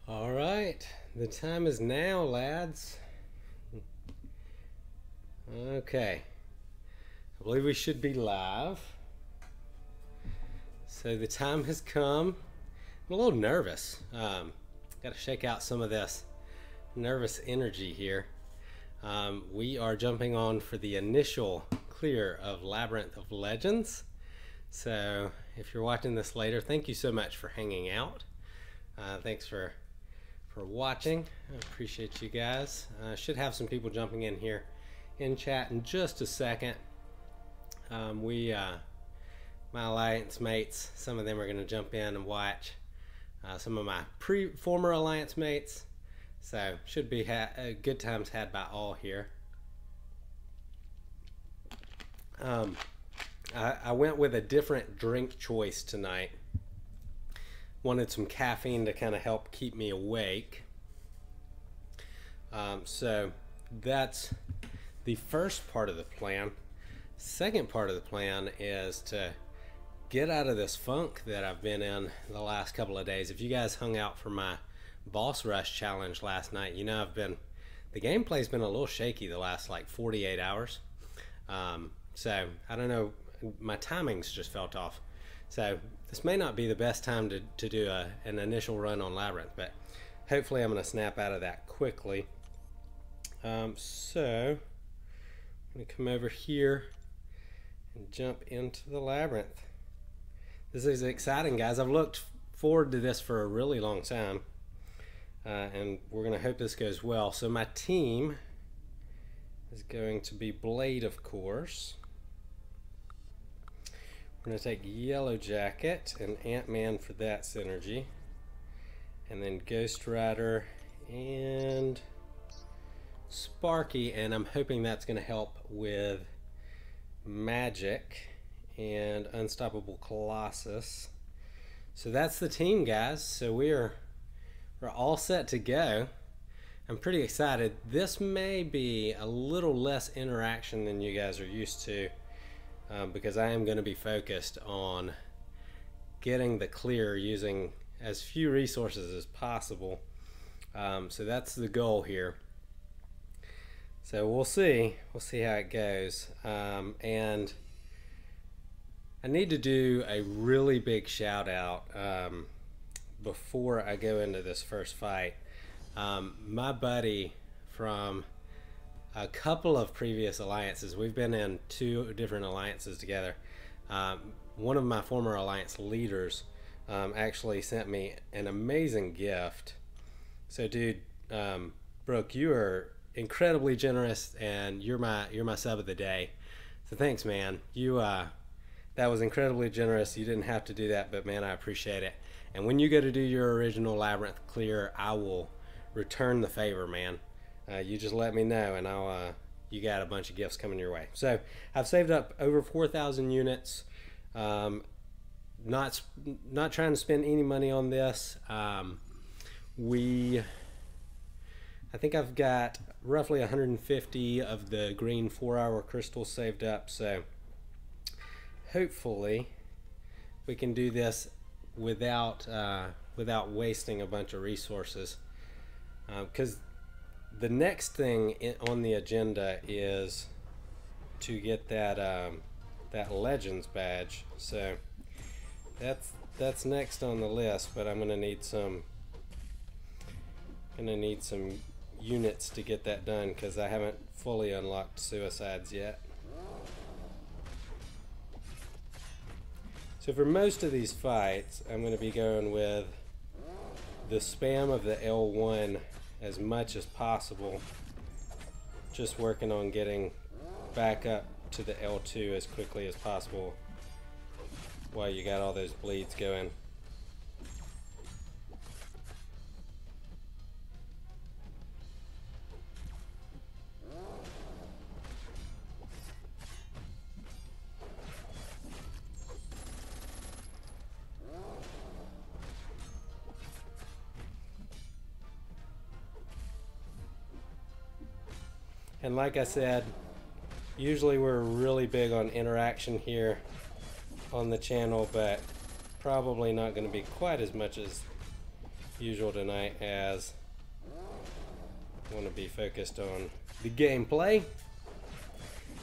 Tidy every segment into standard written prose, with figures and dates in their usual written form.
All right, the time is now, lads. Okay, I believe we should be live. So the time has come. I'm a little nervous. Got to shake out some of this nervous energy here. We are jumping on for the initial clear of Labyrinth of Legends. So if you're watching this later, thank you so much for hanging out. Thanks for watching. I appreciate you guys. Should have some people jumping in here in chat in just a second. My alliance mates, some of them are going to jump in and watch. Some of my former alliance mates. So should be good times had by all here. I went with a different drink choice tonight. Wanted some caffeine to kind of help keep me awake. So that's the first part of the plan. Second part of the plan is to get out of this funk that I've been in the last couple of days. If you guys hung out for my boss rush challenge last night, you know the gameplay's been a little shaky the last like 48 hours. So I don't know, my timings just felt off. So this may not be the best time to do an initial run on Labyrinth, but hopefully I'm going to snap out of that quickly. So I'm going to come over here and jump into the Labyrinth. This is exciting, guys. I've looked forward to this for a really long time, and we're going to hope this goes well. So my team is going to be Blade, of course. We're going to take Yellow Jacket and Ant-Man for that synergy. And then Ghost Rider and Sparky, and I'm hoping that's going to help with Magic and Unstoppable Colossus. So that's the team, guys. So we're all set to go. I'm pretty excited. This may be a little less interaction than you guys are used to. Because I am going to be focused on getting the clear using as few resources as possible. So that's the goal here. So we'll see how it goes. And I need to do a really big shout out before I go into this first fight. My buddy from a couple of previous alliances. We've been in 2 different alliances together. One of my former alliance leaders actually sent me an amazing gift. So dude, Brooke, you are incredibly generous, and you're my sub of the day. So thanks, man. That was incredibly generous. You didn't have to do that, but man, I appreciate it. And when you go to do your original Labyrinth clear, I will return the favor, man. You just let me know, and you got a bunch of gifts coming your way. So I've saved up over 4,000 units. Not trying to spend any money on this. I think I've got roughly 150 of the green 4-hour crystals saved up. So hopefully we can do this without wasting a bunch of resources. Because the next thing on the agenda is to get that Legends badge. So that's next on the list, but I'm gonna need some units to get that done because I haven't fully unlocked suicides yet. So for most of these fights, I'm gonna be going with the spam of the L1 as much as possible, just working on getting back up to the L2 as quickly as possible while you got all those bleeds going. And like I said, usually we're really big on interaction here on the channel, but probably not going to be quite as much as usual tonight, as I want to be focused on the gameplay.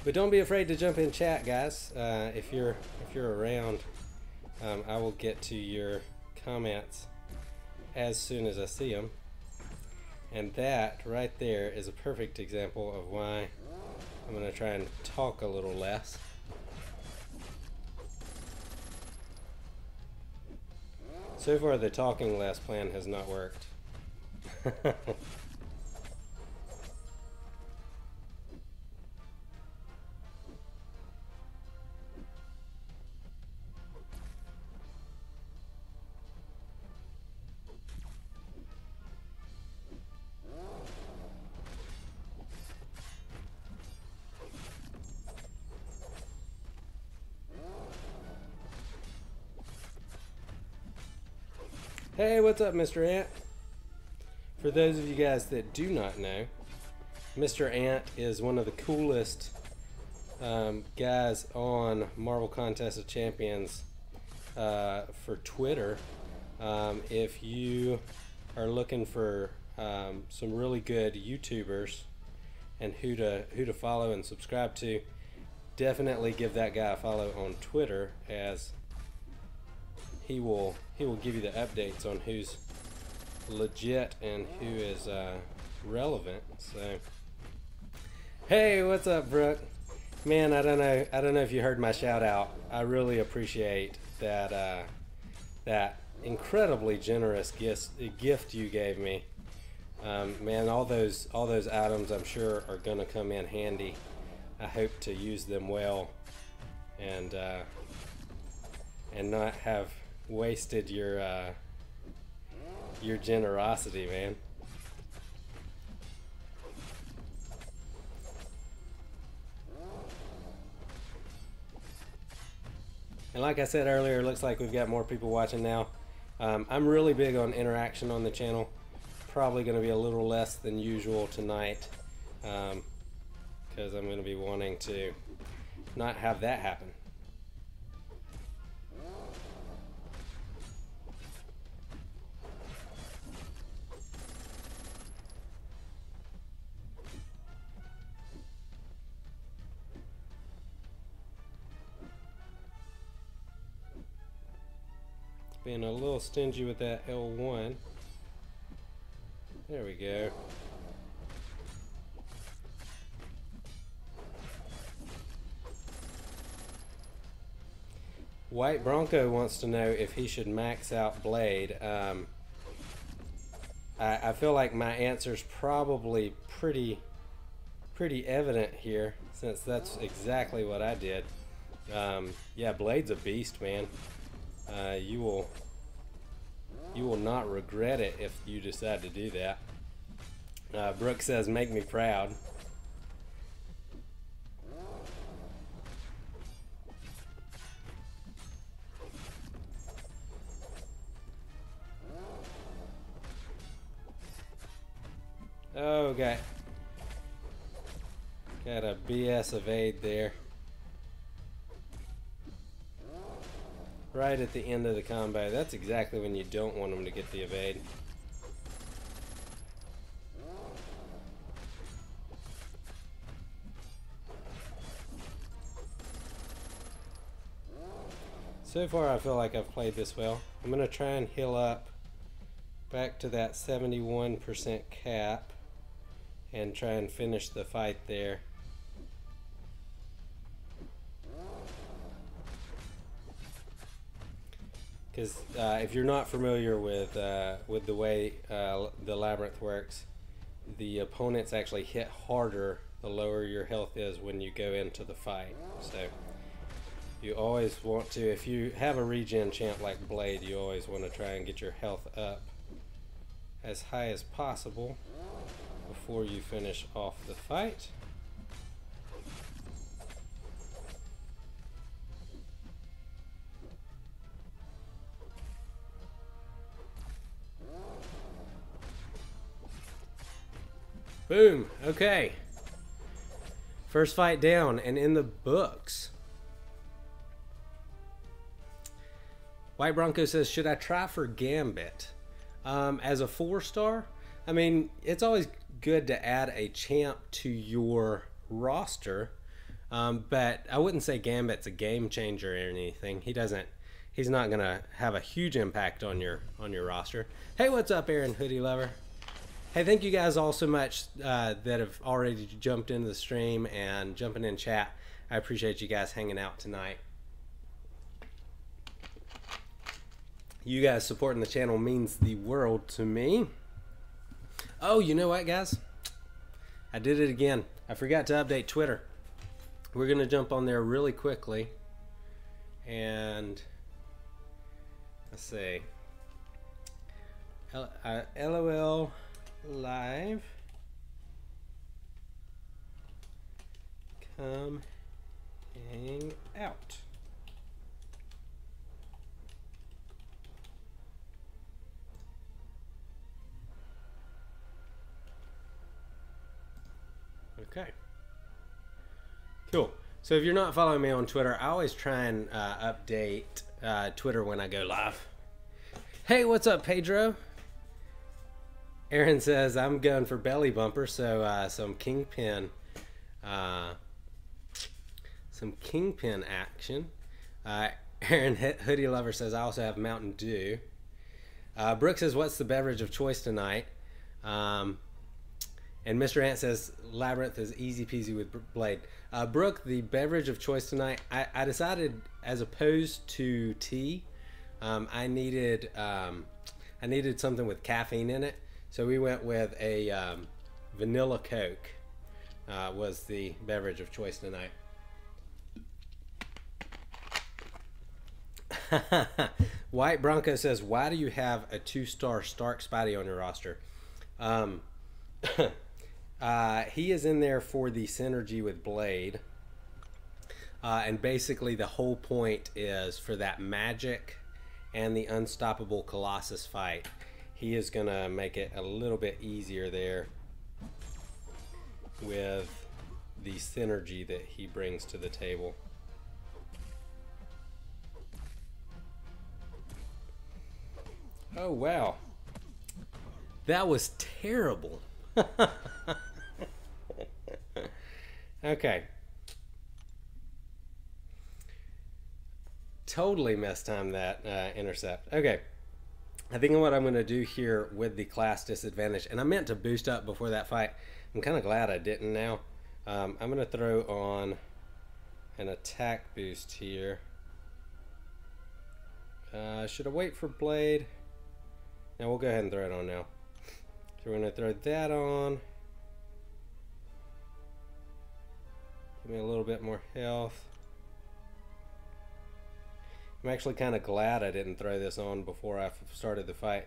But don't be afraid to jump in chat, guys. If you're around, I will get to your comments as soon as I see them. And that right there is a perfect example of why I'm going to try and talk a little less. So far, the talking less plan has not worked. Hey, what's up, Mr. Ant? For those of you guys that do not know, Mr. Ant is one of the coolest guys on Marvel Contest of Champions for Twitter. If you are looking for some really good YouTubers and who to follow and subscribe to, definitely give that guy a follow on Twitter, as he will give you the updates on who's legit and who is relevant. So, hey, what's up, Brooke? Man, I don't know if you heard my shout out. I really appreciate that that incredibly generous gift you gave me. Man, all those items I'm sure are gonna come in handy. I hope to use them well and not have wasted your generosity, man. And like I said earlier, it looks like we've got more people watching now. I'm really big on interaction on the channel. Probably going to be a little less than usual tonight, because I'm going to be wanting to not have that happen. Being a little stingy with that L1. There we go. White Bronco wants to know if he should max out Blade. I feel like my answer's probably pretty evident here, since that's exactly what I did. Yeah, Blade's a beast, man. You will not regret it if you decide to do that. Brooke says, "Make me proud." Oh, got a BS evade there. Right at the end of the combo. That's exactly when you don't want them to get the evade. So far I feel like I've played this well. I'm going to try and heal up back to that 71% cap and try and finish the fight there. Because if you're not familiar with the way the Labyrinth works, the opponents actually hit harder the lower your health is when you go into the fight. So you always want to, if you have a regen champ like Blade, you always want to try and get your health up as high as possible before you finish off the fight. Boom. Okay. First fight down and in the books. White Bronco says, should I try for Gambit? As a 4-star, I mean, it's always good to add a champ to your roster, but I wouldn't say Gambit's a game changer or anything. He's not gonna have a huge impact on your roster. Hey, what's up, Aaron Hoodie Lover? Hey, thank you guys all so much that have already jumped into the stream and jumping in chat. I appreciate you guys hanging out tonight. You guys supporting the channel means the world to me. Oh, you know what, guys? I did it again. I forgot to update Twitter. We're going to jump on there really quickly. And let's see. LOL Live. Come hang out. Okay. Cool. So if you're not following me on Twitter, I always try and update Twitter when I go live. Hey, what's up, Pedro? Aaron says I'm going for belly bumper, so some kingpin action. Aaron Hoodie Lover says I also have Mountain Dew. Brooke says, what's the beverage of choice tonight? And Mr. Ant says Labyrinth is easy peasy with Blade. Brooke, the beverage of choice tonight, I decided, as opposed to tea, I needed something with caffeine in it. So we went with a vanilla Coke was the beverage of choice tonight. White Bronco says, why do you have a 2-star Stark Spidey on your roster? He is in there for the synergy with Blade. And basically the whole point is for that magic and the unstoppable Colossus fight. He is going to make it a little bit easier there with the synergy that he brings to the table. Oh, wow. That was terrible. Okay. Totally mistimed that intercept. Okay. I think what I'm going to do here with the class disadvantage, and I meant to boost up before that fight. I'm kind of glad I didn't now. I'm going to throw on an attack boost here. Should I wait for Blade? Now we'll go ahead and throw it on now. So we're going to throw that on. Give me a little bit more health. I'm actually kind of glad I didn't throw this on before I started the fight,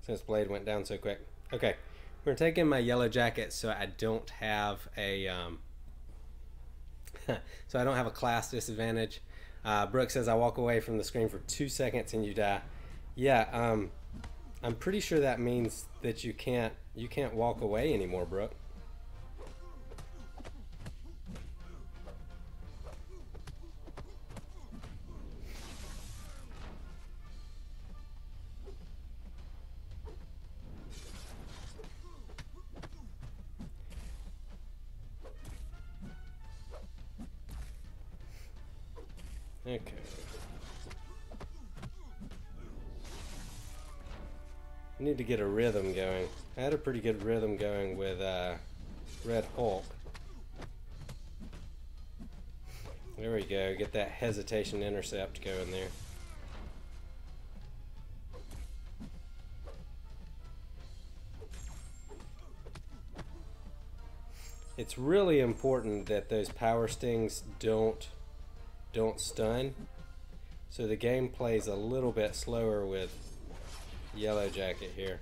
since Blade went down so quick. Okay, we're going to take in my yellow jacket so I don't have a so I don't have a class disadvantage. Brooke says I walk away from the screen for 2 seconds and you die. Yeah, I'm pretty sure that means that you can't walk away anymore, Brooke. Okay. I need to get a rhythm going. I had a pretty good rhythm going with Red Hulk. There we go. Get that hesitation intercept going there. It's really important that those power stings don't stun. So the game plays a little bit slower with Yellow Jacket here.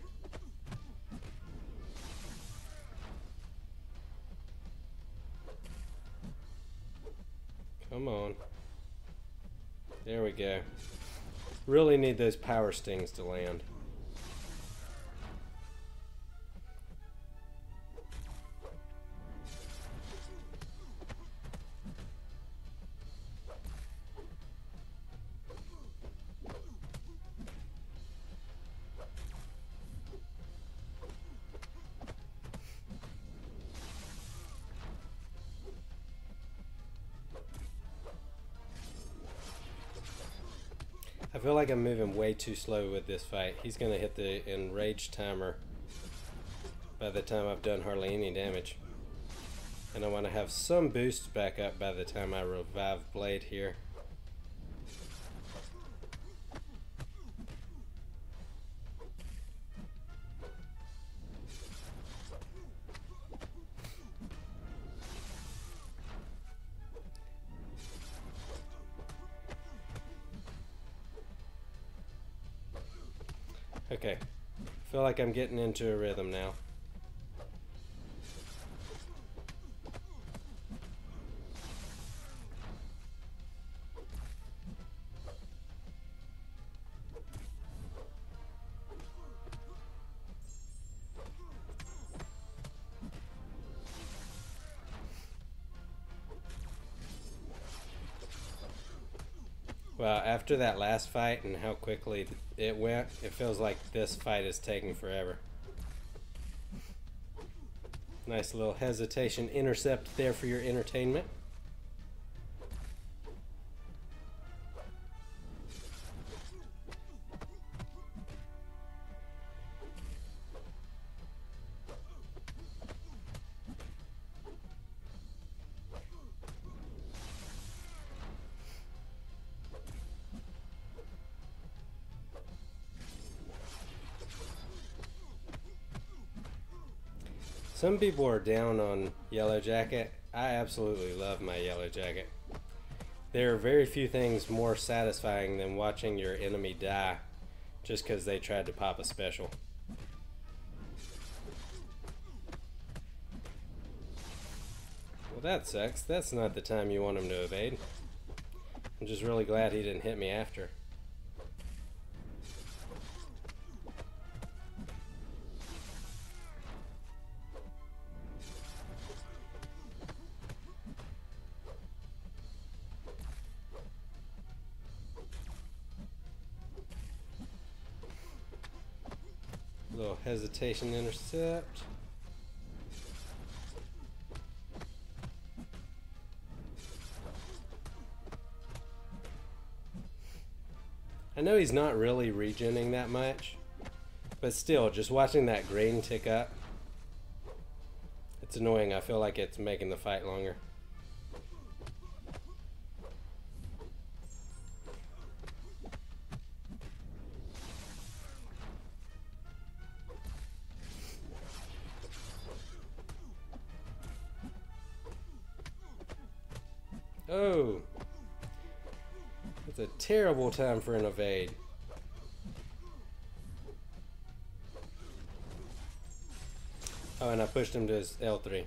Come on. There we go. Really need those power stings to land. feel like I'm moving way too slow with this fight. He's going to hit the enrage timer by the time I've done hardly any damage. And I want to have some boost back up by the time I revive Blade here. Okay, feel like I'm getting into a rhythm now. Well, after that last fight and how quickly it went, it feels like this fight is taking forever. Nice little hesitation intercept there for your entertainment. Some people are down on Yellow Jacket. I absolutely love my Yellow Jacket. There are very few things more satisfying than watching your enemy die just because they tried to pop a special. Well, that sucks. That's not the time you want him to evade. I'm just really glad he didn't hit me after. Little hesitation intercept. I know he's not really regening that much, but still, just watching that green tick up, it's annoying. I feel like it's making the fight longer. Oh, it's a terrible time for an evade. Oh, and I pushed him to his L3.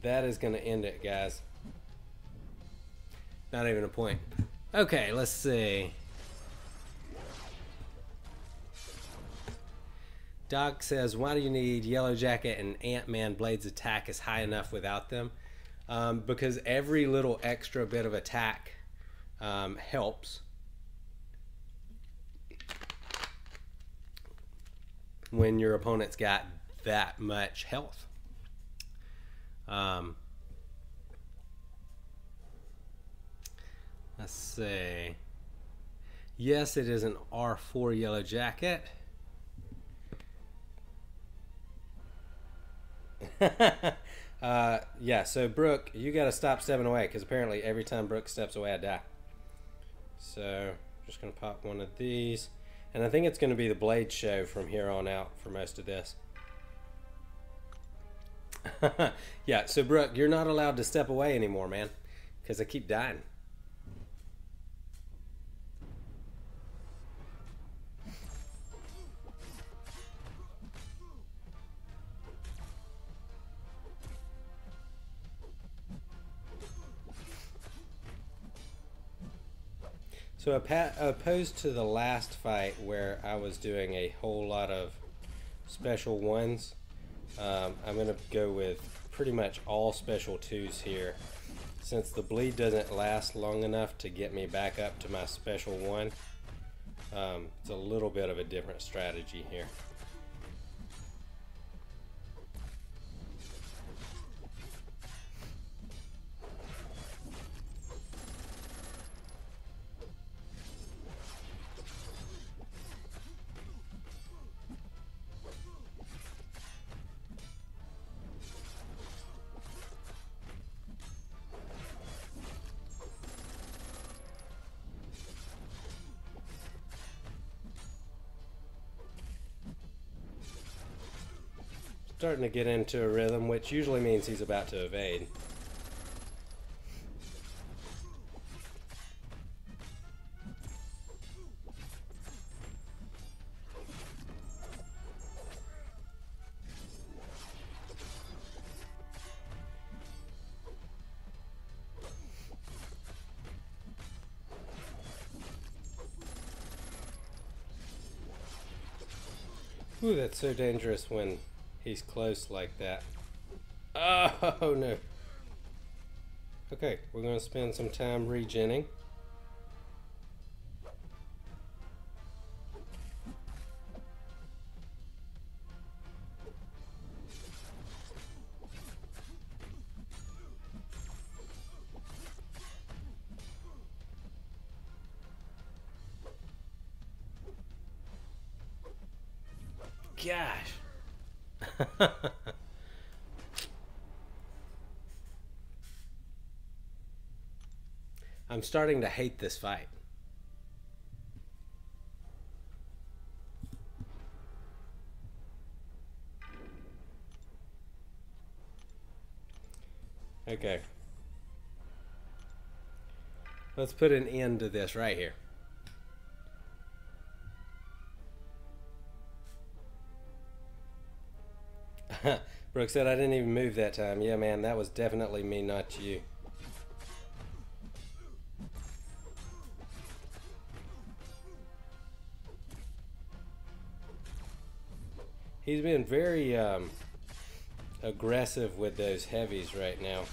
That is going to end it, guys. Not even a point. Okay, let's see. Doc says, why do you need Yellow Jacket and Ant-Man Blade's attack is high enough without them? Because every little extra bit of attack helps when your opponent's got that much health. Let's see. Yes, it is an R4 Yellow Jacket. Yeah, so Brooke, you gotta stop stepping away, because apparently every time Brooke steps away I die. So just gonna pop one of these, and I think it's gonna be the Blade show from here on out for most of this. Yeah, so Brooke, you're not allowed to step away anymore, man, because I keep dying. So opposed to the last fight where I was doing a whole lot of special ones, I'm going to go with pretty much all special twos here. Since the bleed doesn't last long enough to get me back up to my special one, it's a little bit of a different strategy here. starting to get into a rhythm, which usually means he's about to evade. Ooh, that's so dangerous when he's close like that. Oh no. Okay, we're going to spend some time regenning. Gosh. I'm starting to hate this fight. Okay. Let's put an end to this right here. Brooke said I didn't even move that time. Yeah, man, that was definitely me, not you. He's been very aggressive with those heavies right now.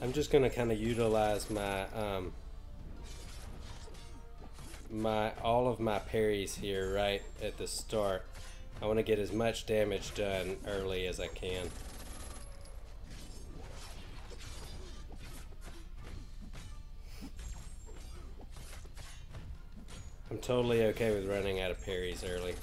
I'm just going to kind of utilize my all of my parries here right at the start. I want to get as much damage done early as I can. I'm totally okay with running out of parries early.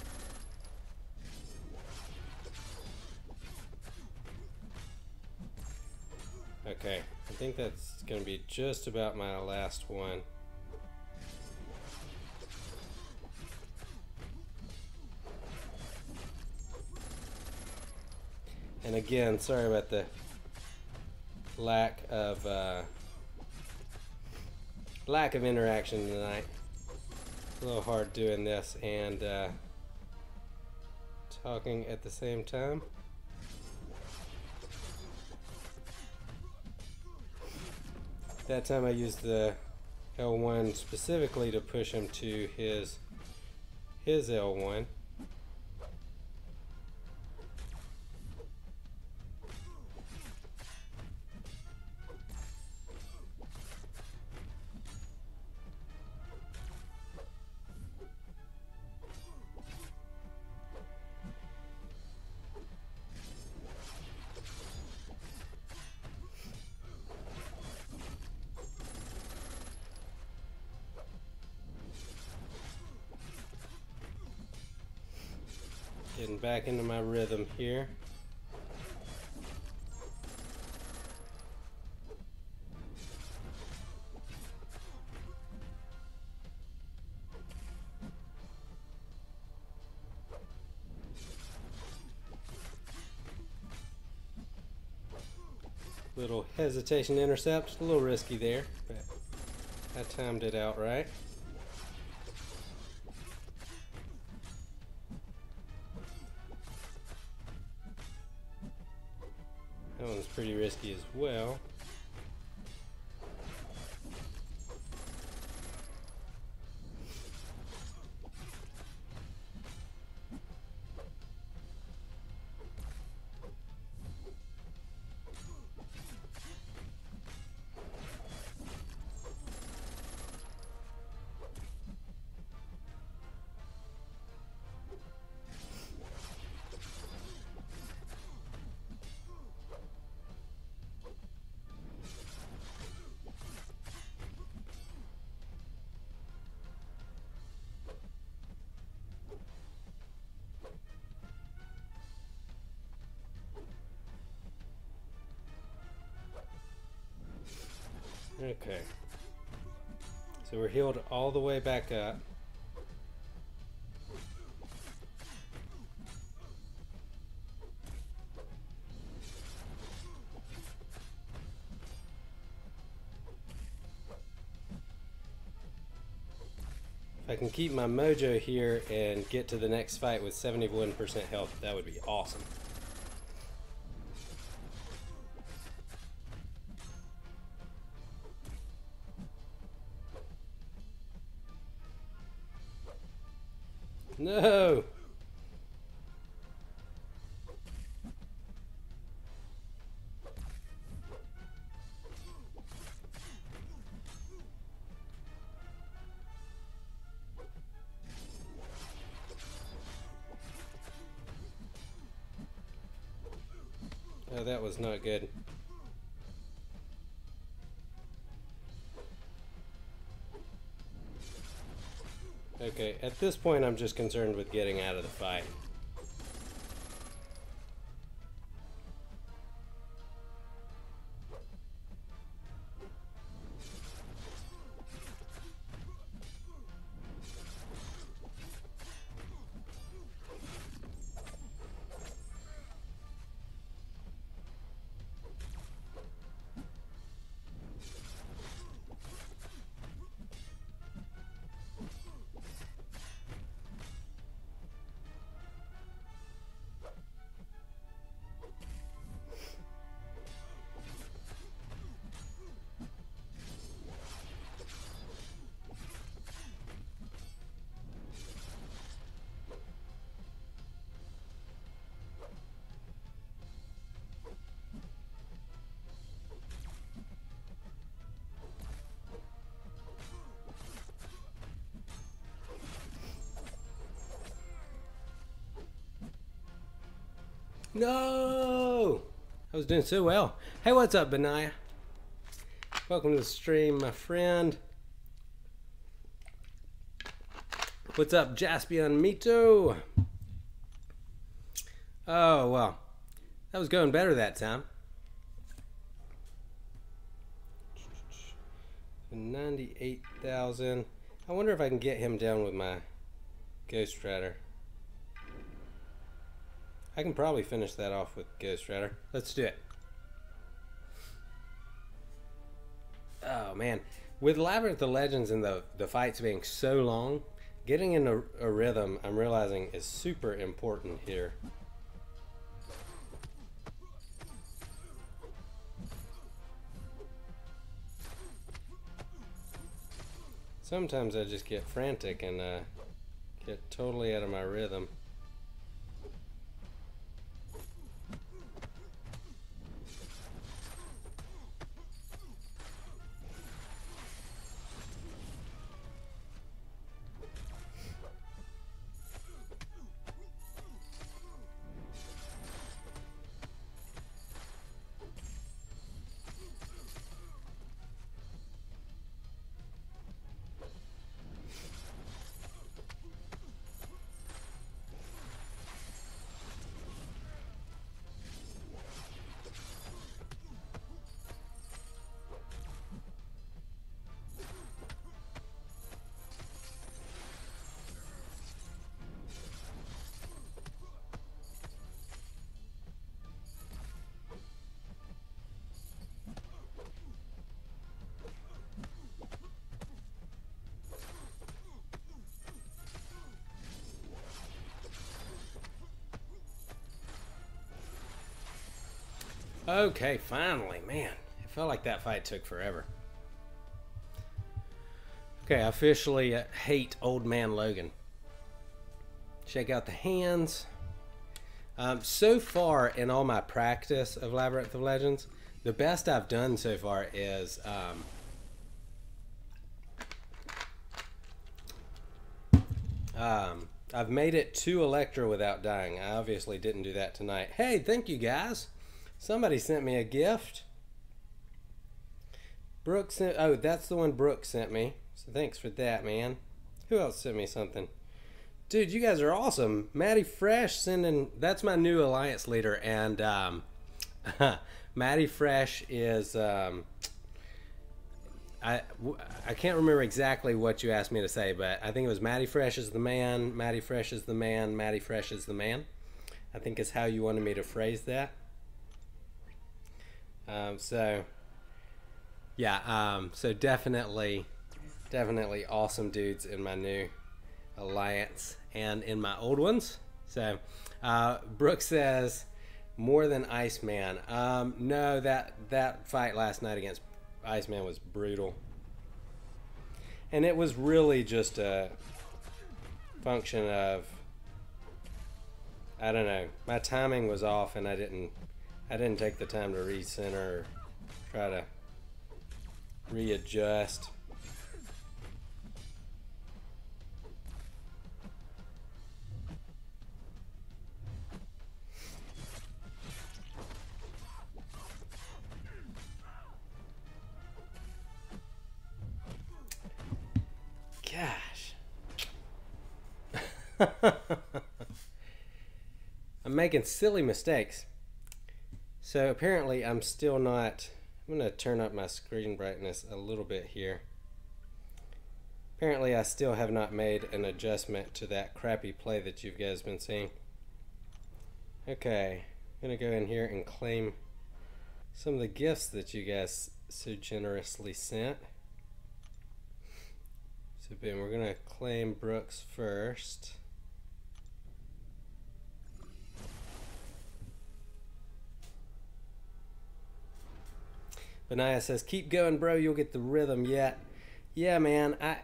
Okay, I think that's going to be just about my last one. And again, sorry about the lack of interaction tonight. It's a little hard doing this and talking at the same time. That time I used the L1 specifically to push him to his L1. Getting back into my rhythm here. Little hesitation intercept, a little risky there, but I timed it out right. That one's pretty risky as well. Okay. So we're healed all the way back up. If I can keep my mojo here and get to the next fight with 71% health, that would be awesome. No! Oh, that was not good. Okay, at this point I'm just concerned with getting out of the fight. No! I was doing so well. Hey, what's up, Benaiah? Welcome to the stream, my friend. What's up, Jaspion Mito? Oh, well. That was going better that time. 98,000. I wonder if I can get him down with my Ghost Rider. I can probably finish that off with Ghost Rider. Let's do it. Oh man, with Labyrinth of Legends and the fights being so long, getting in a rhythm, I'm realizing, is super important here. Sometimes I just get frantic and get totally out of my rhythm. Okay, finally, man. It felt like that fight took forever. Okay, I officially hate Old Man Logan. Check out the hands. So far in all my practice of Labyrinth of Legends, the best I've done so far is I've made it to Electra without dying. I obviously didn't do that tonight. Hey, thank you guys. Somebody sent me a gift. Brooke sent, oh, that's the one Brooke sent me. So thanks for that, man. Who else sent me something? Dude, you guys are awesome. Maddie Fresh sending, that's my new alliance leader. And Maddie Fresh is I can't remember exactly what you asked me to say, but I think it was Matty Fresh is the man, Matty Fresh is the man, Matty Fresh is the man. I think is how you wanted me to phrase that. So yeah, so definitely awesome dudes in my new alliance and in my old ones. So Brooke says more than Iceman. No, that fight last night against Iceman was brutal, and it was really just a function of, I don't know, my timing was off, and I didn't take the time to recenter or try to readjust. Gosh. I'm making silly mistakes. So apparently I'm still not... I'm going to turn up my screen brightness a little bit here. Apparently I still have not made an adjustment to that crappy play that you guys been seeing. Okay, I'm going to go in here and claim some of the gifts that you guys so generously sent. So boom, we're going to claim Brooks first. Benaya says, keep going, bro, you'll get the rhythm yet. Yeah, man, I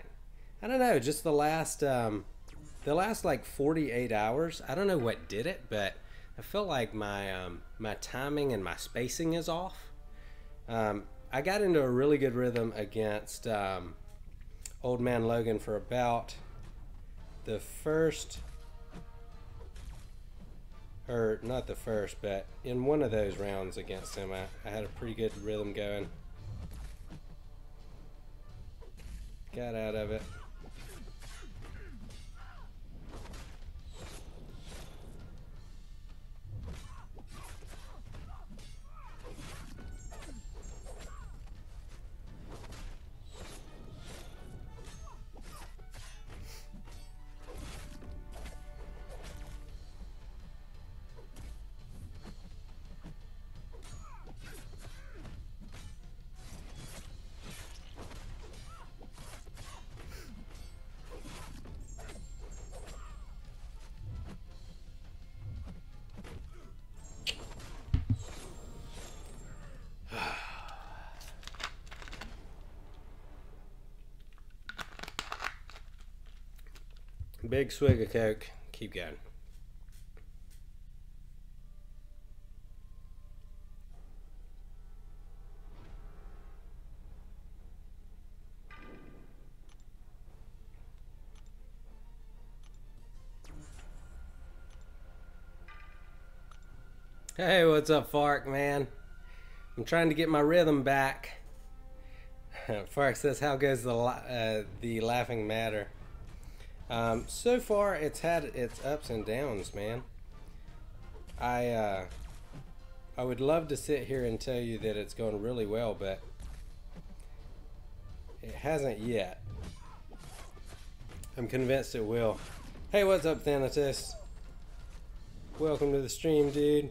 don't know, just the last like 48 hours, I don't know what did it, but I feel like my my timing and my spacing is off. I got into a really good rhythm against Old Man Logan for about the first, or not the first, but in one of those rounds against him, I had a pretty good rhythm going. Got out of it. Big swig of Coke. Keep going. Hey, what's up, Fark, man? I'm trying to get my rhythm back. Fark says, how goes the laughing matter? So far, it's had its ups and downs, man. I would love to sit here and tell you that it's going really well, but it hasn't yet. I'm convinced it will. Hey, what's up, Thanatos? Welcome to the stream, dude.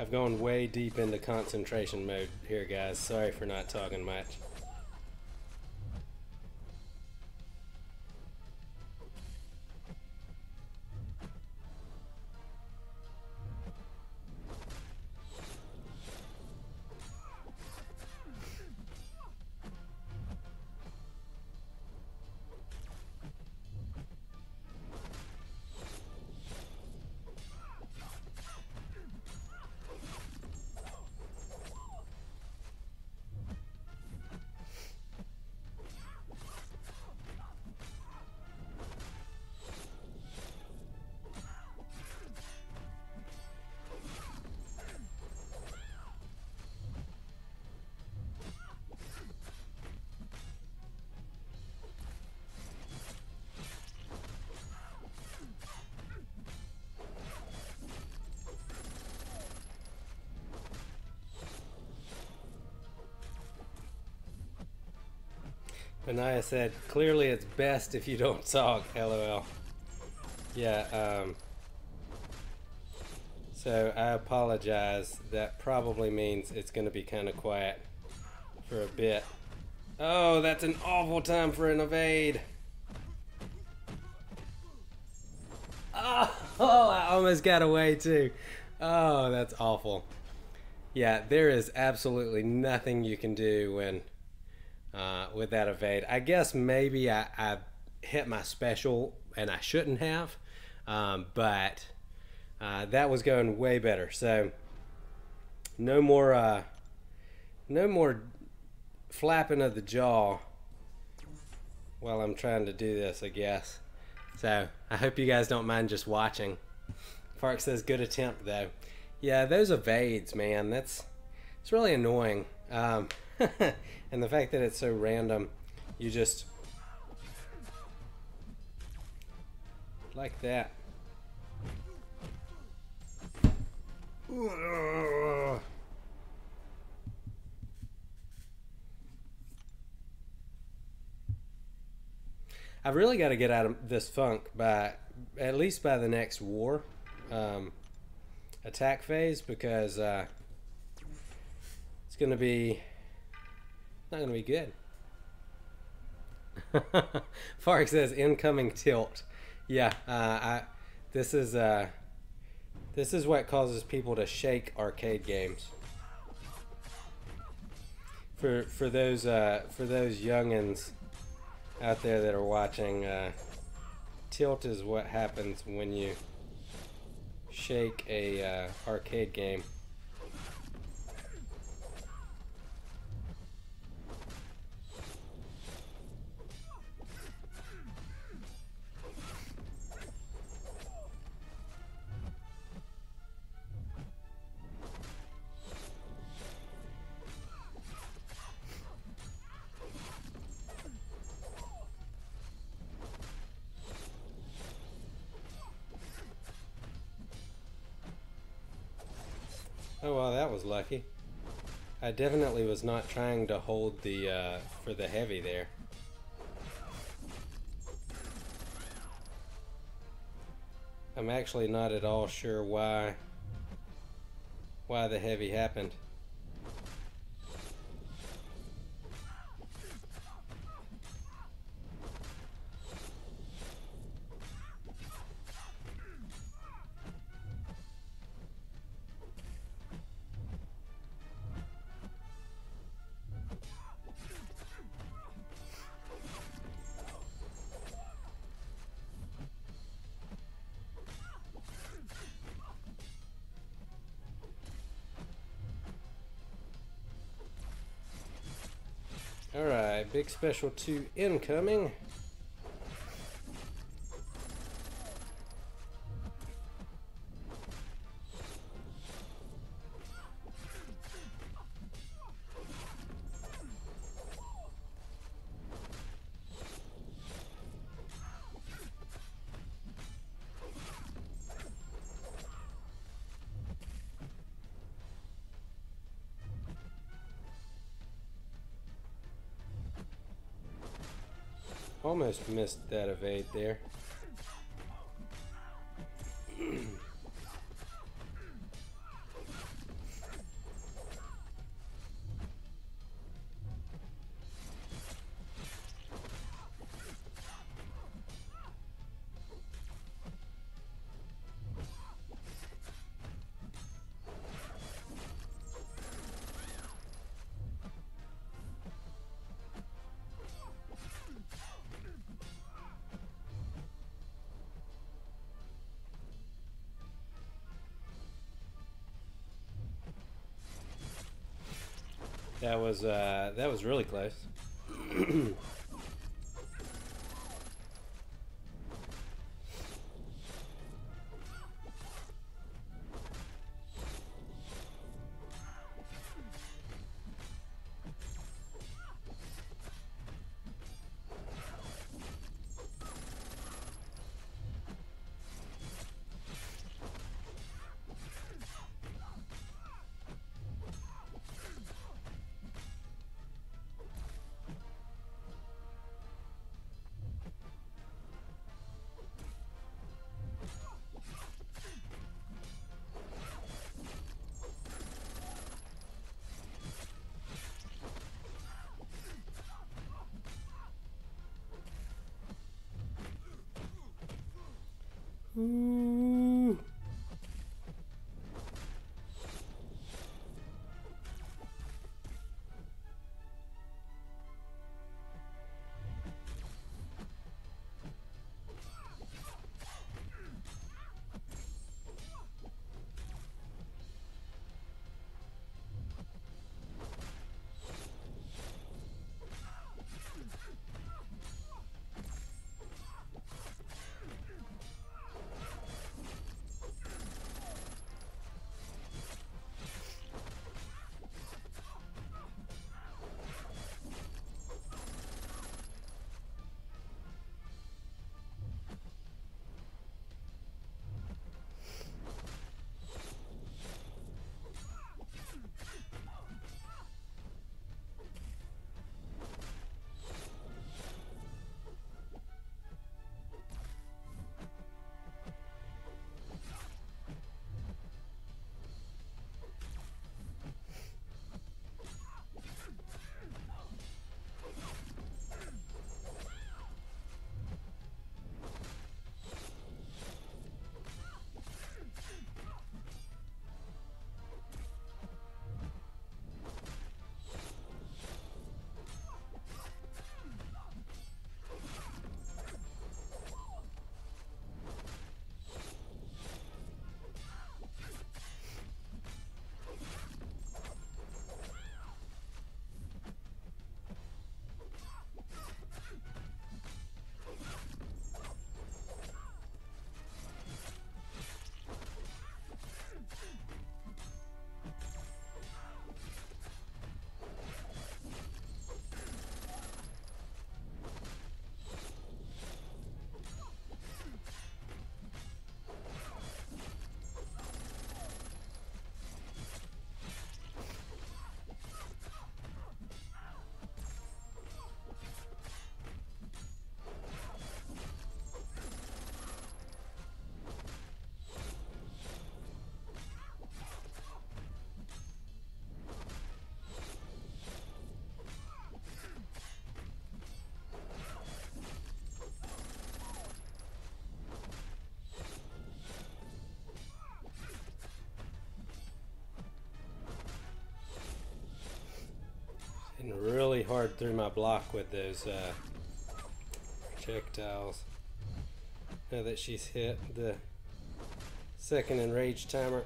I've gone way deep into concentration mode here, guys. Sorry for not talking much. Benaya said, clearly it's best if you don't talk, LOL. Yeah, so I apologize. That probably means it's going to be kind of quiet for a bit. Oh, that's an awful time for an evade. Oh, I almost got away too. Oh, that's awful. Yeah, there is absolutely nothing you can do when with that evade. I guess maybe I hit my special and I shouldn't have, but that was going way better. So no more flapping of the jaw while I'm trying to do this, I guess. So I hope you guys don't mind just watching. Fark says good attempt though. Yeah, those evades, man, it's really annoying. And the fact that it's so random, you just like that. I've really got to get out of this funk by at least by the next war attack phase, because it's gonna be not gonna be good. Fark says incoming tilt. Yeah, this is what causes people to shake arcade games. For those youngins out there that are watching, tilt is what happens when you shake a arcade game. Oh, well, that was lucky. I definitely was not trying to hold the for the heavy there. I'm actually not at all sure why the heavy happened. Alright, big special 2 incoming. Almost missed that evade there. That was really close. Ooh. Hitting really hard through my block with those projectiles. Now that she's hit the second enraged timer.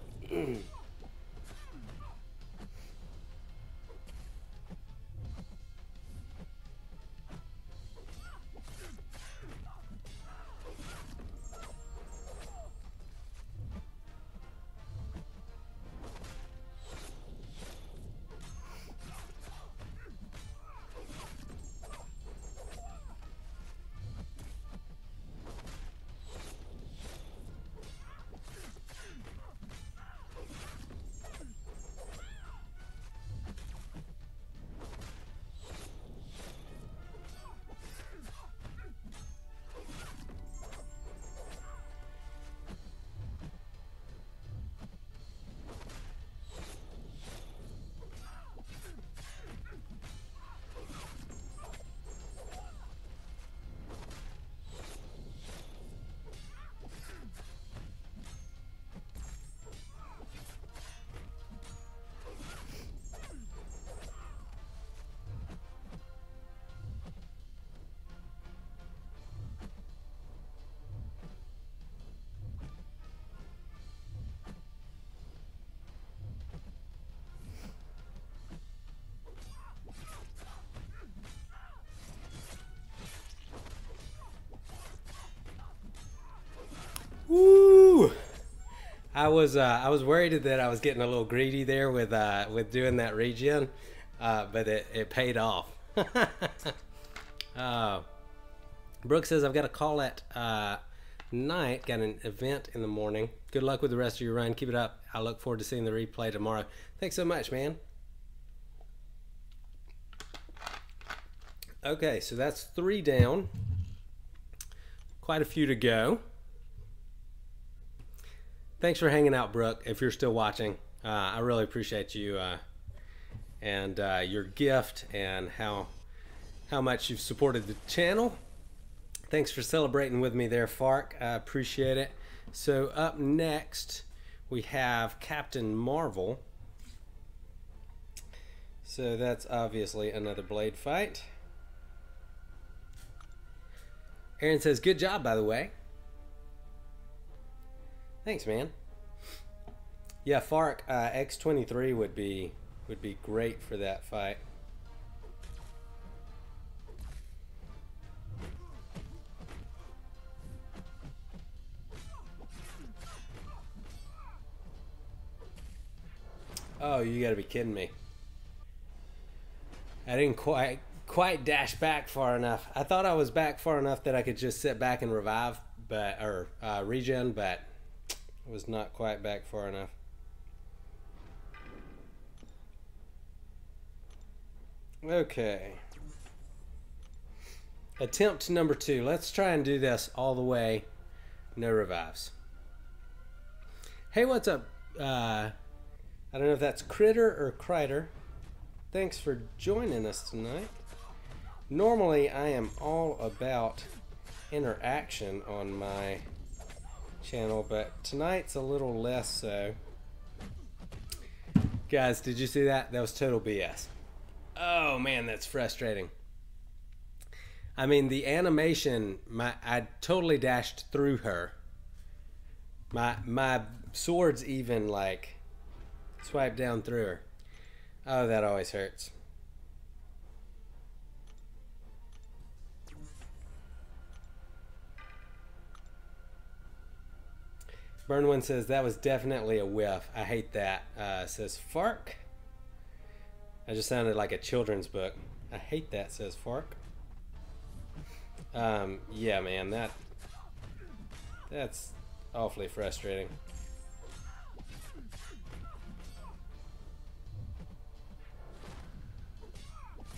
I was worried that I was getting a little greedy there with doing that regen, but it paid off. Brooke says I've got a call at night. Got an event in the morning. Good luck with the rest of your run. Keep it up. I look forward to seeing the replay tomorrow. Thanks so much, man. Okay, so that's 3 down. Quite a few to go. Thanks for hanging out, Brooke, if you're still watching. I really appreciate you and your gift and how much you've supported the channel. Thanks for celebrating with me there, Fark. I appreciate it. So up next, we have Captain Marvel. So that's obviously another blade fight. Aaron says, good job, by the way. Thanks, man. Yeah, Fark, X23 would be great for that fight. Oh, you gotta be kidding me. I didn't quite dash back far enough. I thought I was back far enough that I could just sit back and revive, or regen, but I was not quite back far enough. Okay. Attempt number 2. Let's try and do this all the way. No revives. Hey, what's up? I don't know if that's Critter or Kriter. Thanks for joining us tonight. Normally, I am all about interaction on my channel, but tonight's a little less so. Guys, did you see that? That was total BS. Oh man, that's frustrating. I mean, the animation, I totally dashed through her. My sword's even like swiped down through her. Oh, that always hurts. Burnwin says that was definitely a whiff. I hate that. Says Fark. I just sounded like a children's book. I hate that, says Fark. Yeah, man, that's awfully frustrating.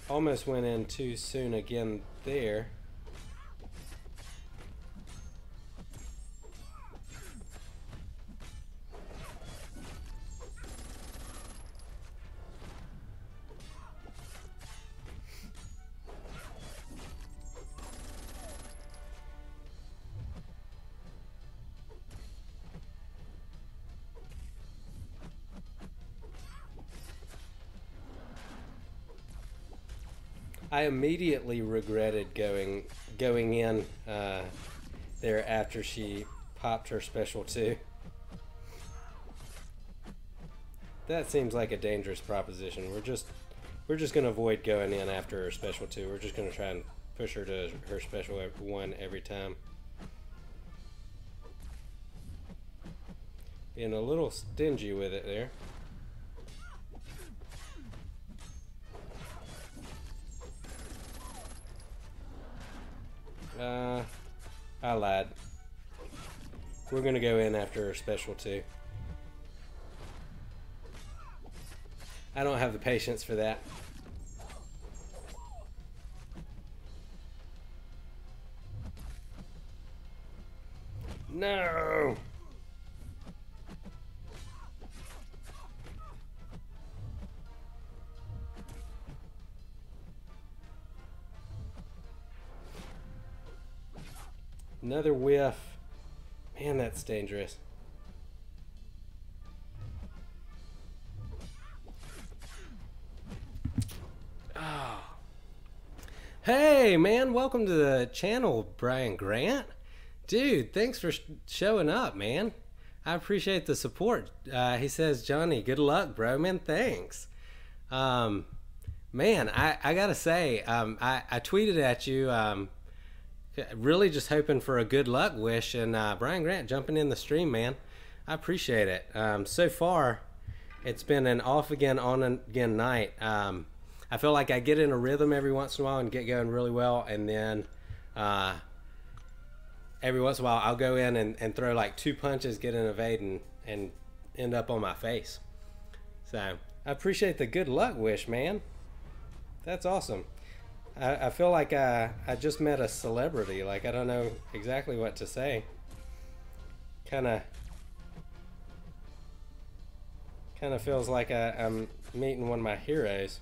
Almost went in too soon again there. I immediately regretted going in there after she popped her special 2. That seems like a dangerous proposition. We're just going to avoid going in after her special 2. We're just going to try and push her to her special 1 every time. Being a little stingy with it there. I lied. We're gonna go in after her special 2. I don't have the patience for that. No! Another whiff. Man, that's dangerous. Oh. Hey, man, welcome to the channel, Brian Grant. Dude, thanks for showing up, man. I appreciate the support. He says, Johnny, good luck, bro. Man, thanks. Man, I gotta say, I tweeted at you, really just hoping for a good luck wish, and Brian Grant jumping in the stream, man. I appreciate it. So far, it's been an off again, on again night. I feel like I get in a rhythm every once in a while and get going really well, and then every once in a while I'll go in and throw like 2 punches, get an evade, and end up on my face. So I appreciate the good luck wish, man. That's awesome. I feel like I just met a celebrity. Like, I don't know exactly what to say. Kind of feels like I'm meeting one of my heroes.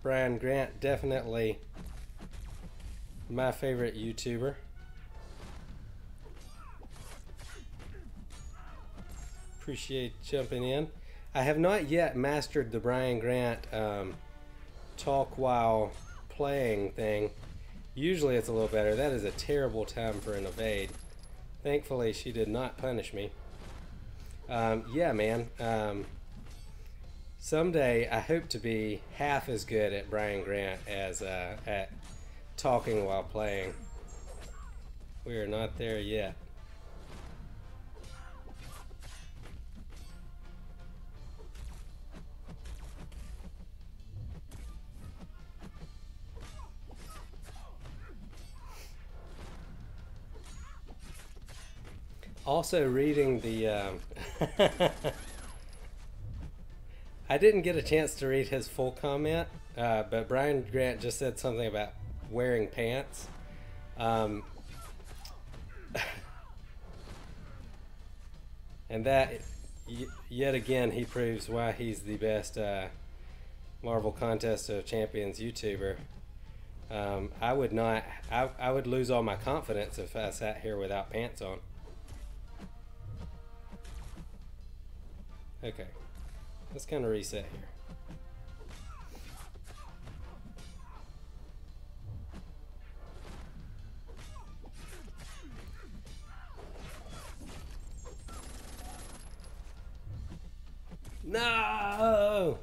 Brian Grant, definitely my favorite YouTuber. Appreciate jumping in. I have not yet mastered the Brian Grant talk while playing thing. Usually it's a little better. That is a terrible time for an evade. Thankfully, she did not punish me. Yeah, man. Someday I hope to be half as good at Brian Grant as at talking while playing. We are not there yet. Also reading the I didn't get a chance to read his full comment, but Brian Grant just said something about wearing pants. And that, yet again, he proves why he's the best Marvel Contest of Champions YouTuber. I would lose all my confidence if I sat here without pants on. Okay, let's kind of reset here. No!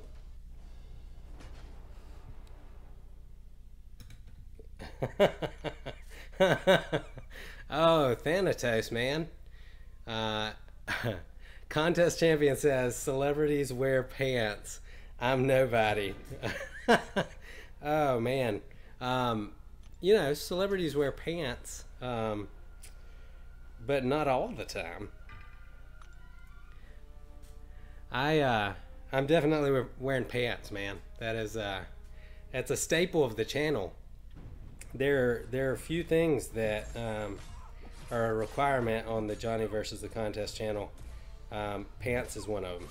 Oh, Thanatos, man. Contest champion says, celebrities wear pants. I'm nobody. Oh, man. You know, celebrities wear pants, but not all the time. I'm definitely wearing pants, man. That is, that's a staple of the channel. There are a few things that are a requirement on the Johnny versus the Contest channel. Pants is one of them.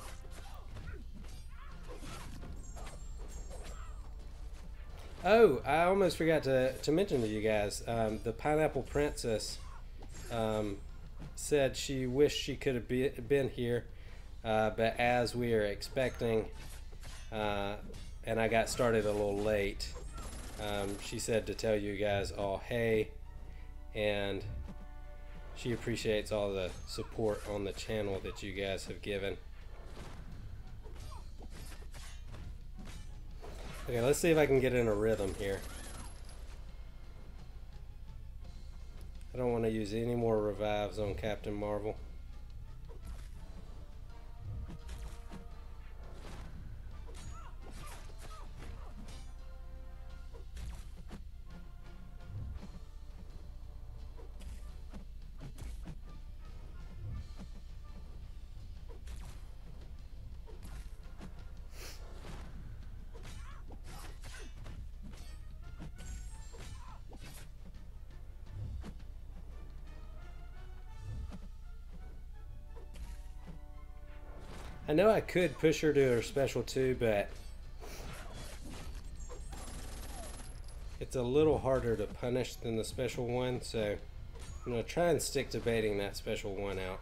Oh, I almost forgot to mention to you guys, the Pineapple Princess said she wished she could have been here, but as we are expecting, and I got started a little late, she said to tell you guys all hey, and she appreciates all the support on the channel that you guys have given. Okay, let's see if I can get in a rhythm here. I don't want to use any more revives on Captain Marvel. I know I could push her to her special 2, but it's a little harder to punish than the special 1, so I'm going to try and stick to baiting that special 1 out.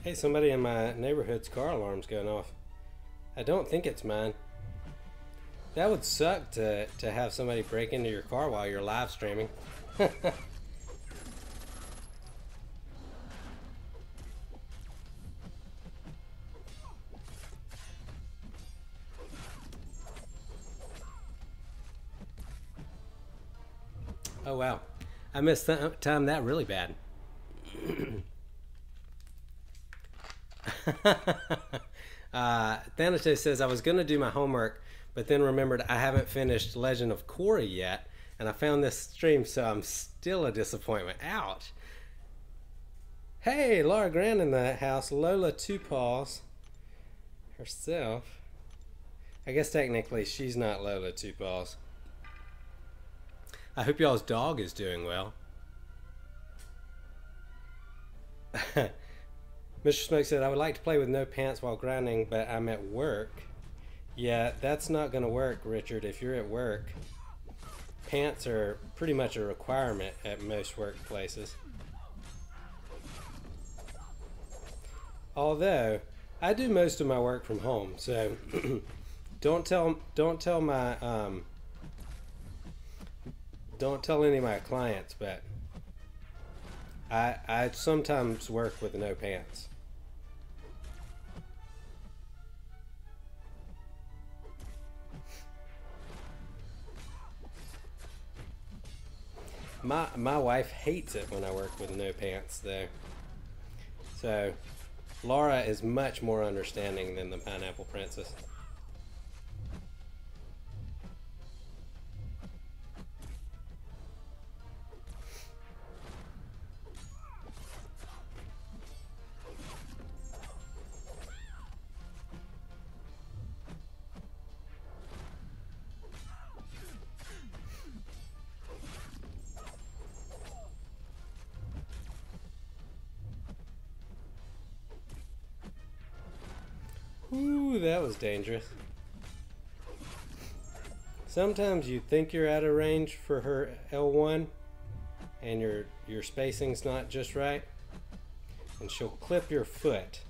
Hey, somebody in my neighborhood's car alarm's going off. I don't think it's mine. That would suck to have somebody break into your car while you're live streaming. Oh wow, I missed time that really bad. Thanatos says I was gonna do my homework, but then remembered I haven't finished Legend of Korra yet, and I found this stream, so I'm still a disappointment. Ouch. Hey, Laura Grant in the house. Lola Two Paws herself. I guess technically she's not Lola Two Paws. I hope y'all's dog is doing well. Mr. Smoke said, I would like to play with no pants while grinding, but I'm at work. Yeah, that's not going to work, Richard. If you're at work, pants are pretty much a requirement at most workplaces. Although, I do most of my work from home, so don't tell any of my clients, but I sometimes work with no pants. My wife hates it when I work with no pants, though. So Laura is much more understanding than the Pineapple Princess. Ooh, that was dangerous. Sometimes you think you're out of range for her L1 and your spacing's not just right, and she'll clip your foot.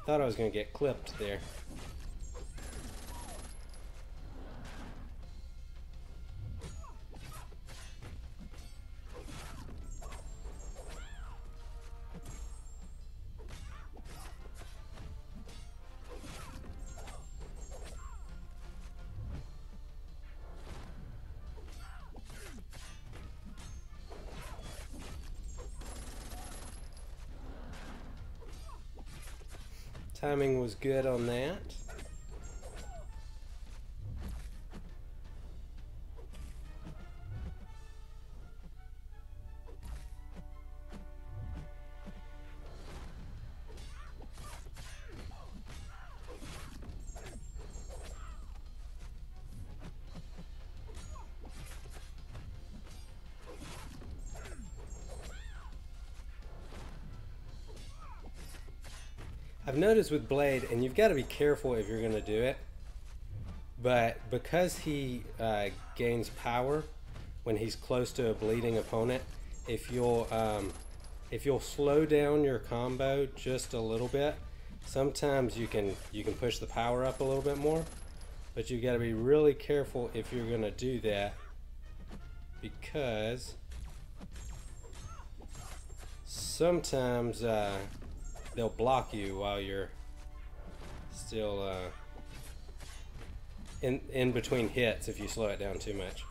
Thought I was going to get clipped there. Timing was good on that. I've noticed with Blade, and you've got to be careful if you're going to do it, but because he gains power when he's close to a bleeding opponent, if you'll slow down your combo just a little bit, sometimes you can push the power up a little bit more, but you've got to be really careful if you're going to do that, because sometimes they'll block you while you're still in between hits if you slow it down too much.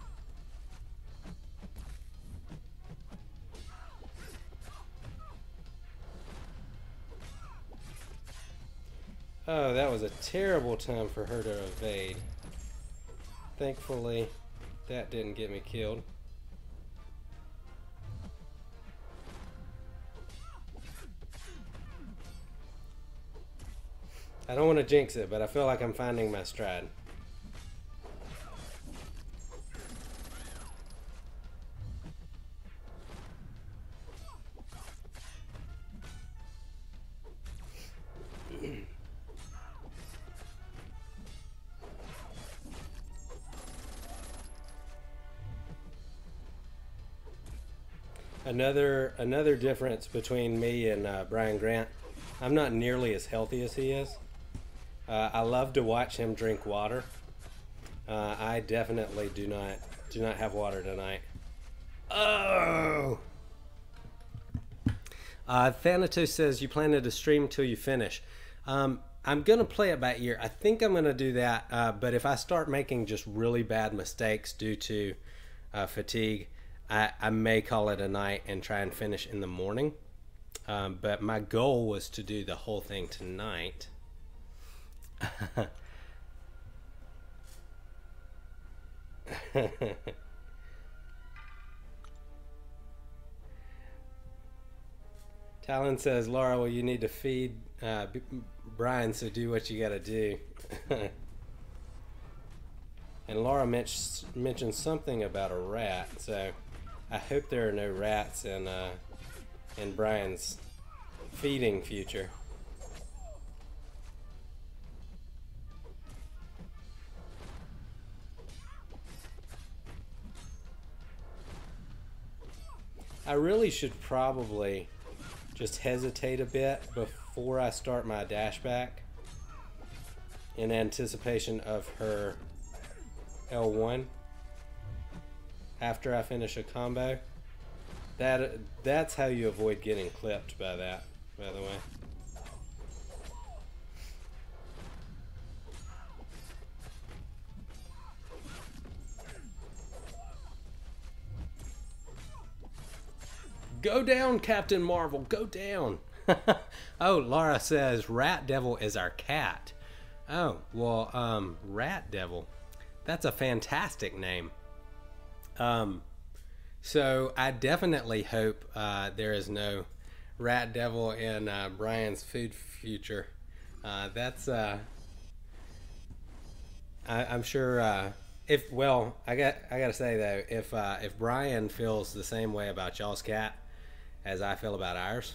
Oh, that was a terrible time for her to evade. Thankfully, that didn't get me killed. I don't want to jinx it, but I feel like I'm finding my stride. Another difference between me and Brian Grant, I'm not nearly as healthy as he is. I love to watch him drink water. I definitely do not have water tonight. Oh. Thanatos says you planted to stream till you finish. I'm gonna play it by ear. I think I'm gonna do that. But if I start making just really bad mistakes due to fatigue, I may call it a night and try and finish in the morning. But my goal was to do the whole thing tonight. Talon says, Laura, well, you need to feed Brian, so do what you gotta do. And Laura mentioned something about a rat, so I hope there are no rats in Brian's feeding future. I really should probably just hesitate a bit before I start my dash back in anticipation of her L1 after I finish a combo. That's how you avoid getting clipped by that, by the way. Go down, Captain Marvel, go down. Oh, Laura says Rat Devil is our cat. Oh, well, Rat Devil. That's a fantastic name. So I definitely hope there is no Rat Devil in Brian's food future. That's I'm sure I gotta say though, if Brian feels the same way about y'all's cat as I feel about ours,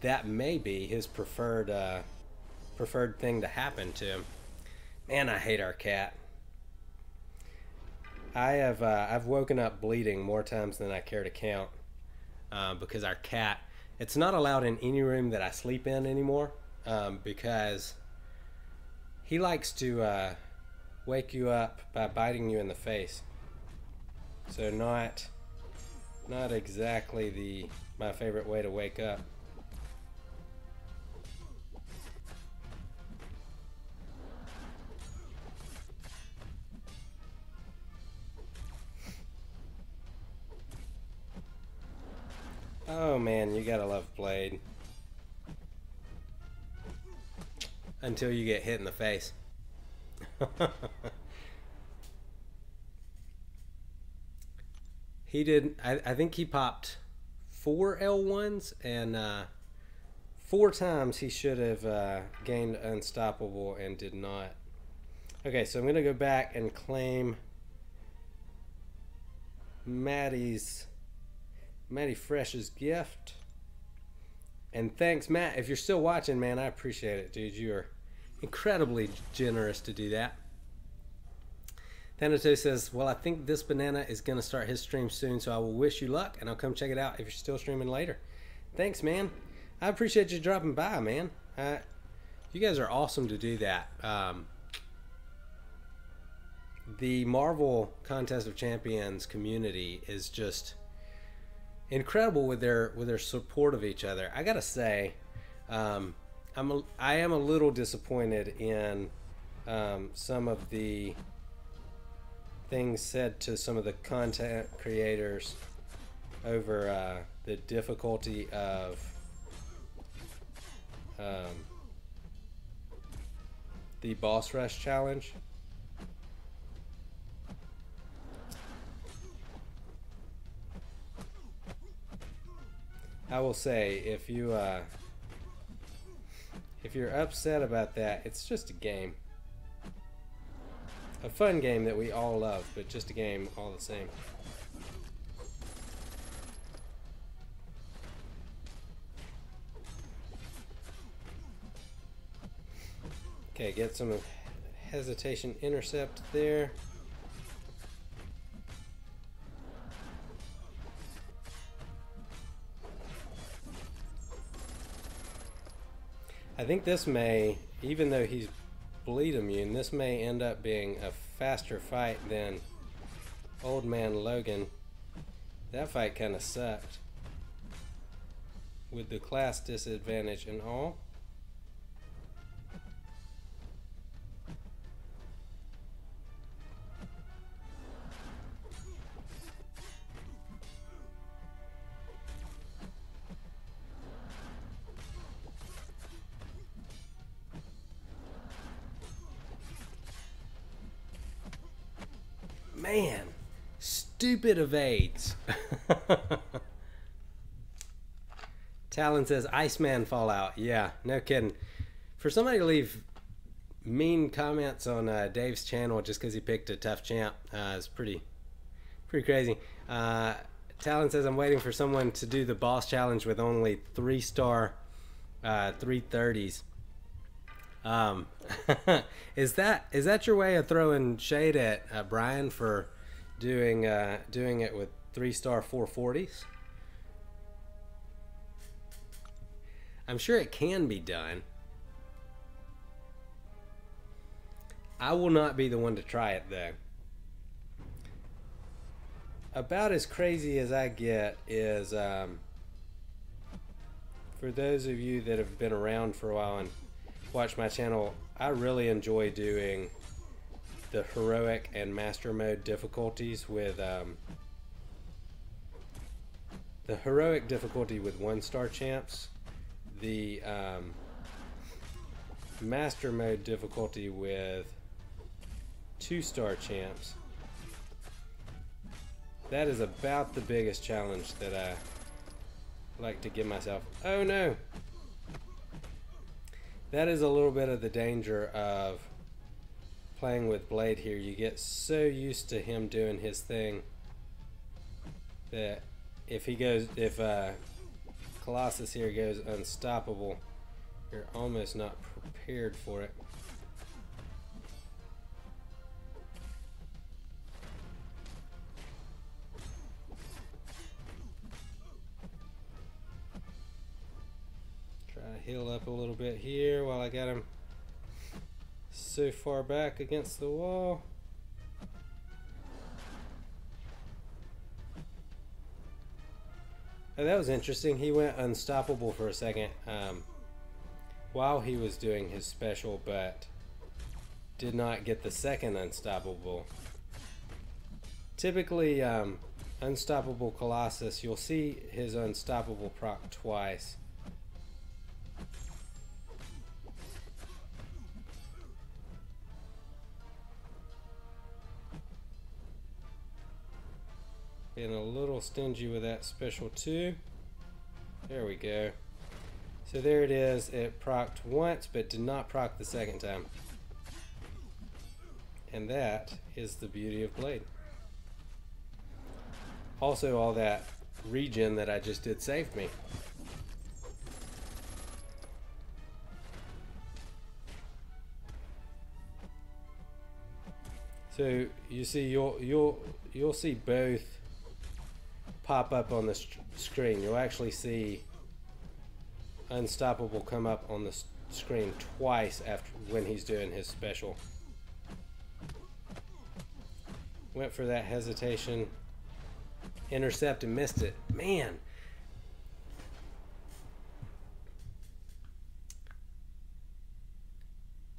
that may be his preferred thing to happen to him. Man, I hate our cat. I've woken up bleeding more times than I care to count, because our cat, it's not allowed in any room that I sleep in anymore, because he likes to wake you up by biting you in the face. So not exactly my favorite way to wake up. Oh man, you gotta love Blade. Until you get hit in the face. He did, I think he popped 4 L1s, and 4 times he should have gained Unstoppable and did not. Okay, so I'm going to go back and claim Maddie Fresh's gift. And thanks, Matt. If you're still watching, man, I appreciate it, dude. You are incredibly generous to do that. Thanatos says, well, I think this banana is going to start his stream soon, so I will wish you luck, and I'll come check it out if you're still streaming later. Thanks, man. I appreciate you dropping by, man. You guys are awesome to do that. The Marvel Contest of Champions community is just incredible with their support of each other. I gotta say, I am a little disappointed in some of the things said to some of the content creators over the difficulty of the boss rush challenge. I will say, if you're upset about that, it's just a game. A fun game that we all love, but just a game all the same. Okay, get some hesitation intercept there. I think this may, even though he's bleed immune, this may end up being a faster fight than Old Man Logan. That fight kind of sucked with the class disadvantage and all. Man, stupid evades. Talon says Iceman Fallout. Yeah, no kidding. For somebody to leave mean comments on Dave's channel just because he picked a tough champ is pretty crazy. Talon says I'm waiting for someone to do the boss challenge with only 3-star 330s. Is that your way of throwing shade at Brian for doing it with 3-star 440s? I'm sure it can be done. I will not be the one to try it though. About as crazy as I get is for those of you that have been around for a while and watch my channel, I really enjoy doing the heroic and master mode difficulties with the heroic difficulty with 1-star champs, the master mode difficulty with 2-star champs. That is about the biggest challenge that I like to give myself. Oh no! That is a little bit of the danger of playing with Blade here. You get so used to him doing his thing that if Colossus here goes unstoppable, you're almost not prepared for it. Heal up a little bit here while I got him so far back against the wall. Oh, that was interesting. He went unstoppable for a second while he was doing his special, but did not get the second unstoppable. Typically, unstoppable Colossus, you'll see his unstoppable proc twice. Being a little stingy with that special too. There we go. So there it is. It procced once but did not proc the second time. And that is the beauty of Blade. Also, all that regen that I just did saved me. So you see, you'll see both pop up on the screen. You'll actually see unstoppable come up on the screen twice after when he's doing his special. Went for that hesitation, intercept and missed it. Man,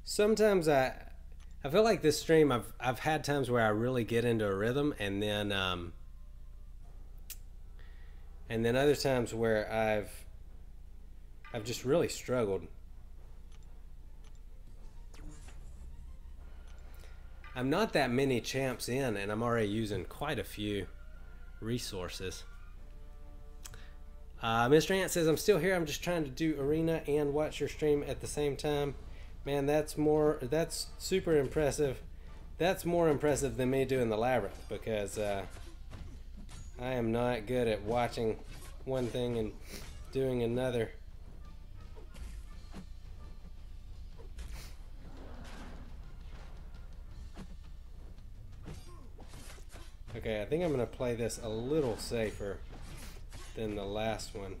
sometimes I feel like this stream I've had times where I really get into a rhythm, and then other times where I've just really struggled. I'm not that many champs in, and I'm already using quite a few resources. Mr. Ant says, I'm still here. I'm just trying to do arena and watch your stream at the same time. Man, that's super impressive. That's more impressive than me doing the Labyrinth, because I am not good at watching one thing and doing another. Okay, I think I'm going to play this a little safer than the last one.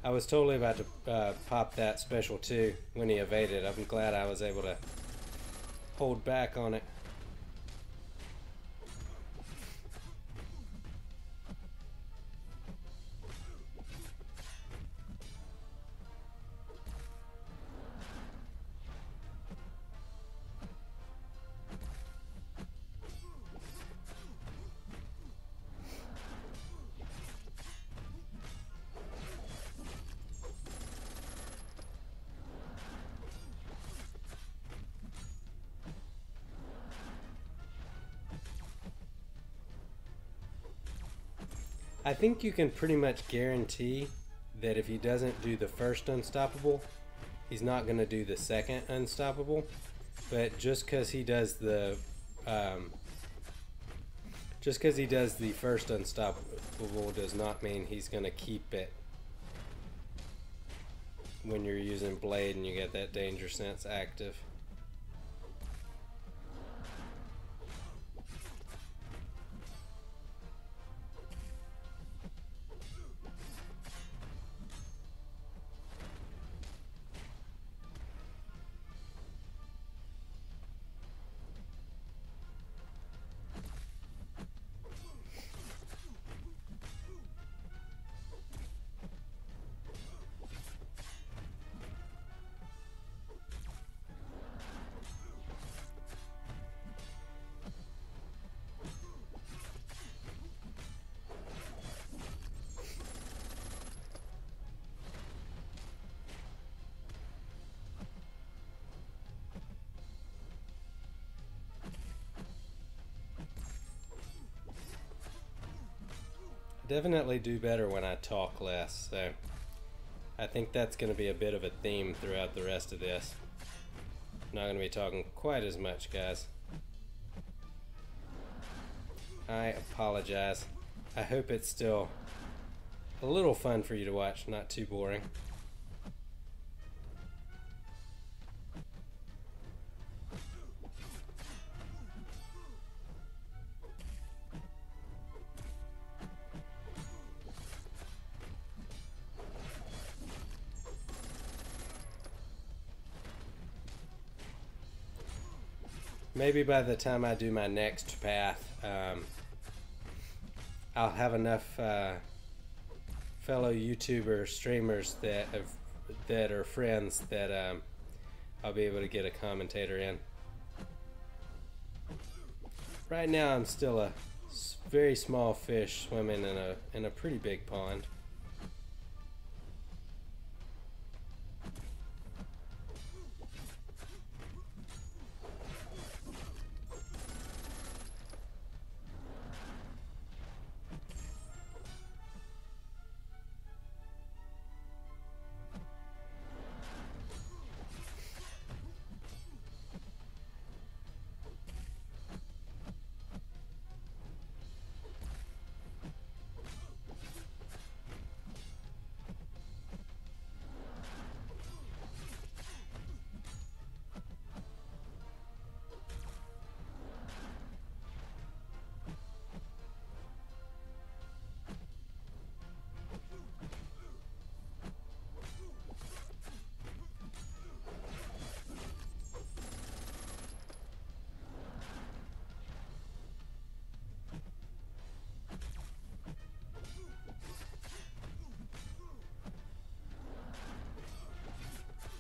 I was totally about to pop that special too when he evaded. I'm glad I was able to hold back on it. I think you can pretty much guarantee that if he doesn't do the first unstoppable, he's not going to do the second unstoppable. But just because he does the first unstoppable does not mean he's going to keep it when you're using blade and you get that danger sense active. Definitely do better when I talk less, so I think that's going to be a bit of a theme throughout the rest of this. Not going to be talking quite as much, guys. I apologize. I hope it's still a little fun for you to watch, not too boring. Maybe by the time I do my next path, I'll have enough fellow YouTuber streamers that are friends that I'll be able to get a commentator in. Right now, I'm still a very small fish swimming in a pretty big pond.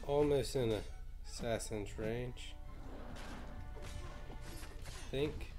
Almost in assassin's range, I think.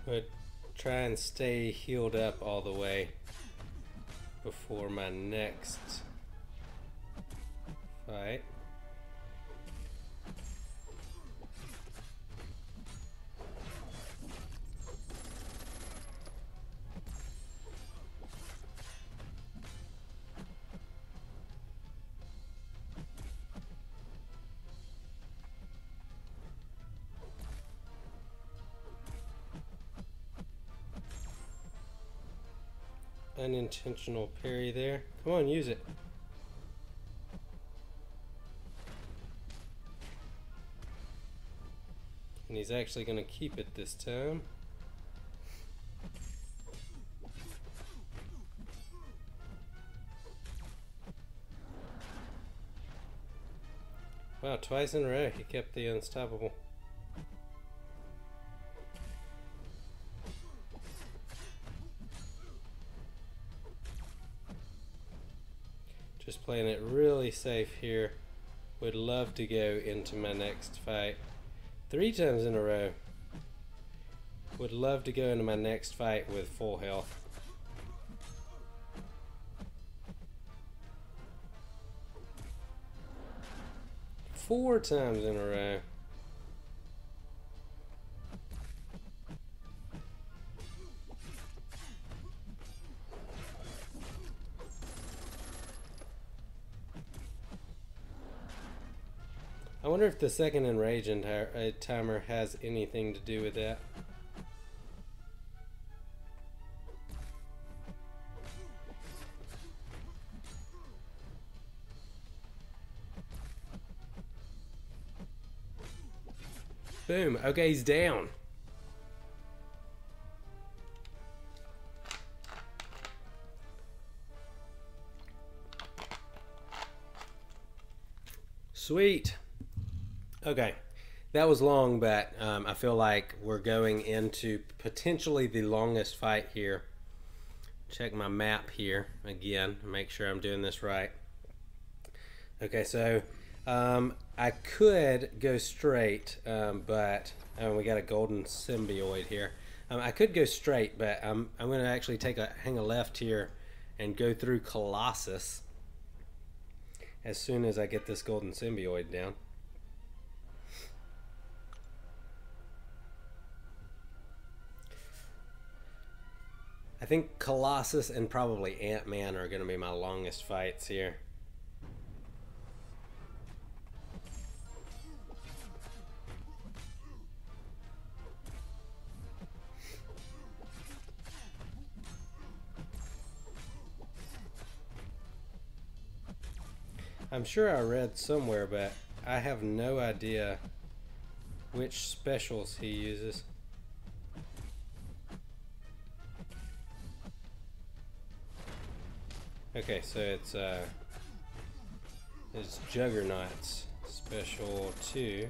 But try and stay healed up all the way before my next fight. unintentional parry there. Come on, use it. And he's actually going to keep it this time. Wow, twice in a row he kept the unstoppable. Just playing it really safe here. Would love to go into my next fight 3 times in a row. Would love to go into my next fight with full health. Four times in a row. I wonder if the second enrage timer has anything to do with that. Boom. Okay, he's down. Sweet. Okay, that was long, but I feel like we're going into potentially the longest fight here. Check my map here again, make sure I'm doing this right. Okay, so I could go straight, but we got a golden symbiote here. I could go straight, but I'm going to actually hang a left here and go through Colossus as soon as I get this golden symbiote down. I think Colossus and probably Ant-Man are going to be my longest fights here. I'm sure I read somewhere, but I have no idea which specials he uses. Okay, so it's Juggernaut's special 2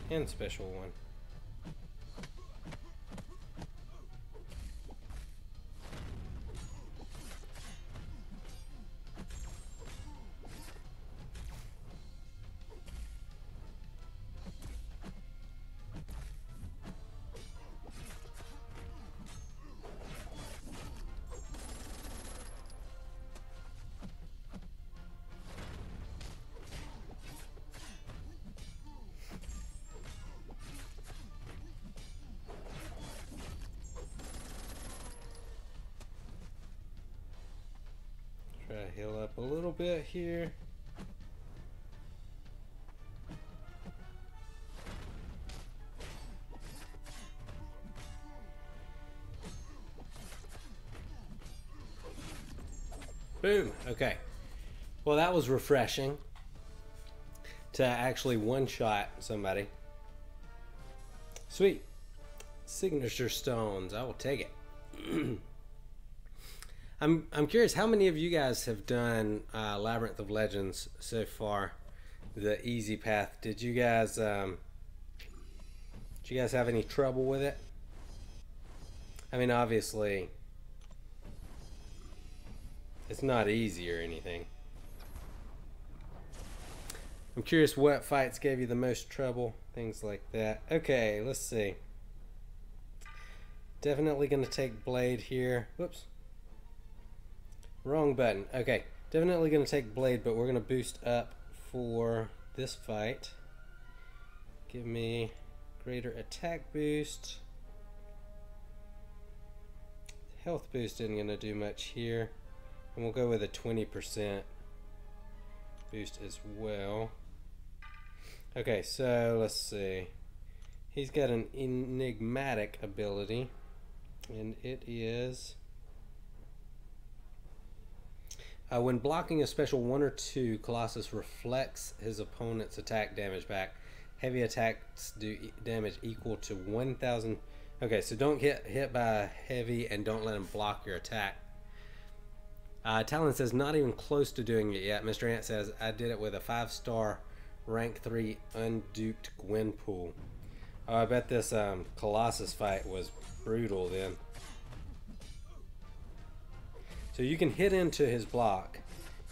and special 1. Try to heal up a little bit here. Boom. Okay. Well, that was refreshing to actually one-shot somebody. Sweet. Signature stones. I will take it. I'm curious, how many of you guys have done Labyrinth of Legends so far? The easy path. Did you guys have any trouble with it? I mean, obviously, it's not easy or anything. I'm curious what fights gave you the most trouble, things like that. Okay, let's see. Definitely going to take Blade here. Whoops. Wrong button. Okay, definitely going to take Blade, but we're going to boost up for this fight. Give me greater attack boost. Health boost isn't going to do much here. And we'll go with a 20% boost as well. Okay, so let's see. He's got an enigmatic ability, and it is When blocking a special 1 or 2, Colossus reflects his opponent's attack damage back. Heavy attacks do damage equal to 1,000. Okay, so don't get hit by heavy and don't let him block your attack. Talon says, not even close to doing it yet. Mr. Ant says, I did it with a 5-star rank 3 unduked Gwenpool. Oh, I bet this Colossus fight was brutal then. So you can hit into his block.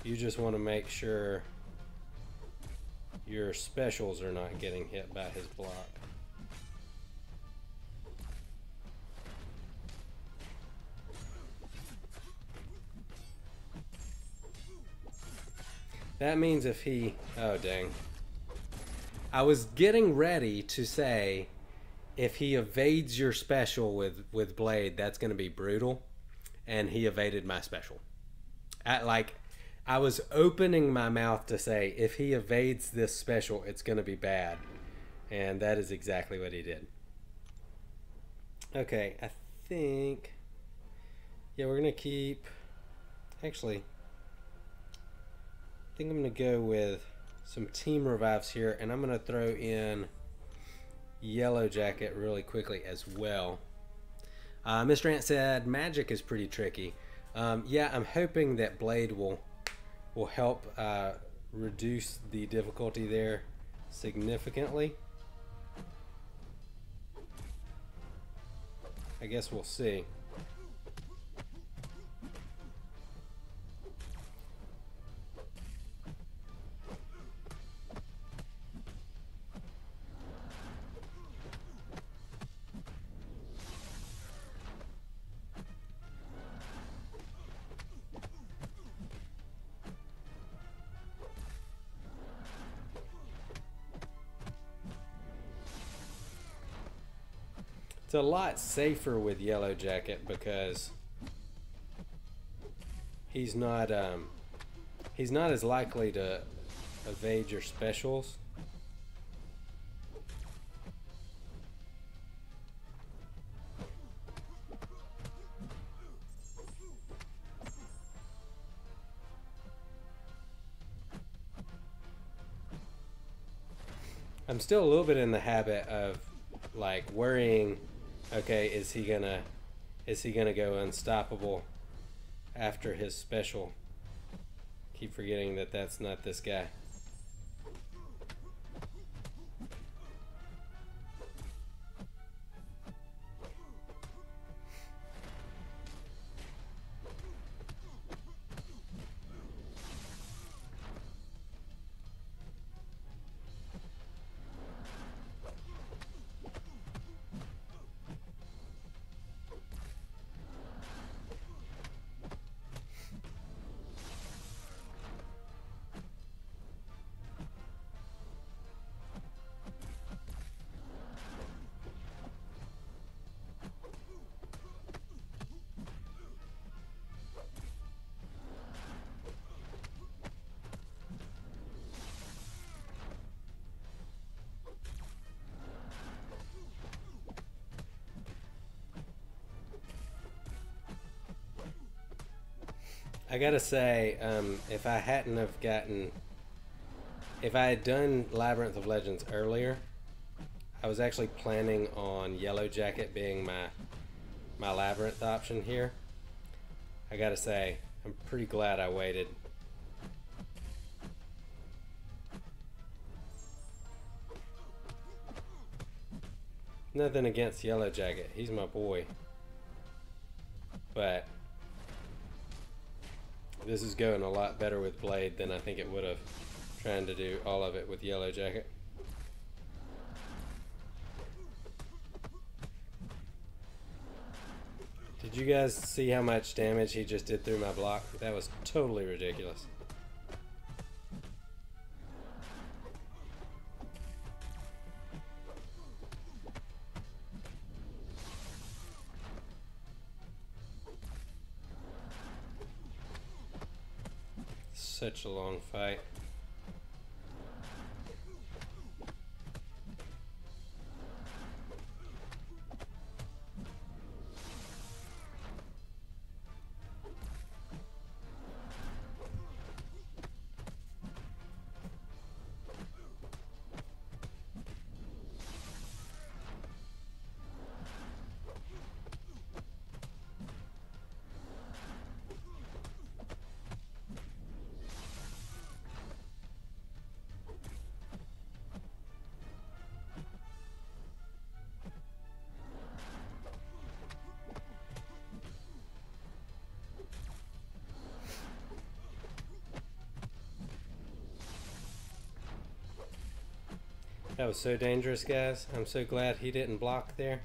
You just want to make sure your specials are not getting hit by his block. That means if he... Oh, dang. I was getting ready to say if he evades your special with Blade, that's going to be brutal. And he evaded my special. I was opening my mouth to say, if he evades this special, it's going to be bad. And that is exactly what he did. Okay, I think... Yeah, we're going to keep... Actually, I think I'm going to go with some team revives here. And I'm going to throw in Yellow Jacket really quickly as well. Mr. Ant said magic is pretty tricky. Yeah, I'm hoping that Blade will help reduce the difficulty there significantly. I guess we'll see. It's a lot safer with Yellow Jacket because he's not as likely to evade your specials. I'm still a little bit in the habit of like worrying, okay, is he gonna go unstoppable after his special? Keep forgetting that that's not this guy. I gotta say, if I had done Labyrinth of Legends earlier, I was actually planning on Yellow Jacket being my Labyrinth option here. I gotta say, I'm pretty glad I waited. Nothing against Yellow Jacket, he's my boy. But this is going a lot better with Blade than I think it would have trying to do all of it with Yellow Jacket. Did you guys see how much damage he just did through my block? That was totally ridiculous. Such a long fight. That was so dangerous, guys. I'm so glad he didn't block there.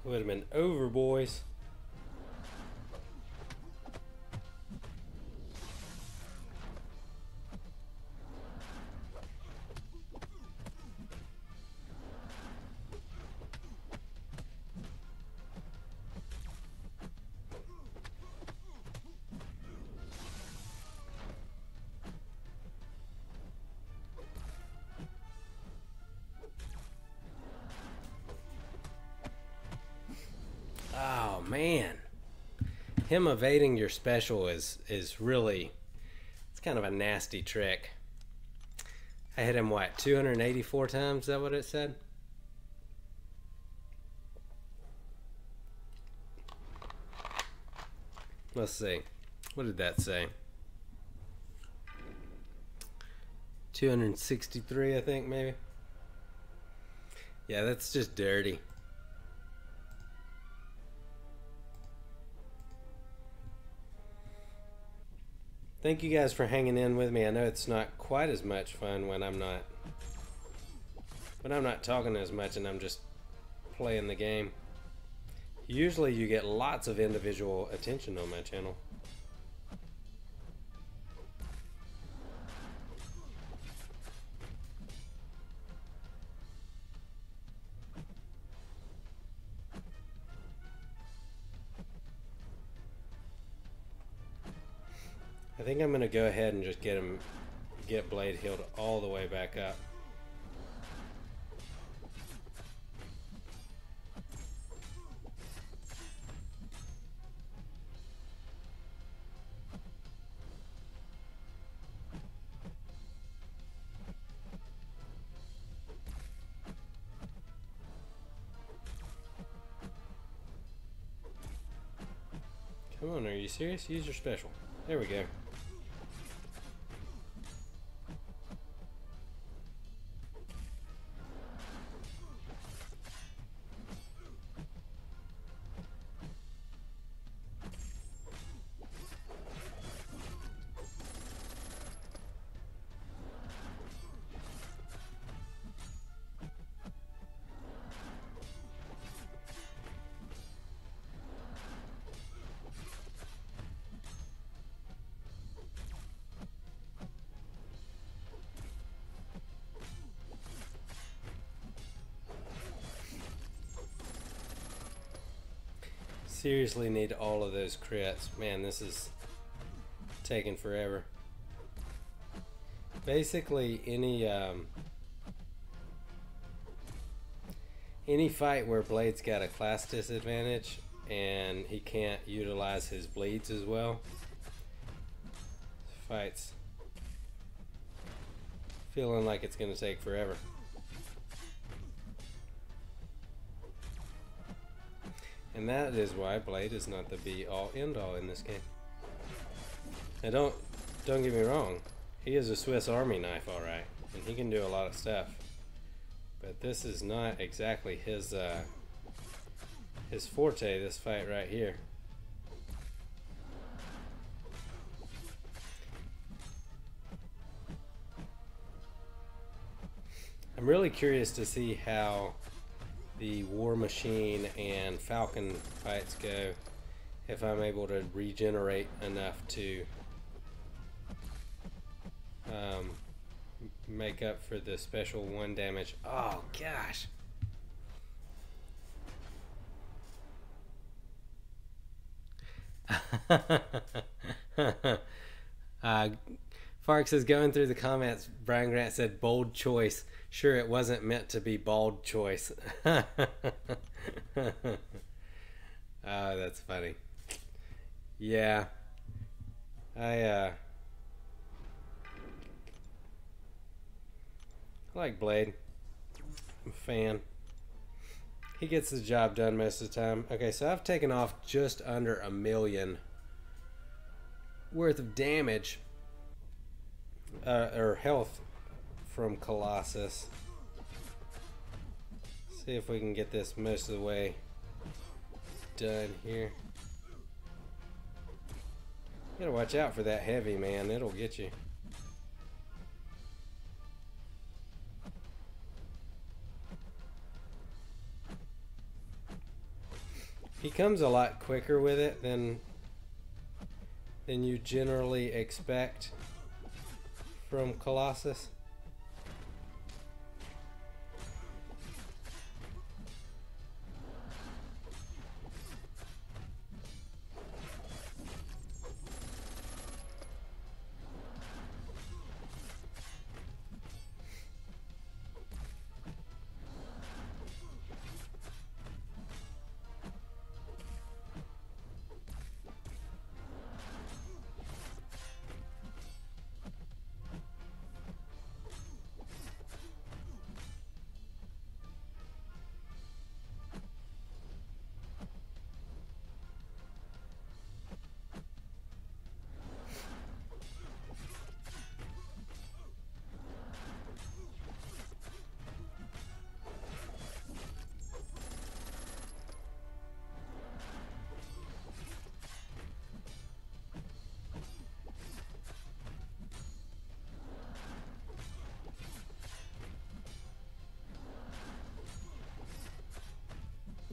Would have been over, boys. Oh man, him evading your special is really, it's kind of a nasty trick. I hit him what, 284 times? Is that what it said? Let's see. What did that say? 263, I think, maybe. Yeah, that's just dirty. Thank you guys for hanging in with me. I know it's not quite as much fun when I'm not talking as much and I'm just playing the game. Usually you get lots of individual attention on my channel. I think I'm gonna go ahead and just get Blade healed all the way back up. Come on, are you serious? Use your special. There we go. Seriously need all of those crits. Man, this is taking forever. Basically, any fight where Blade's got a class disadvantage and he can't utilize his bleeds as well, fight's feeling like it's gonna take forever. And that is why Blade is not the be-all, end-all in this game. Now don't get me wrong, he is a Swiss Army knife, alright, and he can do a lot of stuff. But this is not exactly his forte, this fight right here. I'm really curious to see how the War Machine and Falcon fights go, if I'm able to regenerate enough to make up for the special 1 damage. Oh gosh. Fark says, going through the comments, Brian Grant said, bold choice. Sure, it wasn't meant to be bald choice. Oh, that's funny. Yeah. I like Blade. I'm a fan. He gets the job done most of the time. Okay, so I've taken off just under 1 million worth of damage or health from Colossus. See if we can get this most of the way done here. You gotta watch out for that heavy, man. It'll get you. He comes a lot quicker with it than you generally expect from Colossus.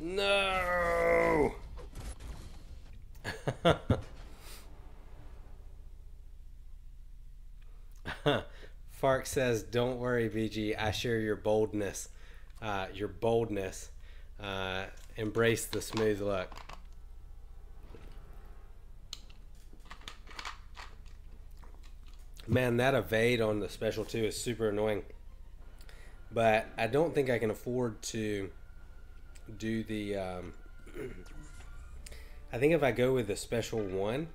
No! Fark says, "Don't worry, BG. I share your boldness. Your boldness. Embrace the smooth look." Man, that evade on the special 2 is super annoying. But I don't think I can afford to do the... I think if I go with the special 1,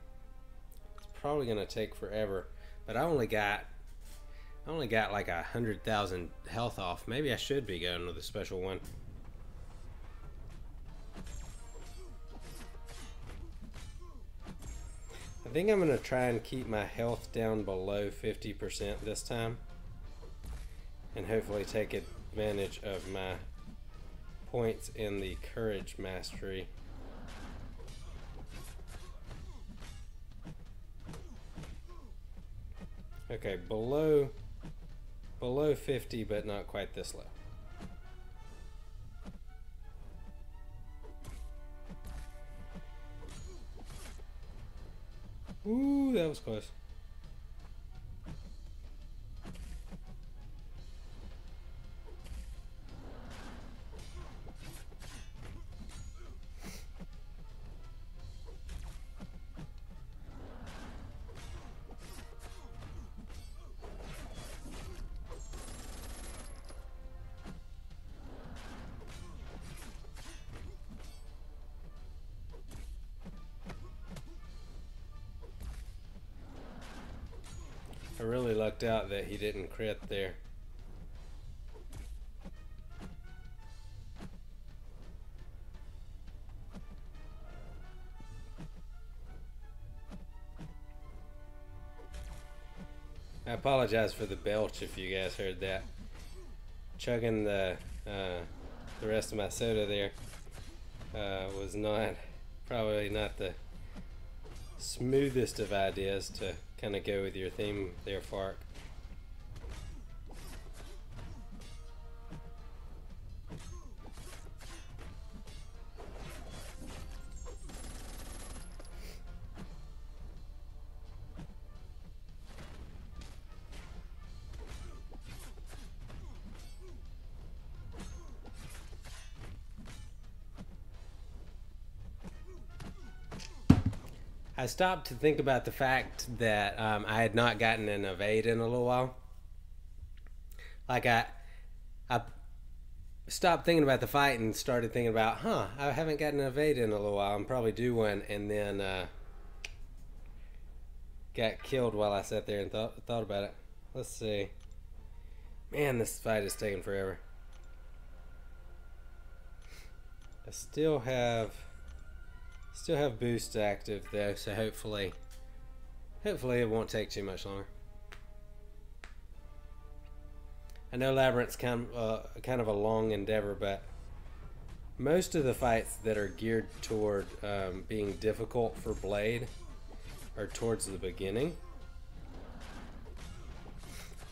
it's probably going to take forever. But I only got like 100,000 health off. Maybe I should be going with the special 1. I think I'm going to try and keep my health down below 50% this time. And hopefully take advantage of my points in the courage mastery. Okay, below 50, but not quite this low. Ooh, that was close. I really lucked out that he didn't crit there. I apologize for the belch if you guys heard that. Chugging the rest of my soda there was probably not the smoothest of ideas to kind of go with your theme there, Fark. I stopped to think about the fact that I had not gotten an evade in a little while. Like I stopped thinking about the fight and started thinking about, I haven't gotten an evade in a little while. I'm probably due one, and then got killed while I sat there and thought about it. Let's see. Man, this fight is taking forever. I still have boost active though, so hopefully it won't take too much longer. I know Labyrinth's kind of a long endeavor, but most of the fights that are geared toward being difficult for Blade or towards the beginning.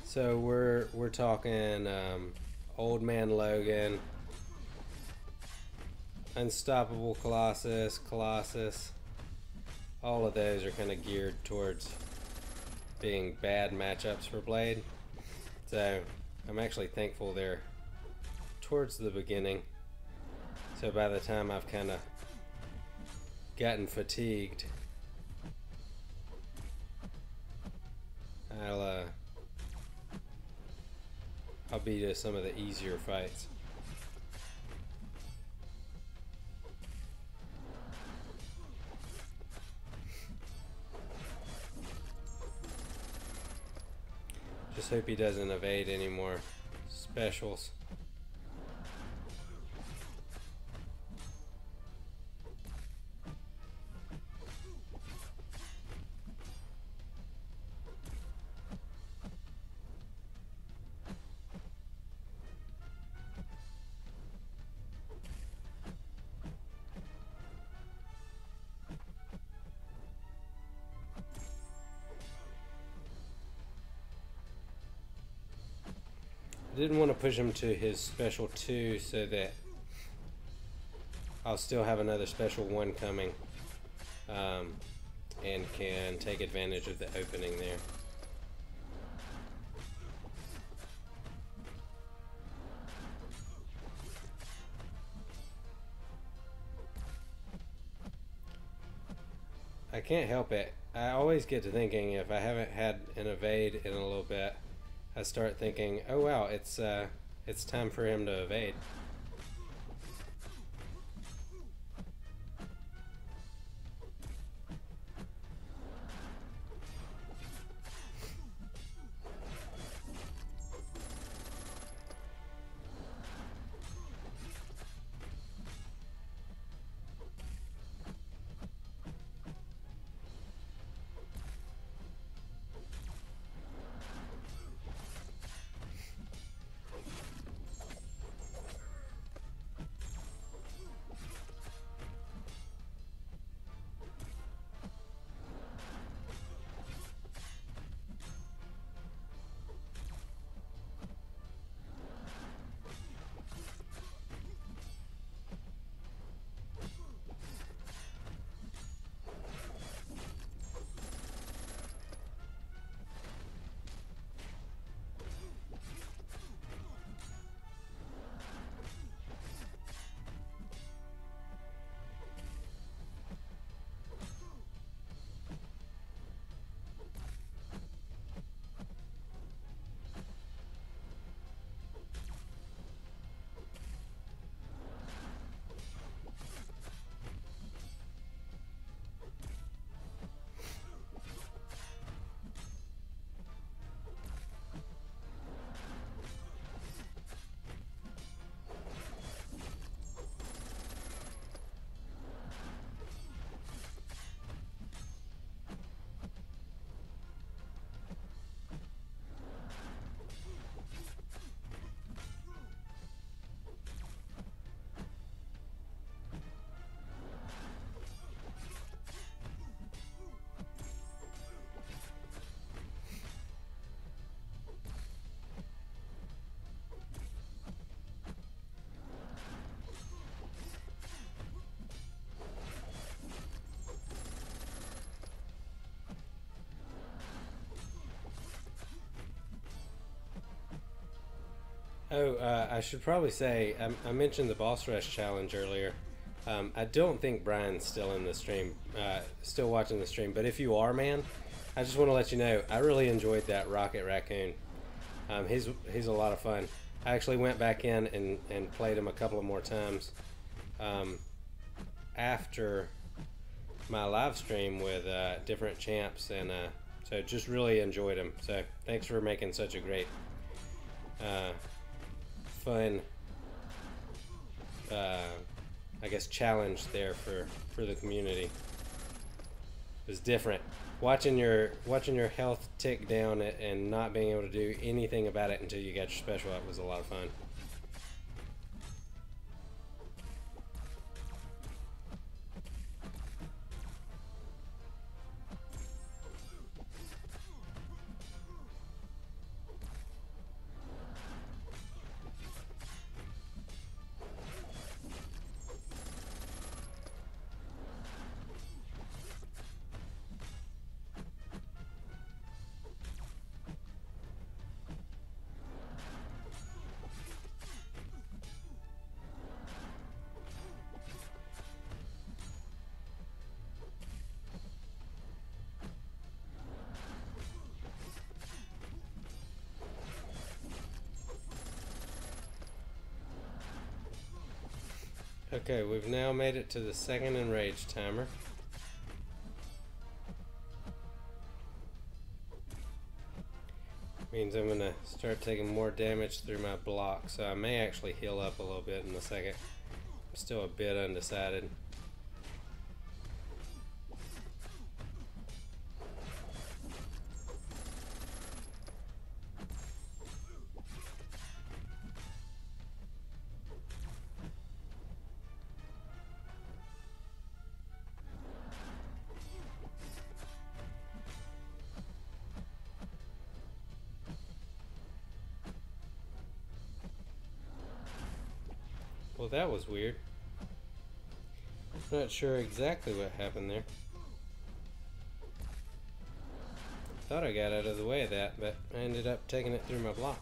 So we're talking Old Man Logan, Unstoppable Colossus, all of those are kind of geared towards being bad matchups for Blade. So I'm actually thankful they're towards the beginning. So by the time I've kind of gotten fatigued, I'll be to some of the easier fights. Just hope he doesn't evade any more specials. I didn't want to push him to his special 2 so that I'll still have another special 1 coming, and can take advantage of the opening there. I can't help it. I always get to thinking, if I haven't had an evade in a little bit, I start thinking, oh wow, it's time for him to evade. Oh, I should probably say, I mentioned the boss rush challenge earlier. I don't think Brian's still in the stream, still watching the stream, but if you are, man, I just want to let you know, I really enjoyed that Rocket Raccoon. He's a lot of fun. I actually went back in and played him a couple of more times after my live stream with different champs, and so just really enjoyed him. So thanks for making such a great fun I guess challenge there for the community. It was different. Watching your health tick down and not being able to do anything about it until you got your special up was a lot of fun. Okay, we've now made it to the second enrage timer. Means I'm gonna start taking more damage through my block, so I may actually heal up a little bit in a second. I'm still a bit undecided. Well, that was weird. Not sure exactly what happened there. Thought I got out of the way of that, but I ended up taking it through my block.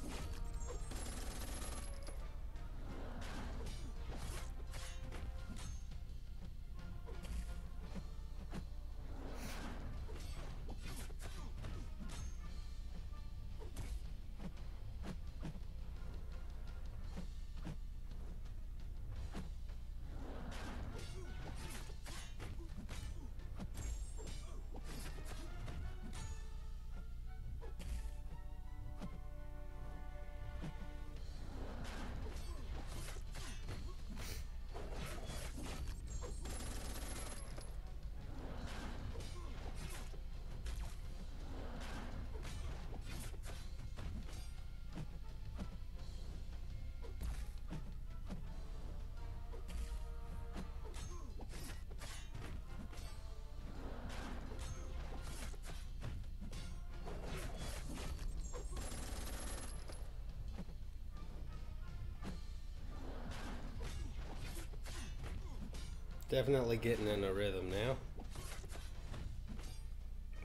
Definitely getting in a rhythm now.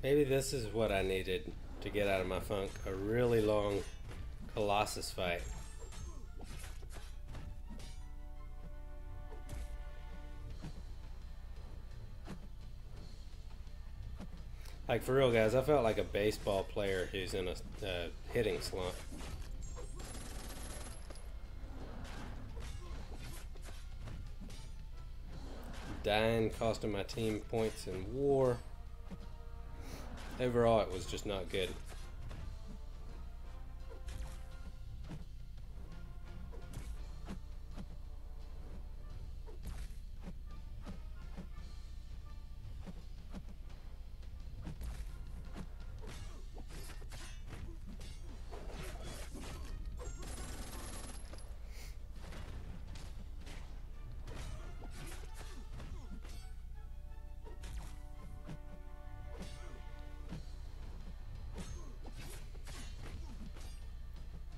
Maybe this is what I needed to get out of my funk. A really long Colossus fight. Like, for real, guys, I felt like a baseball player who's in a hitting slump. Dying, costing my team points in war. Overall, it was just not good.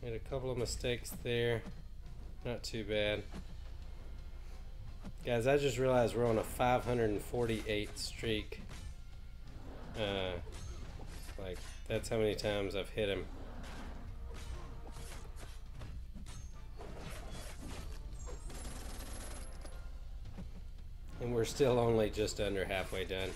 Made a couple of mistakes there. Not too bad. Guys, I just realized we're on a 548 streak. Like, that's how many times I've hit him. And we're still only just under halfway done.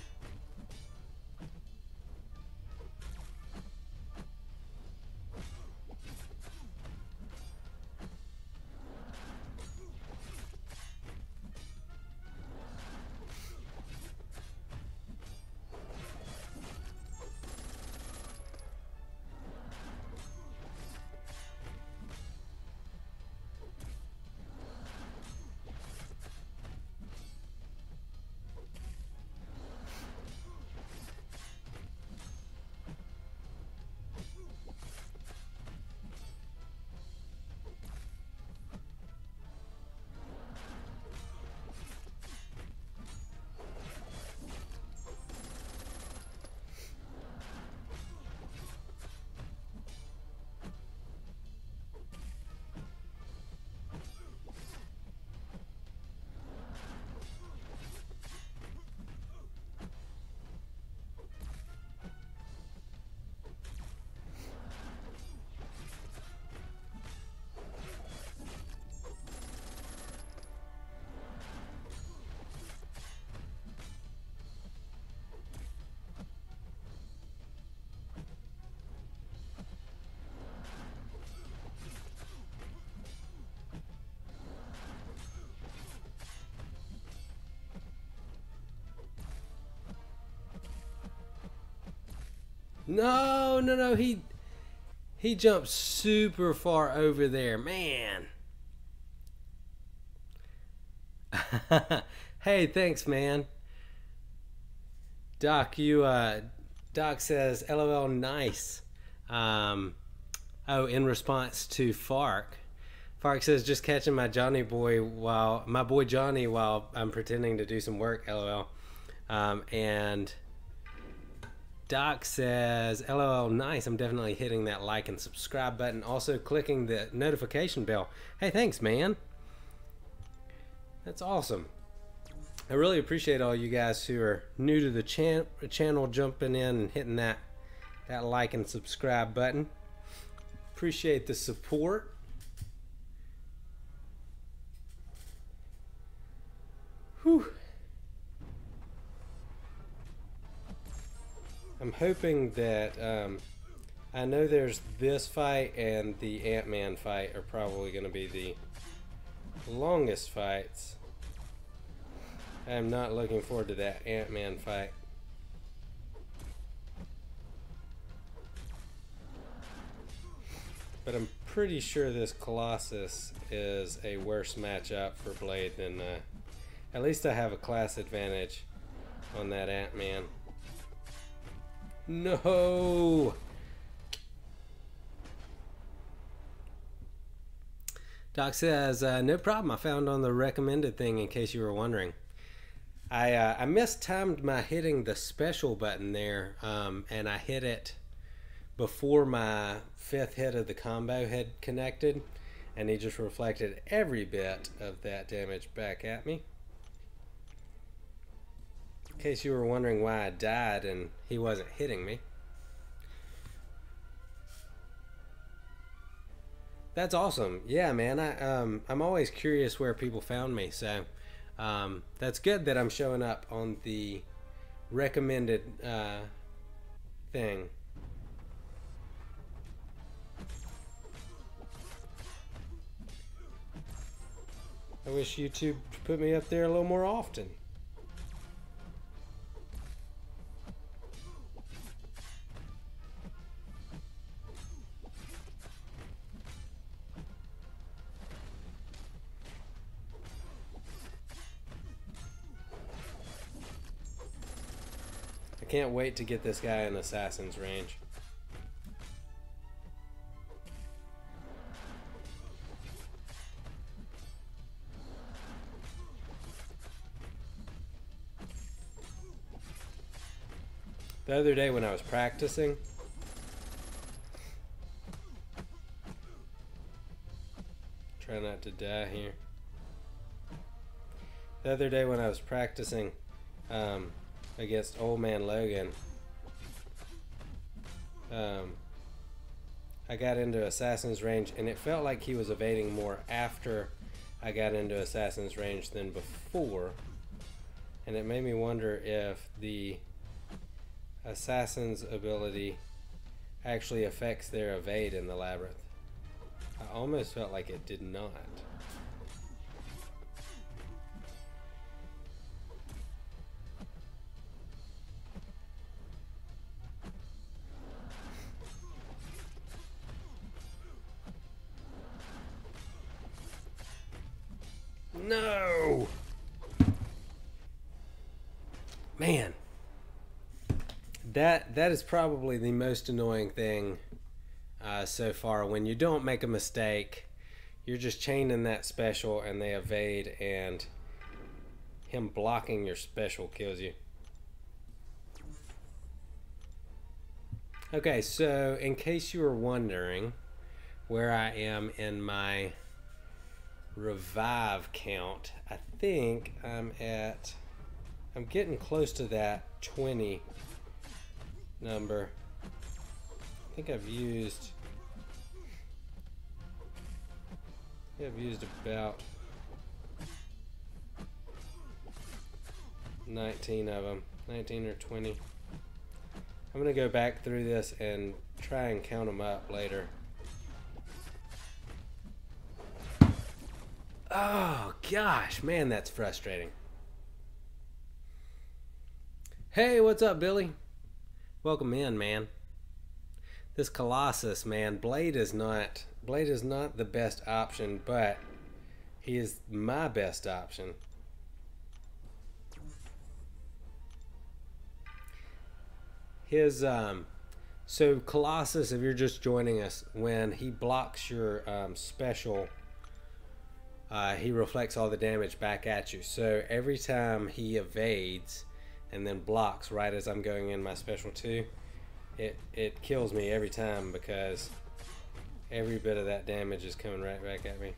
No, no, no. He jumped super far over there, man. Hey, thanks, man. Doc, Doc says, LOL, nice. Oh, in response to Fark. Fark says, just catching my boy Johnny while I'm pretending to do some work, LOL. And Doc says, LOL, nice. I'm definitely hitting that like and subscribe button. Also clicking the notification bell. Hey, thanks, man. That's awesome. I really appreciate all you guys who are new to the channel jumping in and hitting that like and subscribe button. Appreciate the support. Whew. I'm hoping that I know there's this fight and the Ant-Man fight are probably going to be the longest fights. I'm not looking forward to that Ant-Man fight. But I'm pretty sure this Colossus is a worse matchup for Blade than... at least I have a class advantage on that Ant-Man. No! Doc says, no problem. I found on the recommended thing in case you were wondering. I mistimed my hitting the special button there, and I hit it before my 5th hit of the combo had connected, and he just reflected every bit of that damage back at me. In case you were wondering why I died and he wasn't hitting me. That's awesome. Yeah, man. I'm always curious where people found me, so that's good that I'm showing up on the recommended thing. I wish YouTube put me up there a little more often. I can't wait to get this guy in Assassin's range. The other day when I was practicing, try not to die here. The other day when I was practicing against Old Man Logan, I got into Assassin's range and it felt like he was evading more after I got into Assassin's range than before, and it made me wonder if the Assassin's ability actually affects their evade in the Labyrinth. I almost felt like it did not. No! Man. That is probably the most annoying thing so far. When you don't make a mistake, you're just chaining that special and they evade, and him blocking your special kills you. Okay, so in case you were wondering where I am in my revive count, I think I'm getting close to that 20 number. I think I've used about 19 of them, 19 or 20. I'm gonna go back through this and try and count them up later. Oh gosh, man, that's frustrating. Hey, what's up, Billy? Welcome in, man. this Colossus, man, Blade is not the best option, but he is my best option. His so Colossus, if you're just joining us, when he blocks your special, he reflects all the damage back at you. So every time he evades and then blocks right as I'm going in my special 2, it kills me every time, because every bit of that damage is coming right back at me.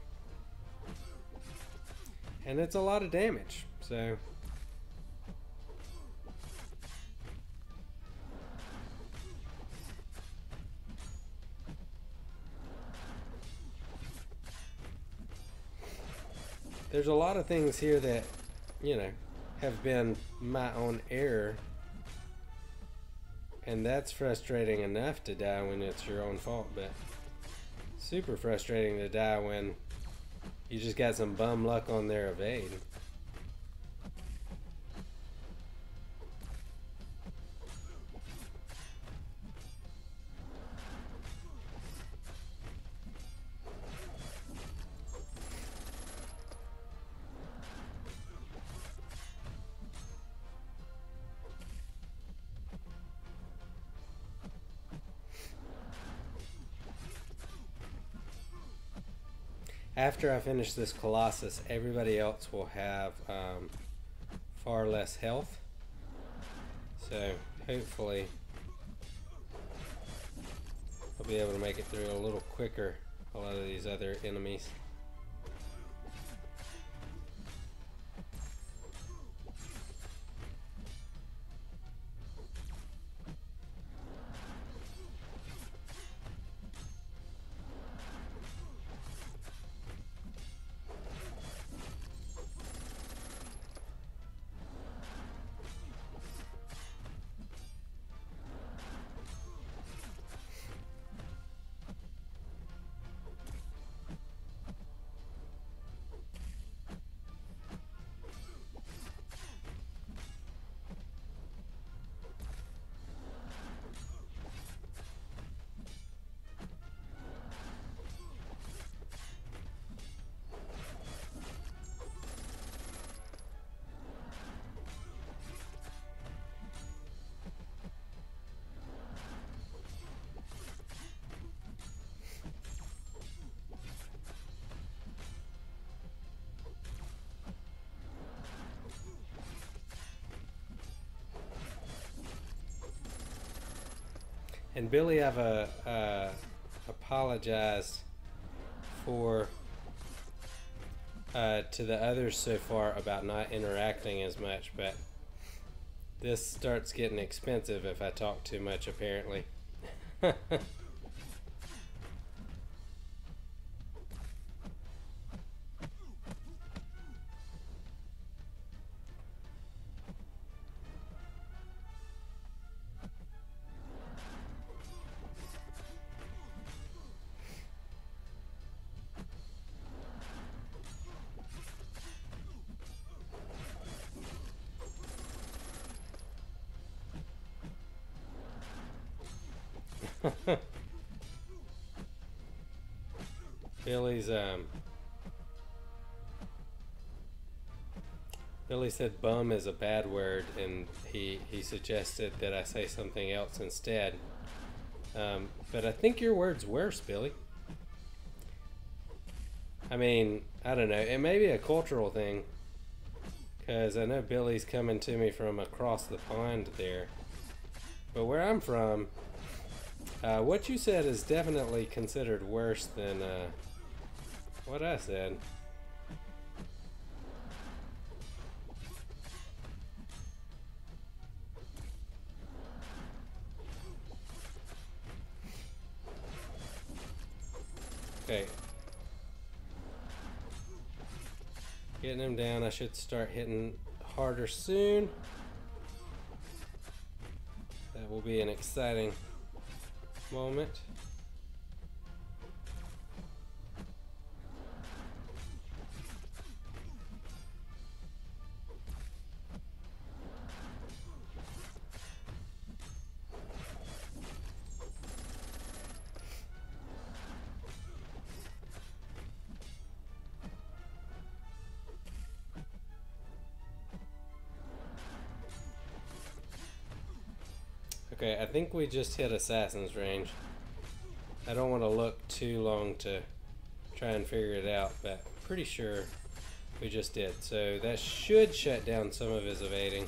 And it's a lot of damage, so there's a lot of things here that, you know, have been my own error. And that's frustrating enough to die when it's your own fault, but super frustrating to die when you just got some bum luck on their evade. After I finish this Colossus, everybody else will have far less health. So hopefully I'll be able to make it through a little quicker a lot of these other enemies. And Billy, I've apologized for to the others so far about not interacting as much, but this starts getting expensive if I talk too much, apparently. Billy's Billy said bum is a bad word, and he suggested that I say something else instead. But I think your word's worse, Billy. I mean, I don't know. It may be a cultural thing, because I know Billy's coming to me from across the pond there. But where I'm from, what you said is definitely considered worse than what I said. Okay. Getting him down. I should start hitting harder soon. That will be an exciting moment. Okay, I think we just hit Assassin's range. I don't want to look too long to try and figure it out, but pretty sure we just did. So that should shut down some of his evading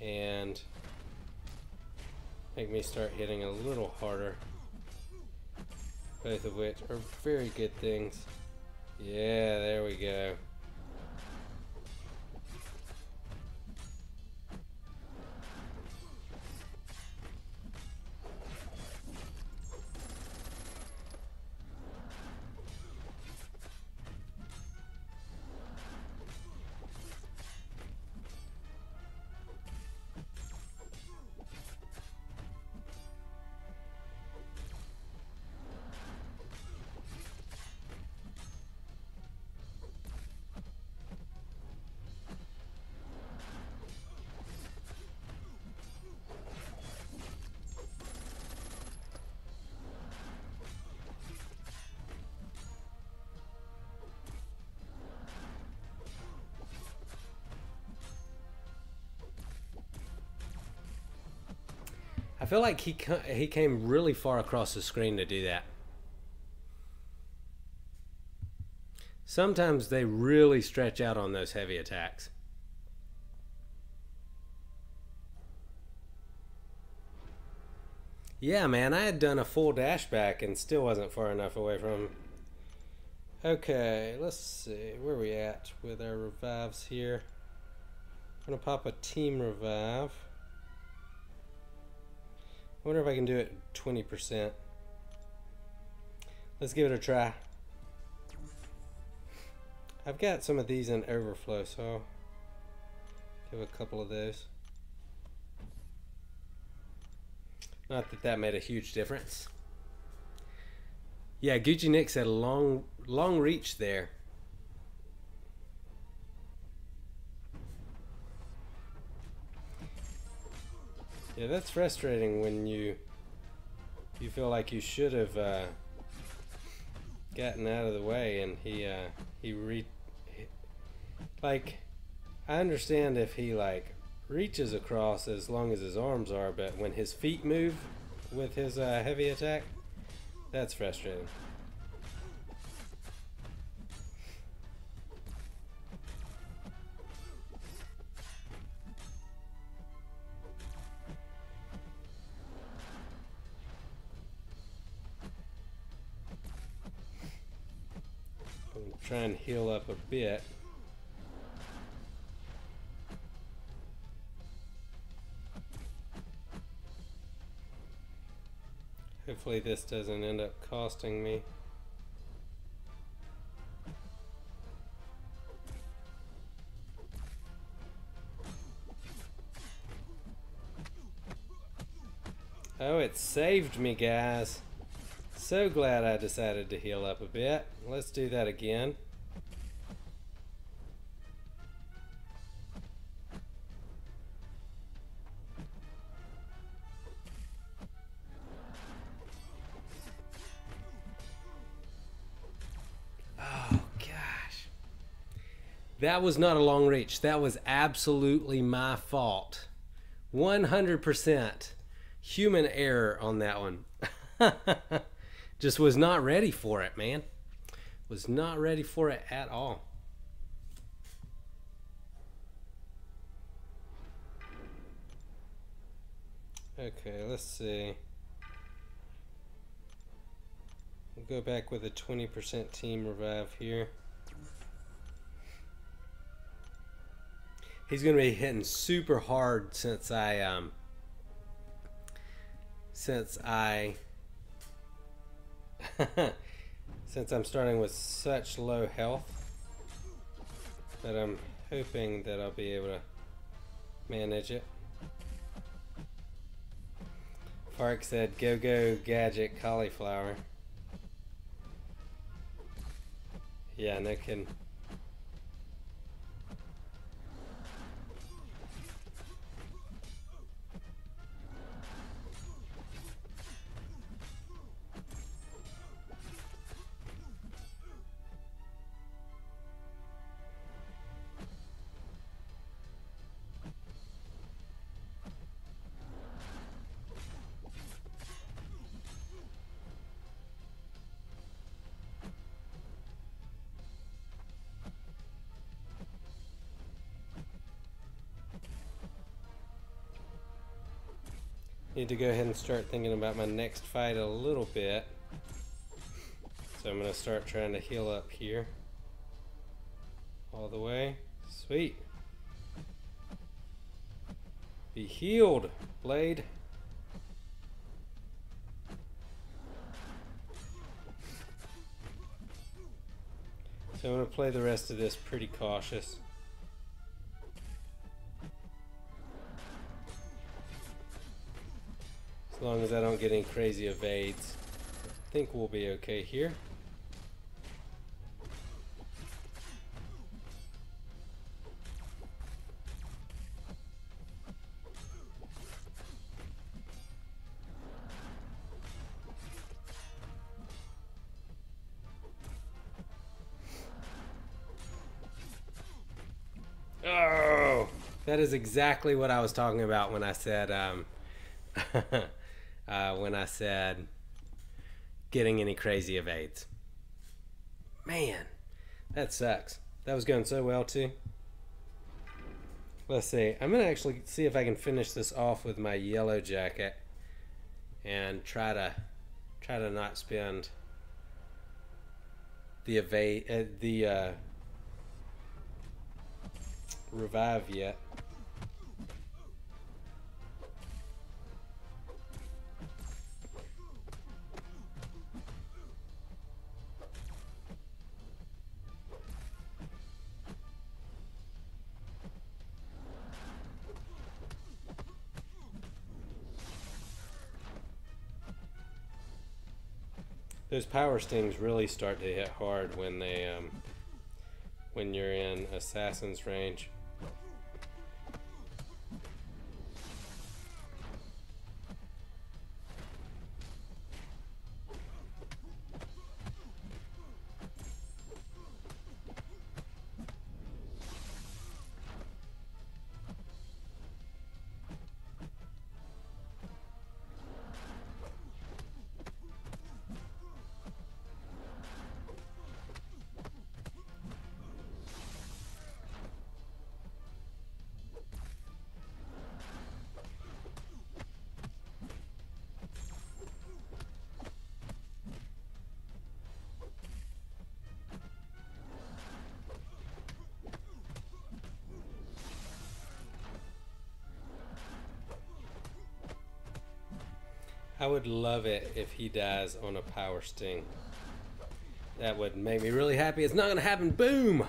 and make me start hitting a little harder. Both of which are very good things. Yeah, there we go. I feel like he came really far across the screen to do that. Sometimes they really stretch out on those heavy attacks. Yeah, man, I had done a full dash back and still wasn't far enough away from him. Okay, let's see. Where are we at with our revives here? I'm going to pop a team revive. I wonder if I can do it 20%. Let's give it a try. I've got some of these in overflow, so I'll give a couple of those. Not that that made a huge difference. Yeah, Gucci Nick said long reach there. Yeah, that's frustrating when you feel like you should have gotten out of the way and like, I understand if he like reaches across as long as his arms are, but when his feet move with his heavy attack, that's frustrating. Try and heal up a bit. Hopefully this doesn't end up costing me. Oh, it saved me, guys. So glad I decided to heal up a bit. Let's do that again. Oh, gosh. That was not a long reach. That was absolutely my fault. 100% human error on that one. Just was not ready for it, man. Was not ready for it at all. Okay, let's see. We'll go back with a 20% team revive here. He's going to be hitting super hard since I'm starting with such low health, but I'm hoping that I'll be able to manage it. Park said, "Go go gadget cauliflower." Yeah, no kidding. Need to go ahead and start thinking about my next fight a little bit. So I'm going to start trying to heal up here. All the way. Sweet. Be healed, Blade. So I'm going to play the rest of this pretty cautious. As long as I don't get any crazy evades, I think we'll be okay here. Oh, that is exactly what I was talking about when I said getting any crazy evades. Man, that sucks. That was going so well too. Let's see. I'm gonna actually see if I can finish this off with my yellow jacket and try to not spend the revive yet. Those power stings really start to hit hard when they when you're in assassin's range. I would love it if he dies on a power sting. That would make me really happy. It's not gonna happen. Boom!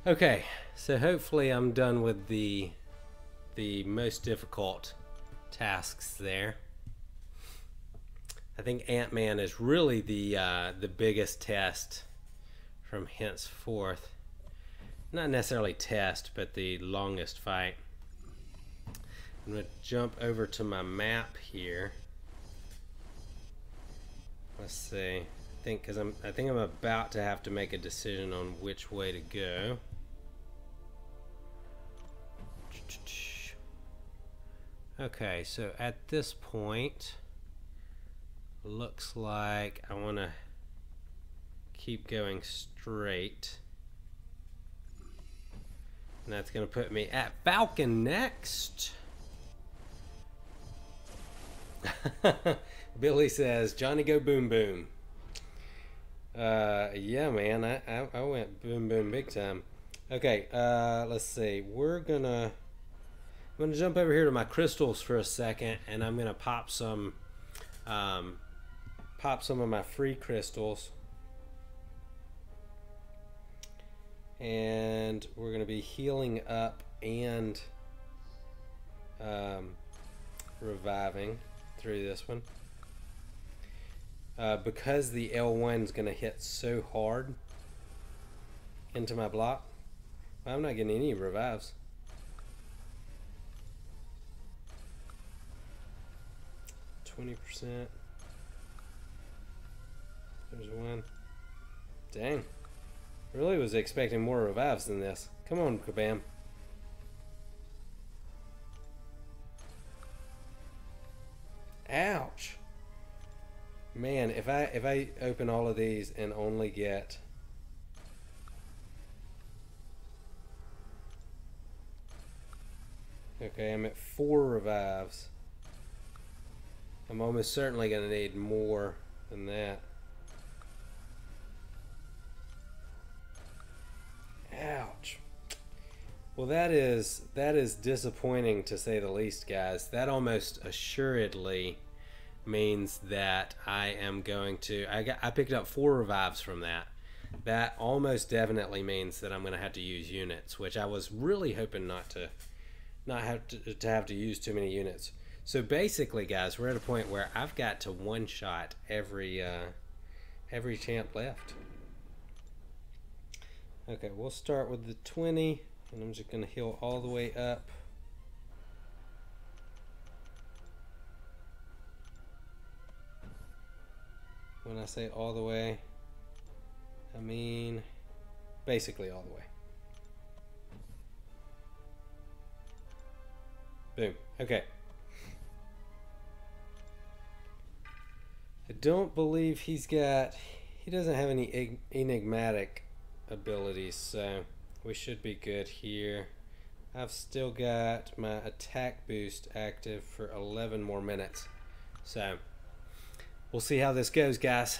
Okay, so hopefully I'm done with the most difficult tasks there. I think Ant-Man is really the biggest test from henceforth. Not necessarily test, but the longest fight. I'm going to jump over to my map here. Let's see. I think I'm about to have to make a decision on which way to go. Okay, so at this point, looks like I want to keep going straight. And that's going to put me at Falcon next. Billy says, Johnny go boom boom. Yeah, man, I went boom boom big time. Okay, let's see. I'm gonna jump over here to my crystals for a second, and I'm gonna pop some of my free crystals, and we're gonna be healing up and reviving through this one. Because the L1 is going to hit so hard into my block, I'm not getting any revives. %. There's one. Dang. I really was expecting more revives than this. Come on, Kabam. Ouch. Man, if I open all of these and only get Okay, I'm at 4 revives. I'm almost certainly going to need more than that. Ouch. Well, that is disappointing to say the least, guys. That almost assuredly means that I am going to. I picked up 4 revives from that. That almost definitely means that I'm going to have to use units, which I was really hoping not have to use too many units. So basically, guys, we're at a point where I've got to one-shot every champ left. Okay, we'll start with the 20, and I'm just going to heal all the way up. When I say all the way, I mean basically all the way. Boom. Okay. I don't believe he doesn't have any enigmatic abilities, so we should be good here. I've still got my attack boost active for 11 more minutes, so we'll see how this goes, guys.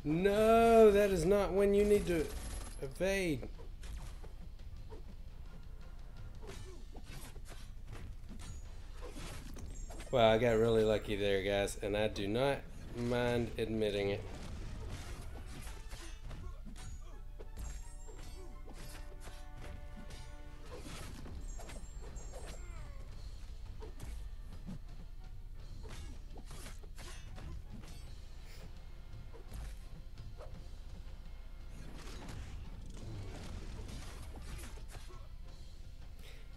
No, that is not when you need to evade. Wow, I got really lucky there, guys, and I do not mind admitting it.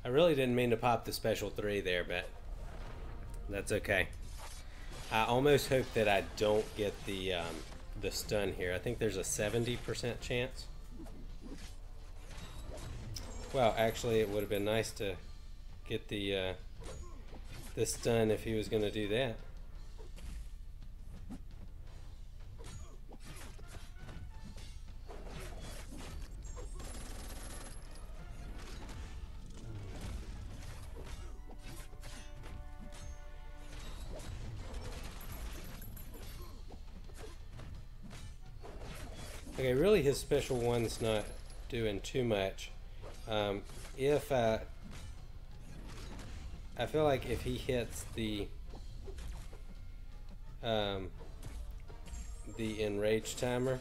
I really didn't mean to pop the special 3 there, but that's okay. I almost hope that I don't get the stun here. I think there's a 70% chance. Well, actually, it would have been nice to get the stun if he was going to do that. Okay, really his special one's not doing too much. If I feel like if he hits the enrage timer,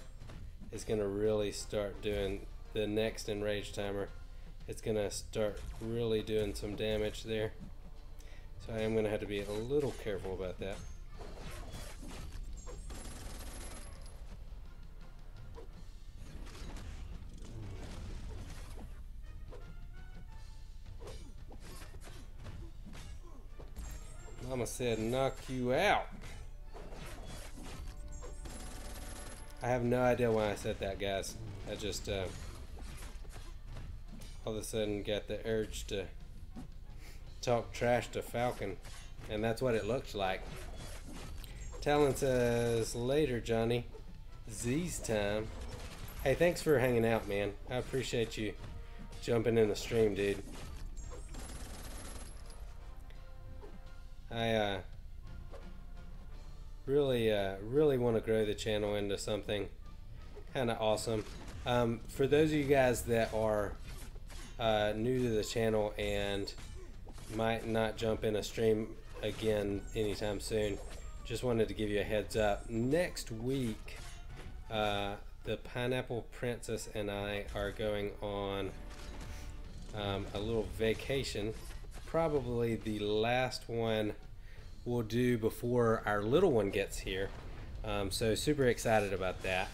it's gonna really start doing the next enrage timer. It's gonna start really doing some damage there. So I am gonna have to be a little careful about that. Mama said knock you out. I have no idea why I said that, guys. I just all of a sudden got the urge to talk trash to Falcon, and that's what it looks like. Talon says later, Johnny. Z's time. Hey, thanks for hanging out, man. I appreciate you jumping in the stream, dude. really want to grow the channel into something kind of awesome. For those of you guys that are new to the channel and might not jump in a stream again anytime soon, just wanted to give you a heads up. Next week, the Pineapple Princess and I are going on a little vacation. Probably the last one we'll do before our little one gets here. So super excited about that.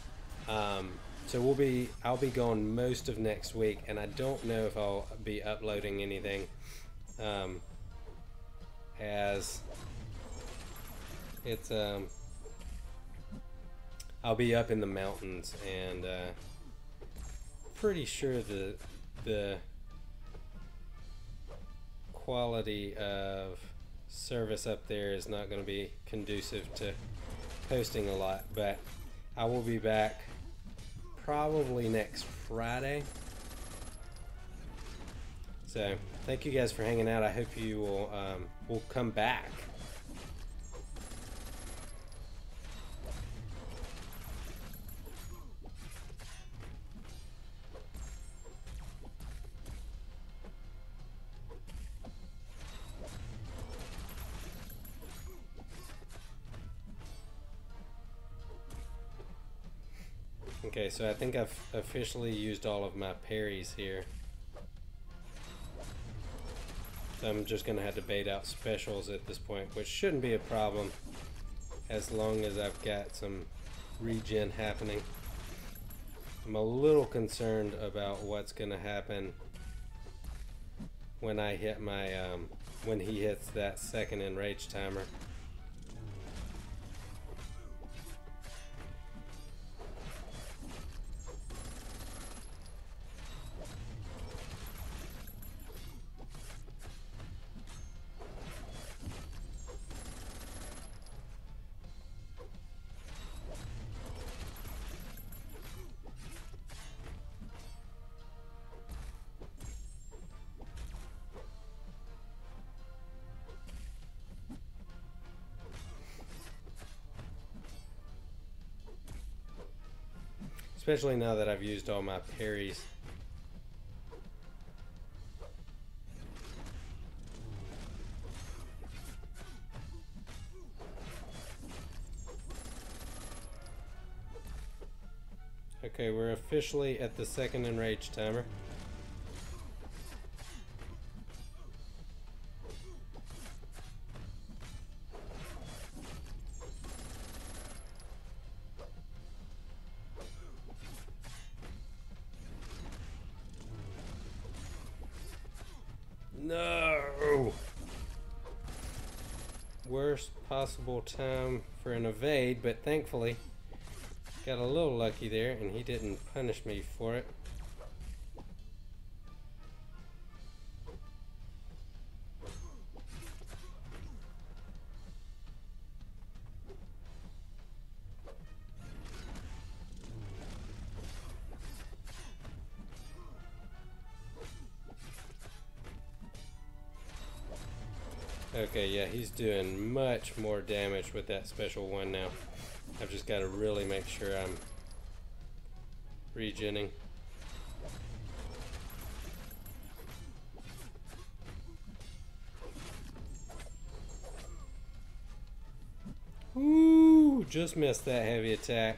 So I'll be gone most of next week, and I don't know if I'll be uploading anything, as it's I'll be up in the mountains, and pretty sure the quality of service up there is not going to be conducive to posting a lot. But I will be back probably next Friday. So thank you guys for hanging out. I hope you will come back. Okay, so I think I've officially used all of my parries here. So I'm just going to have to bait out specials at this point, which shouldn't be a problem as long as I've got some regen happening. I'm a little concerned about what's going to happen when I hit my when he hits that second enrage timer. Especially now that I've used all my parries. Okay, we're officially at the second enrage timer. No! Worst possible time for an evade, but thankfully got a little lucky there and he didn't punish me for it. Okay, yeah, he's doing much more damage with that special one now. I've just got to really make sure I'm regenning. Ooh, just missed that heavy attack.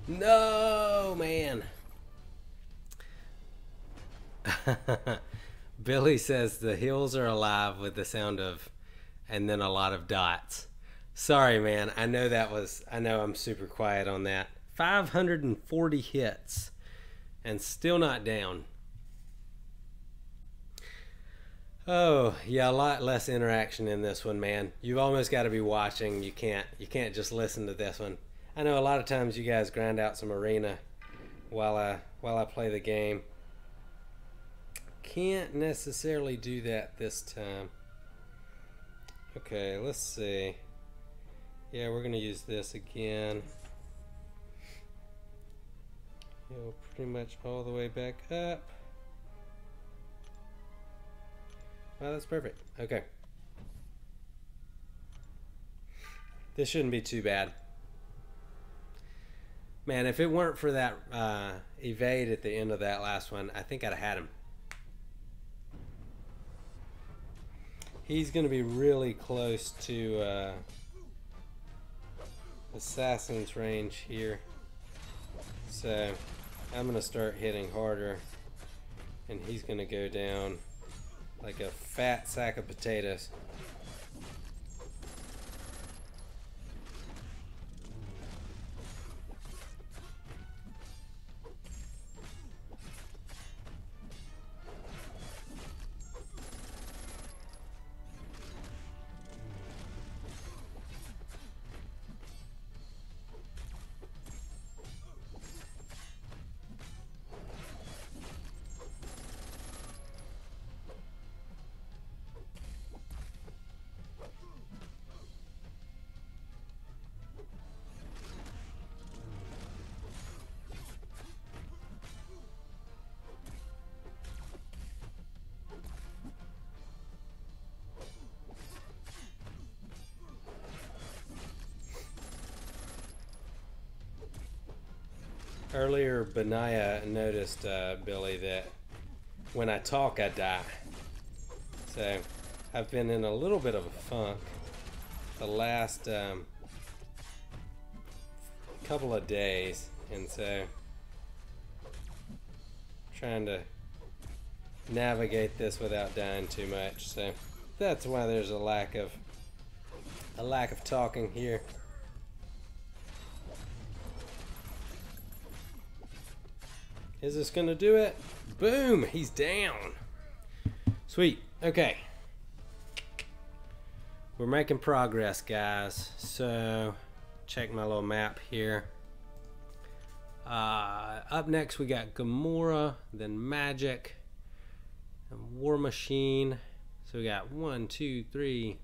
No, man. Billy says the hills are alive with the sound of, and then a lot of dots. Sorry, man. I know I'm super quiet on that. 540 hits and still not down. Oh, yeah, a lot less interaction in this one, man. You've almost got to be watching. You can't just listen to this one. I know a lot of times you guys grind out some arena while I play the game. Can't necessarily do that this time. Okay, let's see. Yeah, we're gonna use this again. Go pretty much all the way back up. Wow, that's perfect. Okay. This shouldn't be too bad. Man, if it weren't for that evade at the end of that last one, I think I'd have had him. He's going to be really close to Assassin's range here. So I'm going to start hitting harder, and he's going to go down like a fat sack of potatoes. Earlier, Benaya noticed, Billy, that when I talk, I die. So I've been in a little bit of a funk the last couple of days, and so trying to navigate this without dying too much. So that's why there's a lack of talking here. Is this gonna do it? Boom! He's down. Sweet. Okay. We're making progress, guys. So, check my little map here. Up next, we got Gamora, then Magic, and War Machine. So we got 1, 2, 3,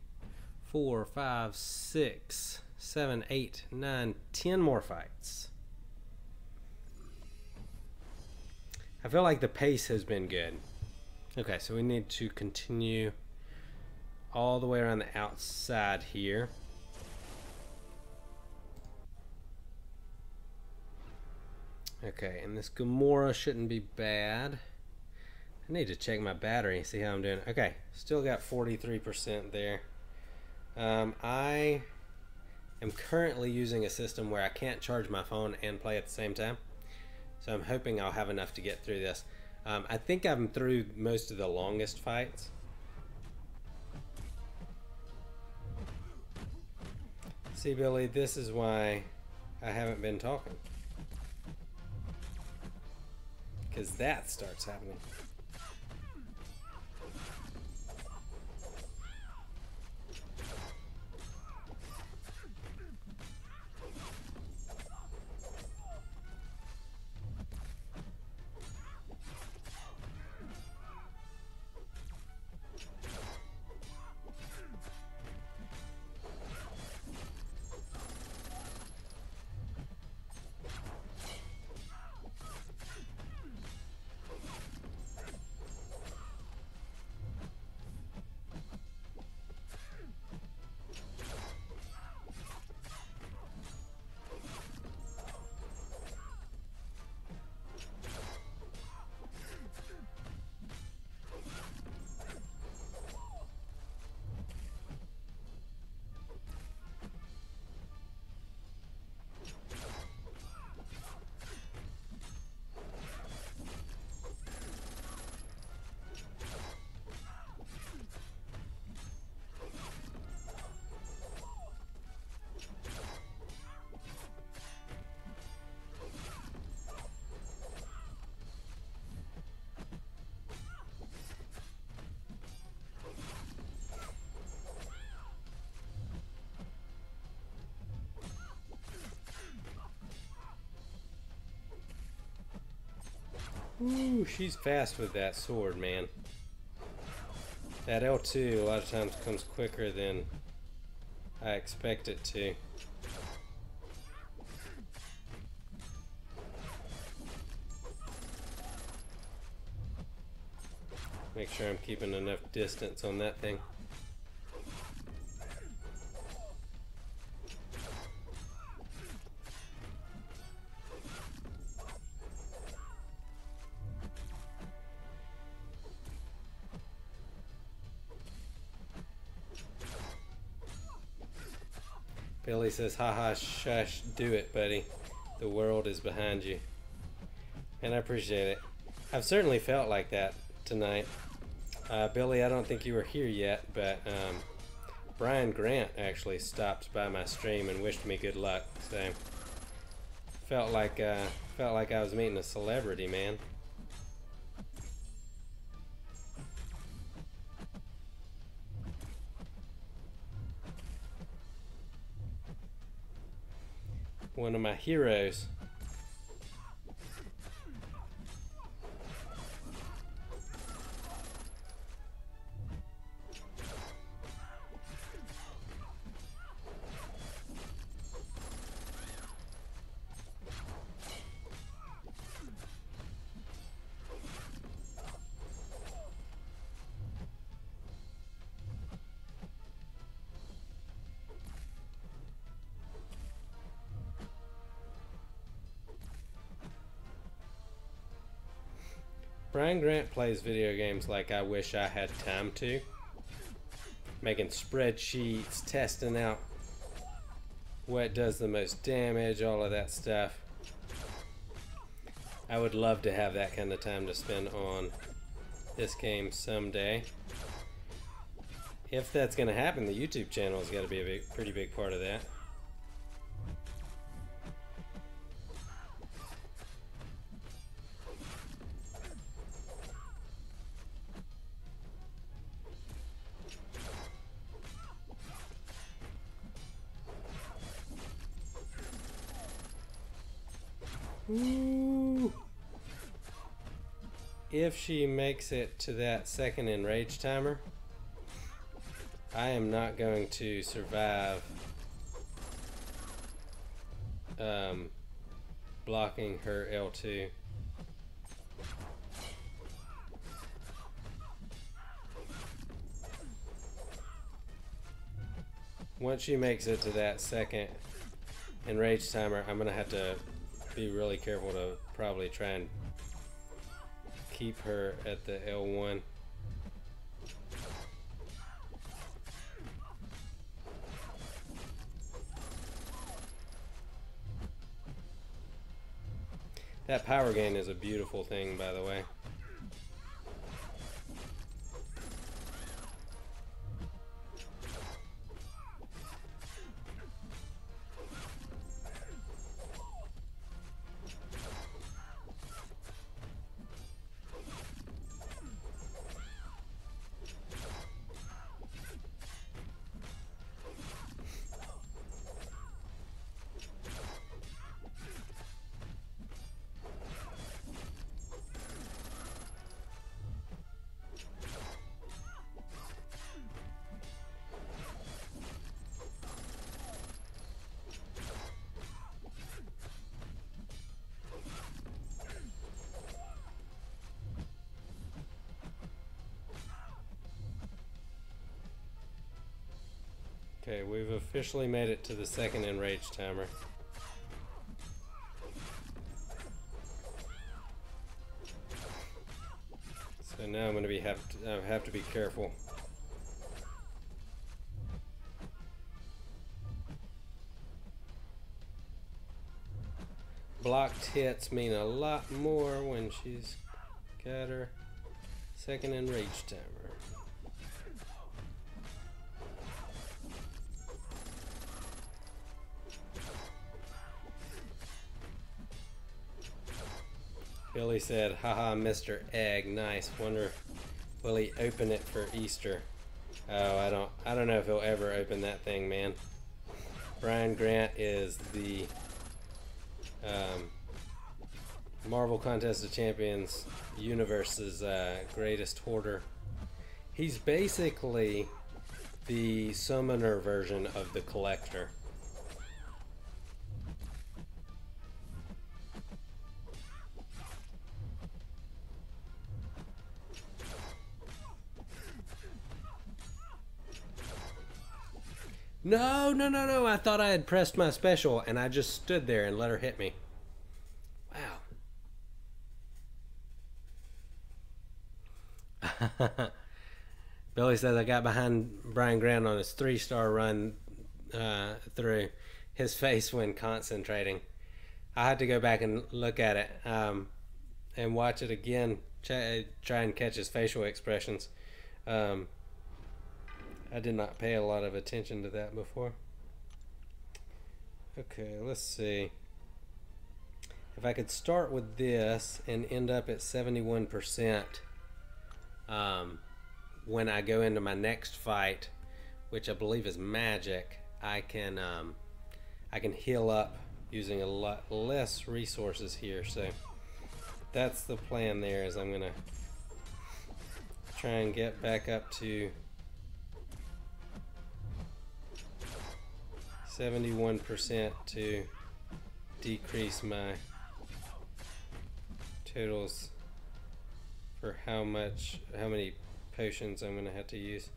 4, 5, 6, 7, 8, 9, 10 more fights. I feel like the pace has been good. Okay, so we need to continue all the way around the outside here. Okay, and this Gamora shouldn't be bad. I need to check my battery, see how I'm doing. Okay, still got 43% there. I am currently using a system where I can't charge my phone and play at the same time. So I'm hoping I'll have enough to get through this. I think I'm through most of the longest fights. See, Billy, this is why I haven't been talking. Because that starts happening. Ooh, she's fast with that sword, man. That L2 a lot of times comes quicker than I expect it to. Make sure I'm keeping enough distance on that thing. Billy says, haha, shush, do it, buddy. The world is behind you. And I appreciate it. I've certainly felt like that tonight. Billy, I don't think you were here yet, but Brian Grant actually stopped by my stream and wished me good luck. So felt like I was meeting a celebrity, man. One of my heroes. Brian Grant plays video games like I wish I had time to. Making spreadsheets, testing out what does the most damage, all of that stuff. I would love to have that kind of time to spend on this game someday. If that's going to happen, the YouTube channel has got to be a pretty big part of that. Ooh. If she makes it to that second enrage timer, I am not going to survive blocking her L2. Once she makes it to that second enrage timer, I'm gonna have to be really careful to probably try and keep her at the L1. That power gain is a beautiful thing, by the way. Okay, we've officially made it to the second enrage timer. So now I'm going to have to be careful. Blocked hits mean a lot more when she's got her second enrage timer. Billy said, haha, Mr. Egg, nice. Wonder, will he open it for Easter? Oh, I don't know if he'll ever open that thing, man. Brian Grant is the Marvel Contest of Champions universe's greatest hoarder. He's basically the summoner version of the collector. No, no, no, no. I thought I had pressed my special and I just stood there and let her hit me. Wow. Billy says I got behind Brian Grant on his 3-star run through his face when concentrating. I had to go back and look at it and watch it again, try and catch his facial expressions. I did not pay a lot of attention to that before. Okay, let's see. If I could start with this and end up at 71% when I go into my next fight, which I believe is magic, I can heal up using a lot less resources here. So that's the plan there, is I'm gonna try and get back up to 71% to decrease my totals for how many potions I'm gonna have to use.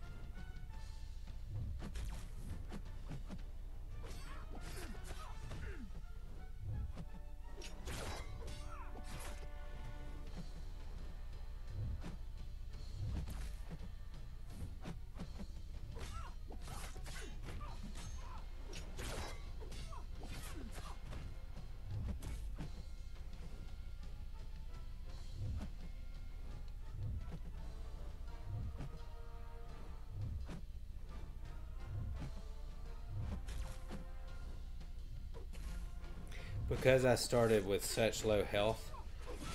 Because I started with such low health,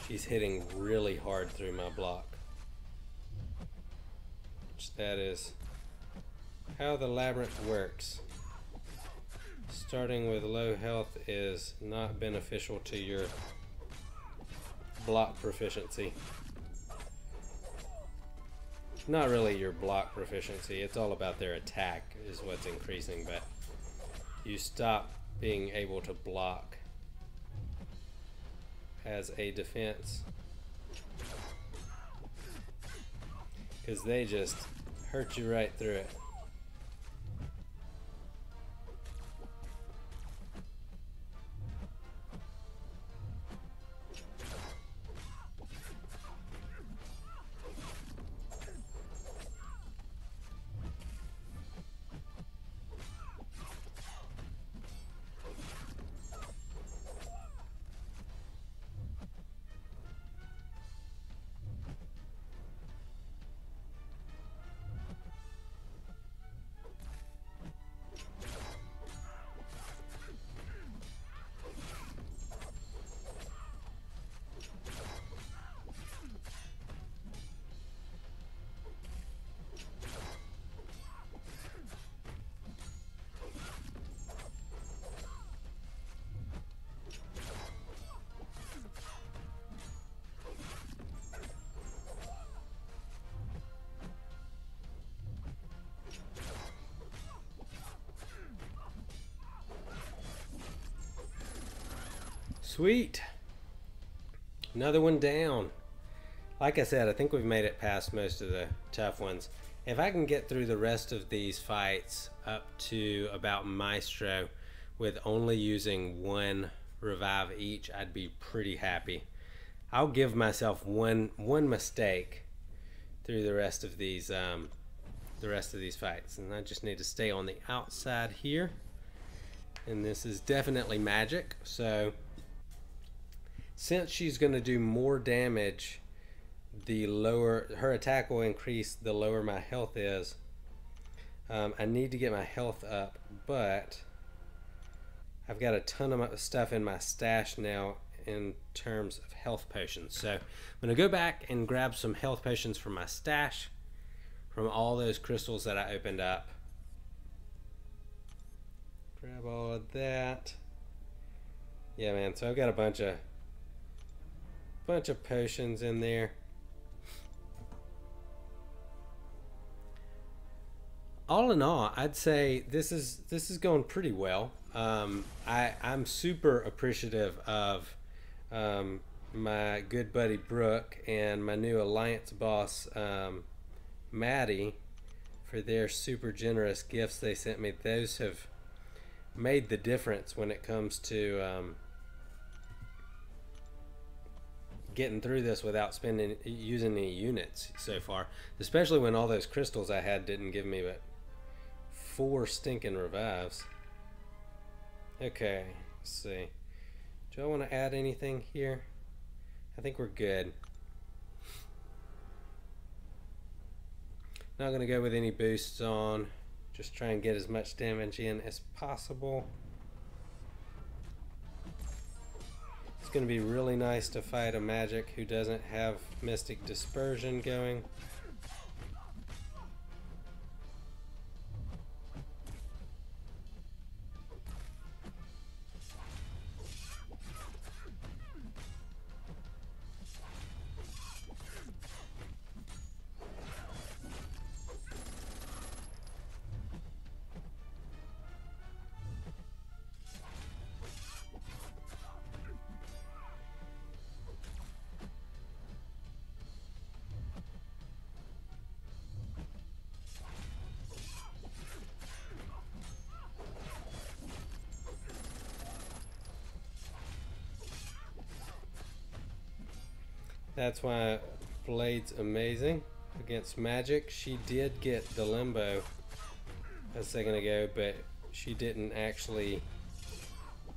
she's hitting really hard through my block. That is how the labyrinth works. Starting with low health is not beneficial to your block proficiency. Not really your block proficiency, it's all about their attack is what's increasing, but you stop being able to block as a defense because they just hurt you right through it. Sweet. Another one down. Like I said, I think we've made it past most of the tough ones. If I can get through the rest of these fights up to about Maestro with only using 1 revive each, I'd be pretty happy. I'll give myself one mistake through the rest of these fights, and I just need to stay on the outside here. And this is definitely magic, so since she's going to do more damage, the lower her attack will increase the lower my health is. I need to get my health up, but I've got a ton of stuff in my stash now in terms of health potions. So I'm going to go back and grab some health potions from my stash from all those crystals that I opened up. Grab all of that. Yeah, man, so I've got a bunch of Bunch of potions in there. All in all, I'd say this is going pretty well. I'm super appreciative of my good buddy Brooke and my new alliance boss Maddie for their super generous gifts they sent me. Those have made the difference when it comes to getting through this without using any units so far. Especially when all those crystals I had didn't give me but 4 stinking revives. Okay, let's see. Do I want to add anything here? I think we're good. Not going to go with any boosts on. Just try and get as much damage in as possible. It's going to be really nice to fight a magic who doesn't have Mystic Dispersion going. That's why Blade's amazing against magic. She did get the limbo a second ago, but she didn't actually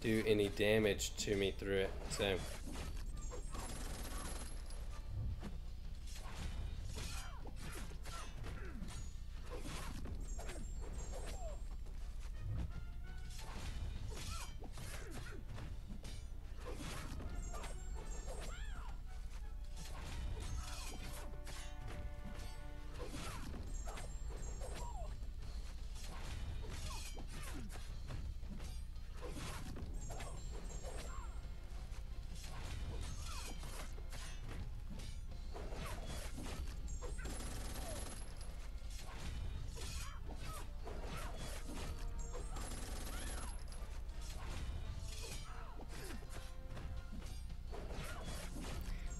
do any damage to me through it. So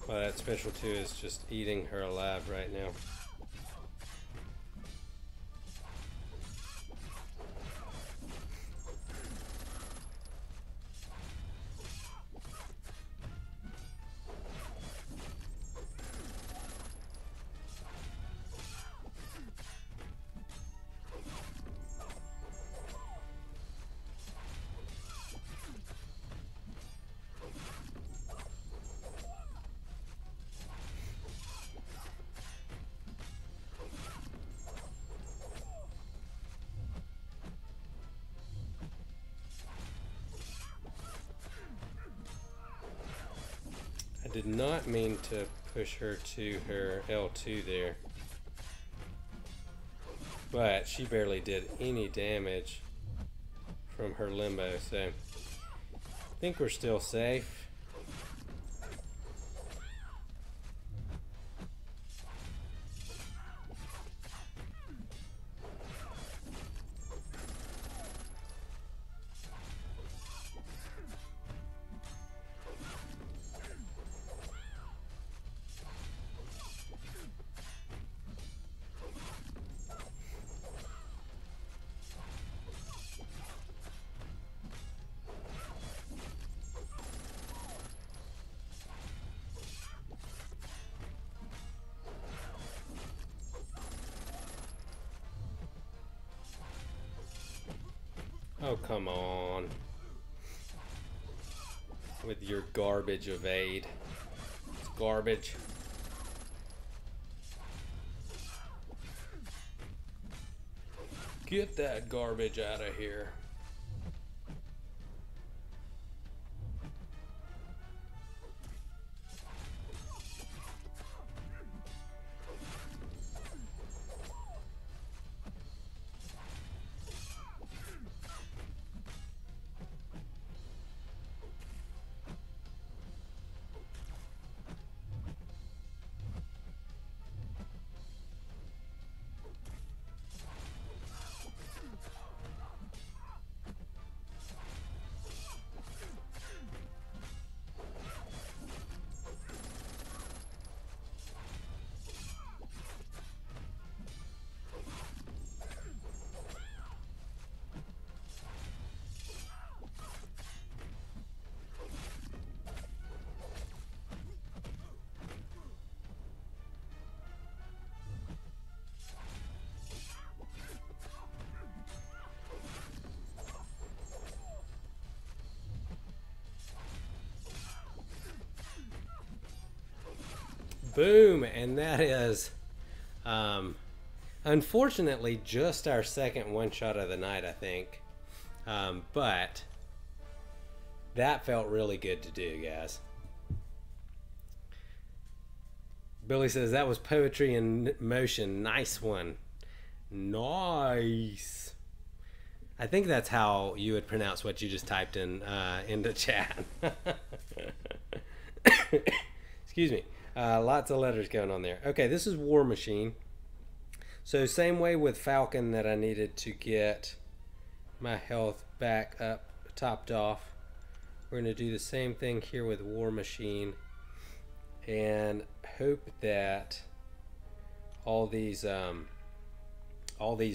well, that special 2 is just eating her alive right now. I did not mean to push her to her L2 there, but she barely did any damage from her limbo, so I think we're still safe. Oh, come on. With your garbage evade. It's garbage. Get that garbage out of here. Boom, and that is unfortunately just our second one shot of the night, I think. But that felt really good to do, guys. Billy says that was poetry in motion. Nice one. Nice. I think that's how you would pronounce what you just typed in into chat. Excuse me. Lots of letters going on there. Okay, this is War Machine. So same way with Falcon that I needed to get my health back up, topped off. We're going to do the same thing here with War Machine and hope that all these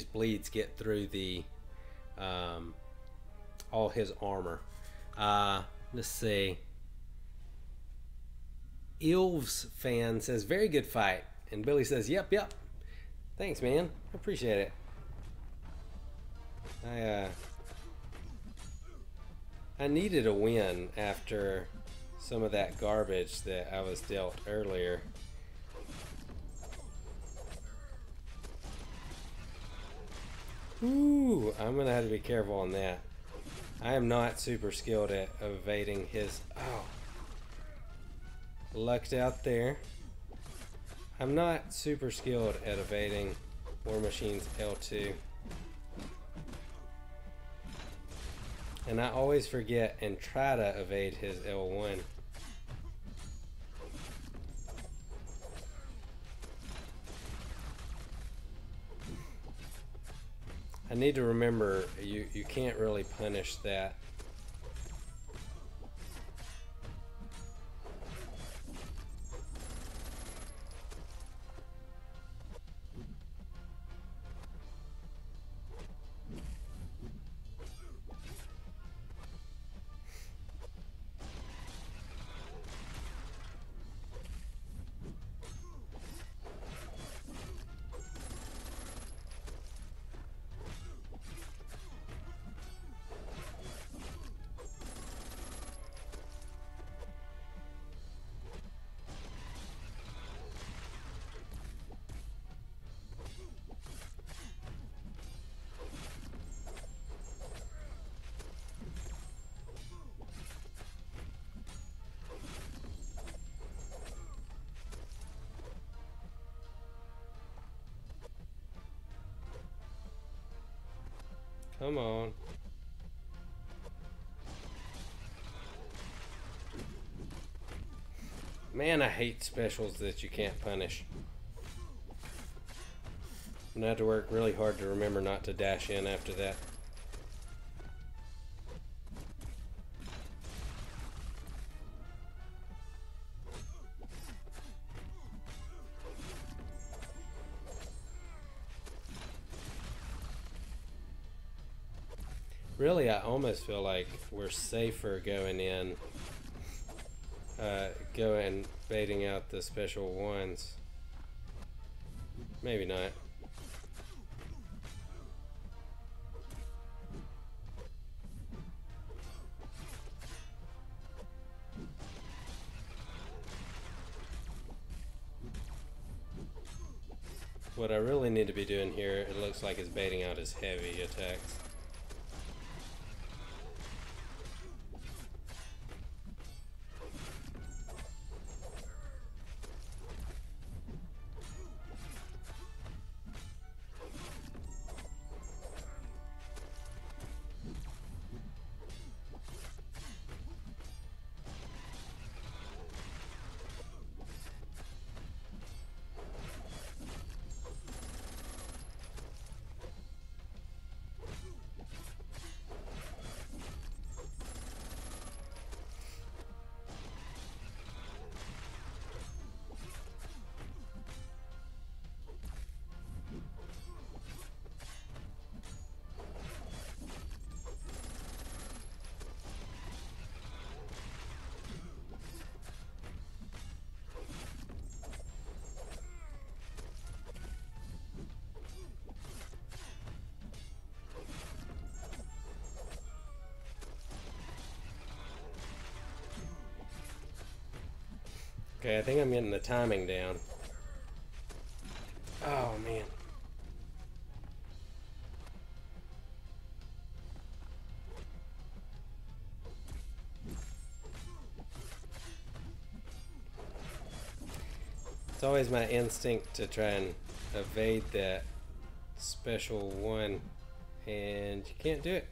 bleeds get through the all his armor. Let's see. Ilves fan says very good fight, and Billy says yep. Thanks, man. I appreciate it. I needed a win after some of that garbage that I was dealt earlier. Ooh, I'm gonna have to be careful on that. I am not super skilled at evading his. Oh, lucked out there. I'm not super skilled at evading War Machine's L2. And I always forget and try to evade his L1. I need to remember you can't really punish that. Come on. Man, I hate specials that you can't punish. I'm gonna have to work really hard to remember not to dash in after that. Really, I almost feel like we're safer going in, baiting out the special ones. Maybe not. What I really need to be doing here, it looks like, is baiting out his heavy attacks. Okay, I think I'm getting the timing down. Oh, man. It's always my instinct to try and evade that special one, and you can't do it.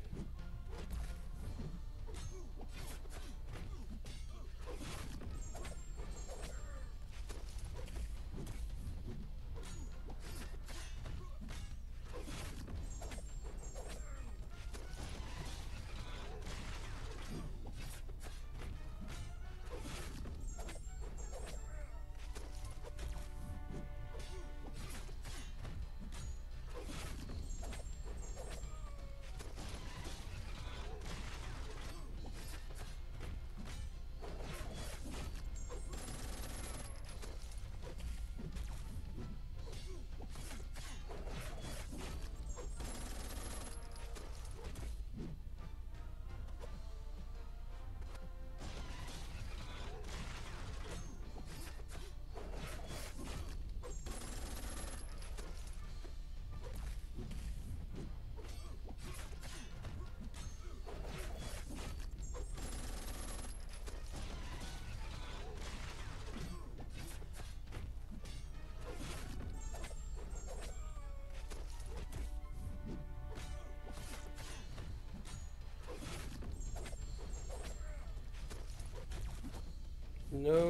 No.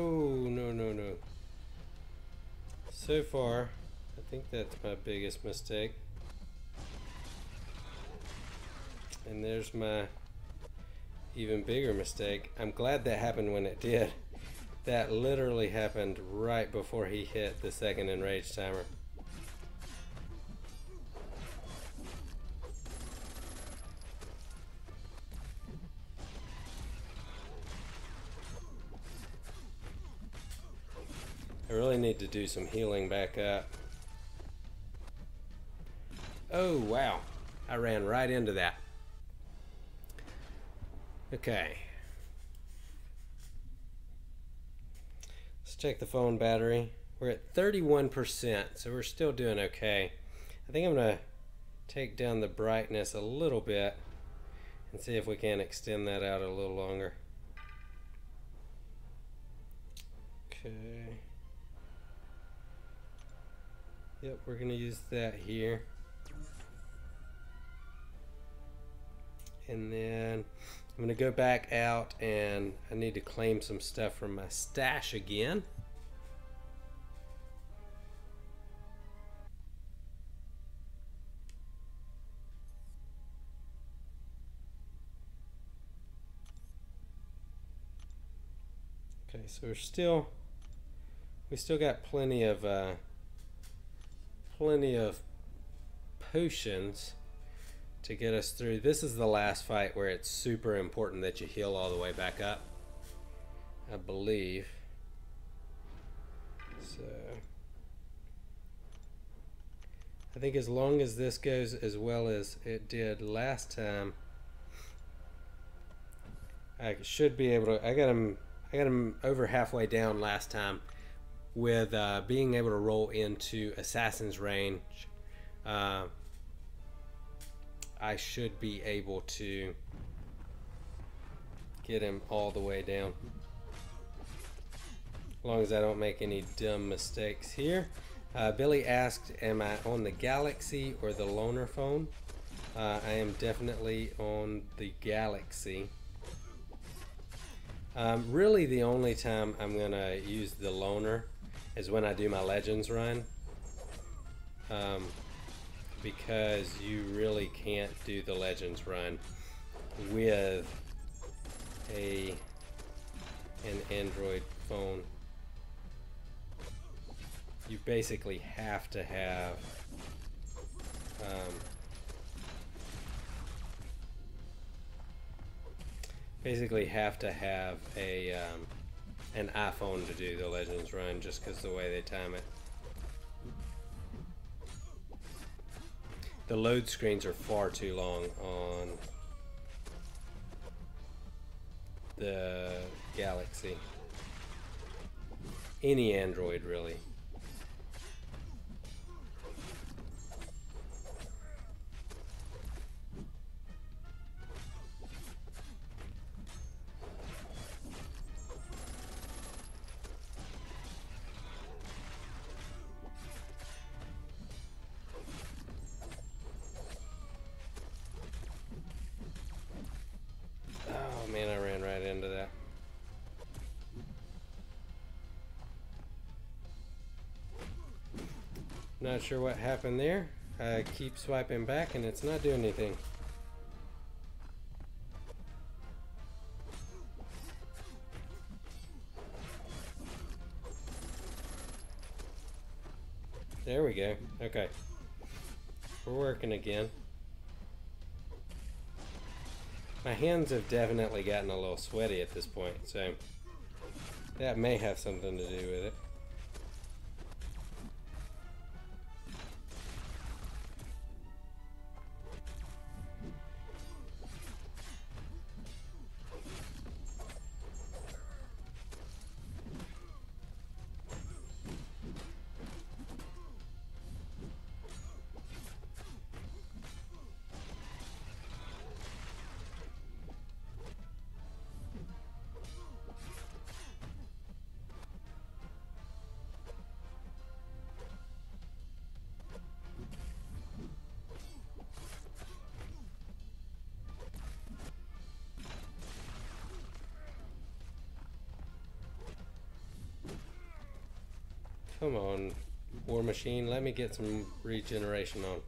So far, I think that's my biggest mistake. And there's my even bigger mistake. I'm glad that happened when it did. That literally happened right before he hit the second enraged timer. I really need to do some healing back up. Oh, wow. I ran right into that. Okay. Let's check the phone battery. We're at 31%, so we're still doing okay. I think I'm going to take down the brightness a little bit and see if we can extend that out a little longer. Okay. Yep, we're going to use that here. And then I'm going to go back out and I need to claim some stuff from my stash again. Okay, so we still got plenty of potions to get us through. This is the last fight where it's super important that you heal all the way back up, I believe. So I think as long as this goes as well as it did last time, I should be able to. I got him over halfway down last time with being able to roll into Assassin's range. I should be able to get him all the way down, as long as I don't make any dumb mistakes here. Billy asked, am I on the Galaxy or the loaner phone? I am definitely on the Galaxy. Really the only time I'm gonna use the loaner is when I do my Legends run, because you really can't do the Legends run with an Android phone. You basically have to have an iPhone to do the Legends run, just because the way they time it. The load screens are far too long on the Galaxy. any android really. Oh man, I ran right into that. Not sure what happened there. I keep swiping back and it's not doing anything. There we go. Okay. We're working again. My hands have definitely gotten a little sweaty at this point, so that may have something to do with it. Come on, War Machine, let me get some regeneration on.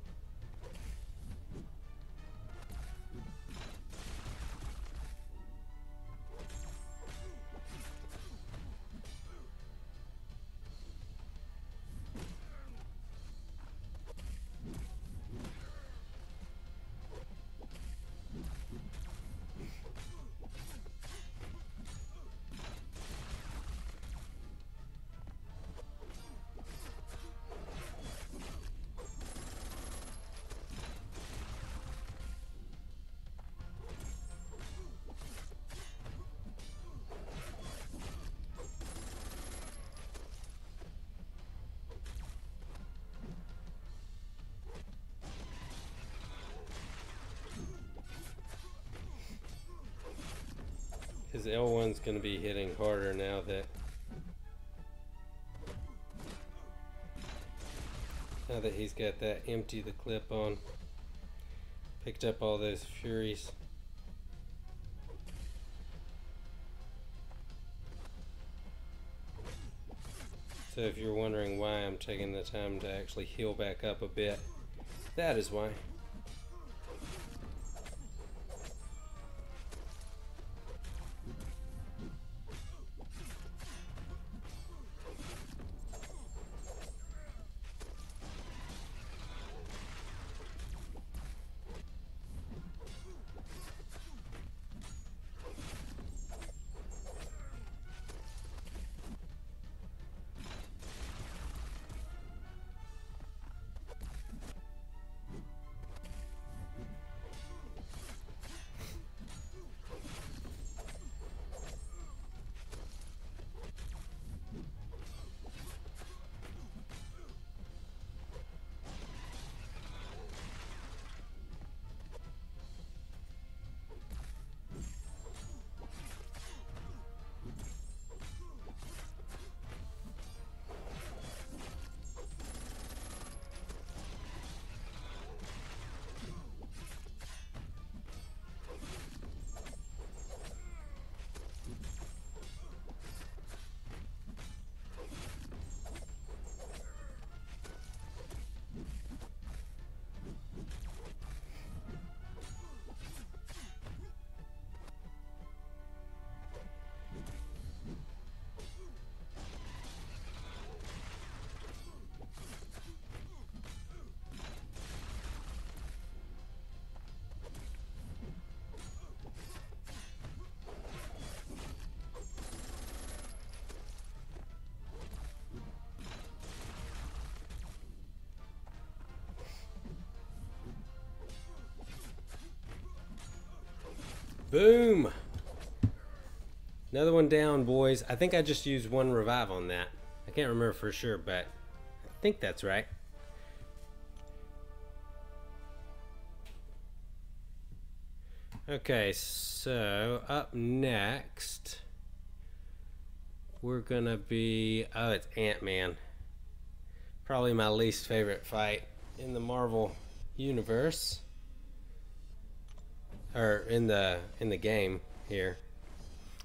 His L1's going to be hitting harder now that he's got that empty the clip on. Picked up all those furies. So if you're wondering why I'm taking the time to actually heal back up a bit, that is why. Boom! Another one down, boys. I think I just used one revive on that. I can't remember for sure, but I think that's right. Okay, so up next we're gonna be, oh, it's Ant-Man. Probably my least favorite fight in the Marvel universe, or in the game here.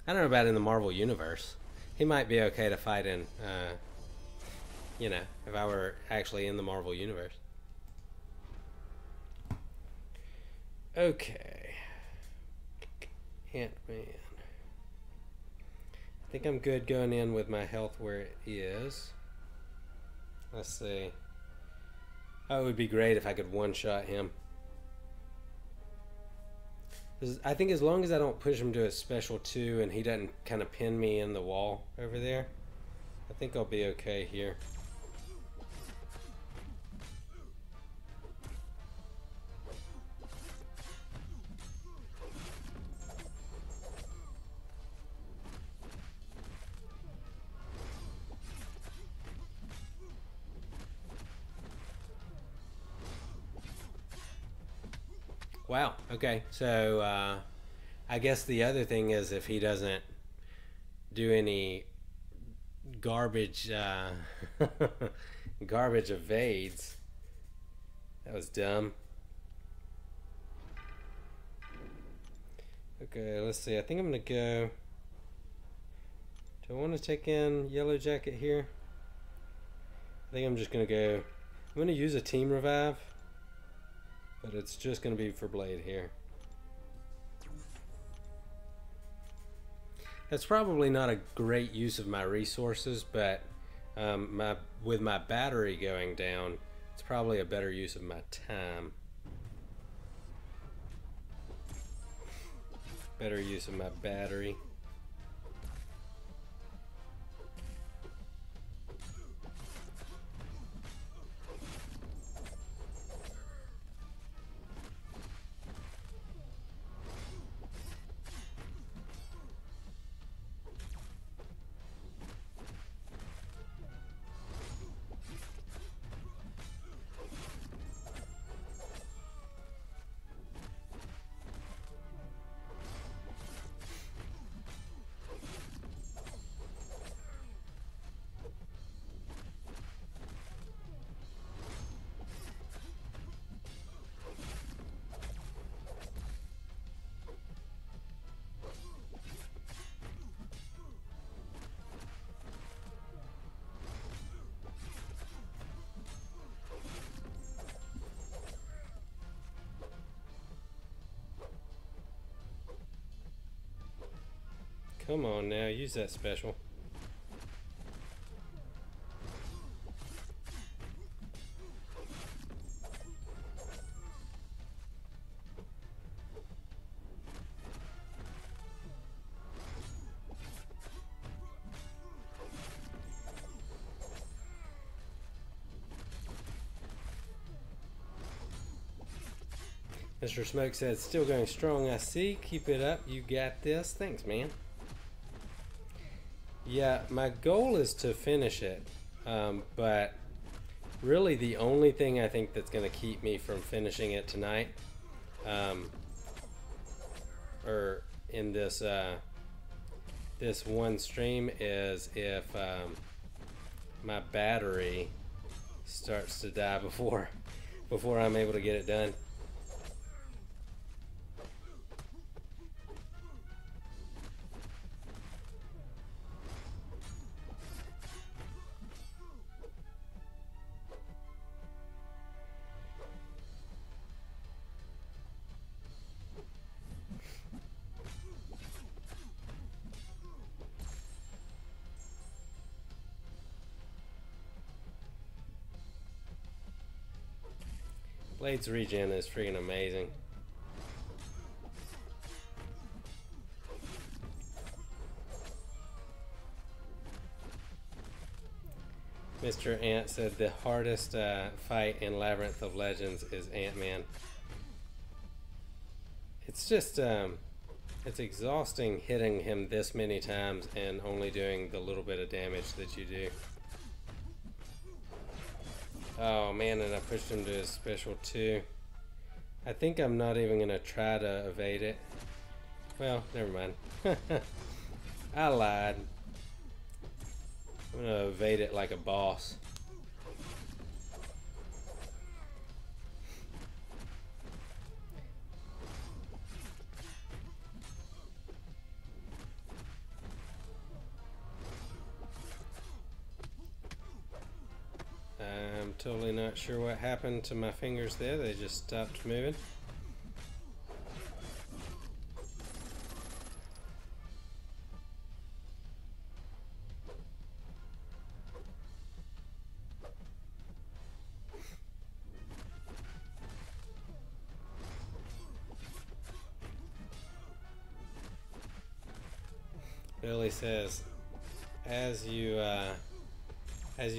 I don't know about in the Marvel universe. He might be okay to fight in, you know, if I were actually in the Marvel universe. Okay. Ant-Man. I think I'm good going in with my health where it is. Let's see. Oh, it would be great if I could one-shot him. I think as long as I don't push him to a special 2 and he doesn't kind of pin me in the wall over there, I think I'll be okay here. Wow, okay. So I guess the other thing is if he doesn't do any garbage garbage evades. That was dumb. Okay, let's see. I think I'm gonna go. Do I want to take in Yellow Jacket here? I think I'm just gonna go. I'm gonna use a team revive, but it's just gonna be for Blade here. That's probably not a great use of my resources, but with my battery going down, it's probably a better use of my time. Better use of my battery. Come on now, use that special. Mr. Smoke said, still going strong, I see. Keep it up. You got this. Thanks, man. Yeah, my goal is to finish it, but really the only thing I think that's going to keep me from finishing it tonight, or in this this one stream, is if my battery starts to die before I'm able to get it done. Blade's regen is freaking amazing. Mr. Ant said the hardest fight in Labyrinth of Legends is Ant-Man. It's just It's exhausting hitting him this many times and only doing the little bit of damage that you do. Oh man, and I pushed him to his special too. I think I'm not even gonna try to evade it. Well, never mind. I lied. I'm gonna evade it like a boss. I'm totally not sure what happened to my fingers there. They just stopped moving. Billy says, as you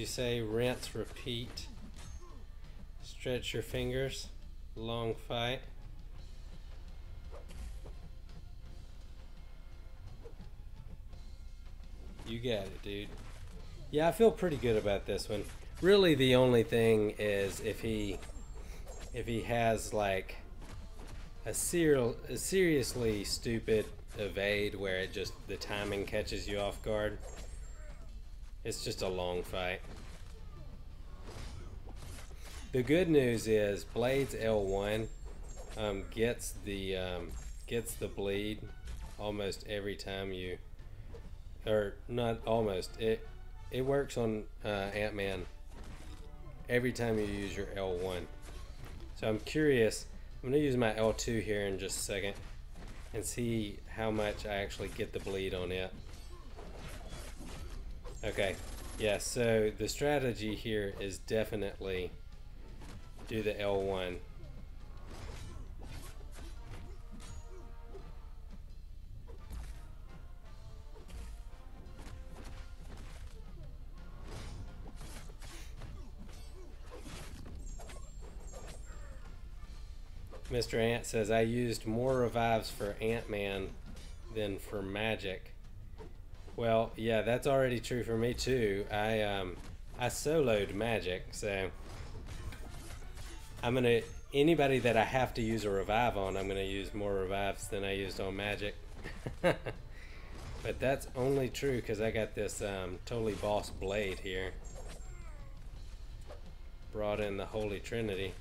say, rinse, repeat, stretch your fingers, long fight. You got it, dude. Yeah, I feel pretty good about this one. Really, the only thing is if he has like a seriously stupid evade where it just the timing catches you off guard. It's just a long fight. The good news is Blade's L1 gets the bleed almost every time you, or not almost. It works on Ant-Man every time you use your L1. So I'm curious. I'm gonna use my L2 here in just a second and see how much I actually get the bleed on it. Okay, yeah, so the strategy here is definitely do the L1. Mr. Ant says, I used more revives for Ant-Man than for Magic. Well, yeah, that's already true for me too. I soloed Magic, so I'm gonna, anybody that I have to use a revive on, I'm gonna use more revives than I used on Magic. But that's only true because I got this totally boss Blade here. Brought in the Holy Trinity.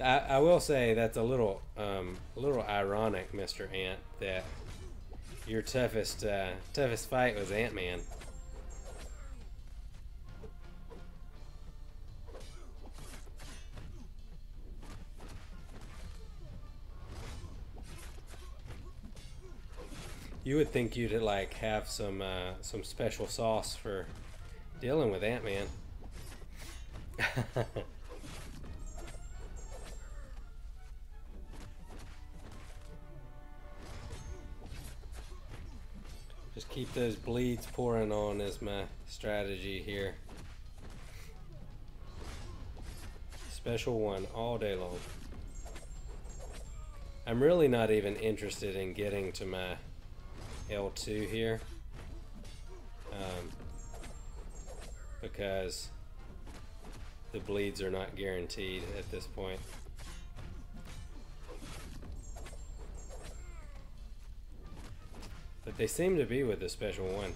I will say that's a little ironic, Mr. Ant, that your toughest fight was Ant-Man. You would think you'd like have some special sauce for dealing with Ant-Man. Just keep those bleeds pouring on is my strategy here. Special one all day long. I'm really not even interested in getting to my L2 here. Because the bleeds are not guaranteed at this point. But they seem to be with the special one.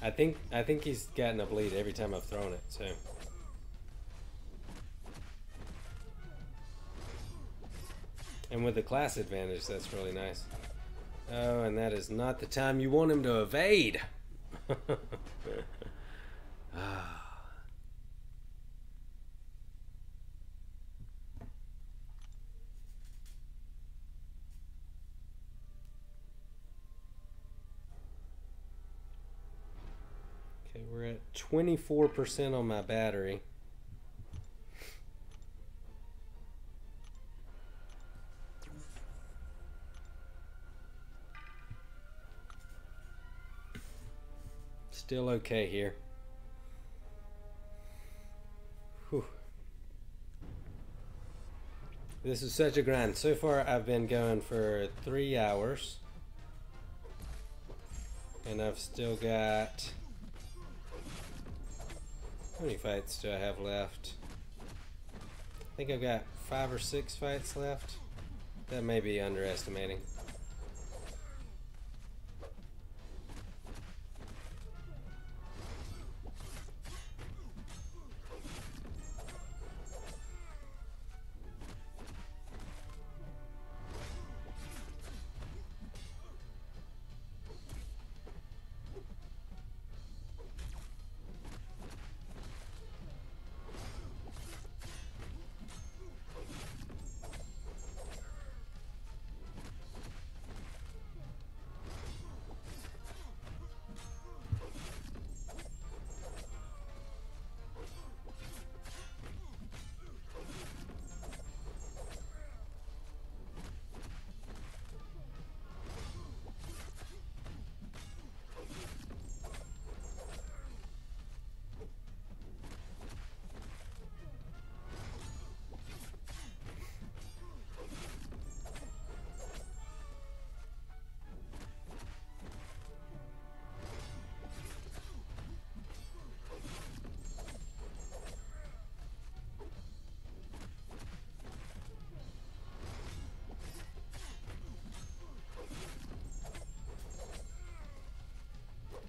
I think he's gotten a bleed every time I've thrown it, so. And with the class advantage, that's really nice. Oh, and that is not the time you want him to evade. Okay, we're at 24% on my battery. Still okay here. Whew. This is such a grind. So far I've been going for 3 hours. And I've still got... How many fights do I have left? I think I've got 5 or 6 fights left. That may be underestimating.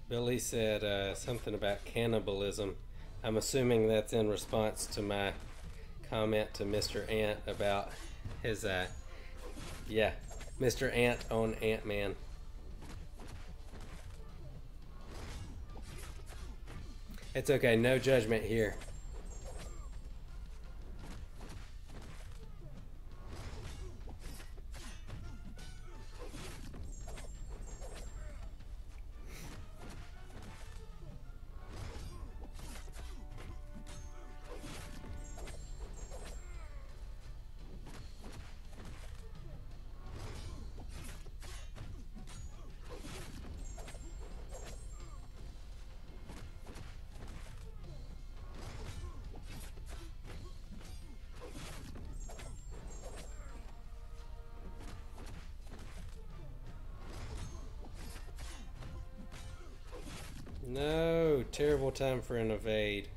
Billy said something about cannibalism. I'm assuming that's in response to my comment to Mr. Ant about his, yeah, Mr. Ant on Ant-Man. It's okay, no judgment here. No, terrible time for an evade.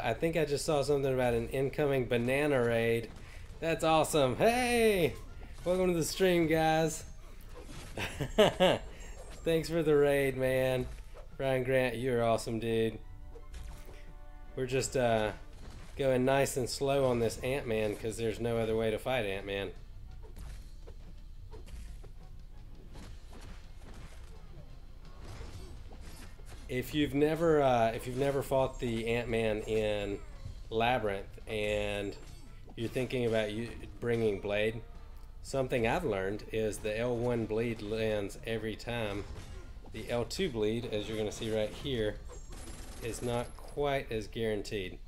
I think I just saw something about an incoming banana raid. That's awesome. Hey! Welcome to the stream, guys. Thanks for the raid, man. Ryan Grant, you're awesome, dude. We're just going nice and slow on this Ant-Man because there's no other way to fight Ant-Man. If you've never fought the Ant-Man in Labyrinth and you're thinking about bringing Blade, something I've learned is the L1 bleed lands every time. The L2 bleed, as you're going to see right here, is not quite as guaranteed.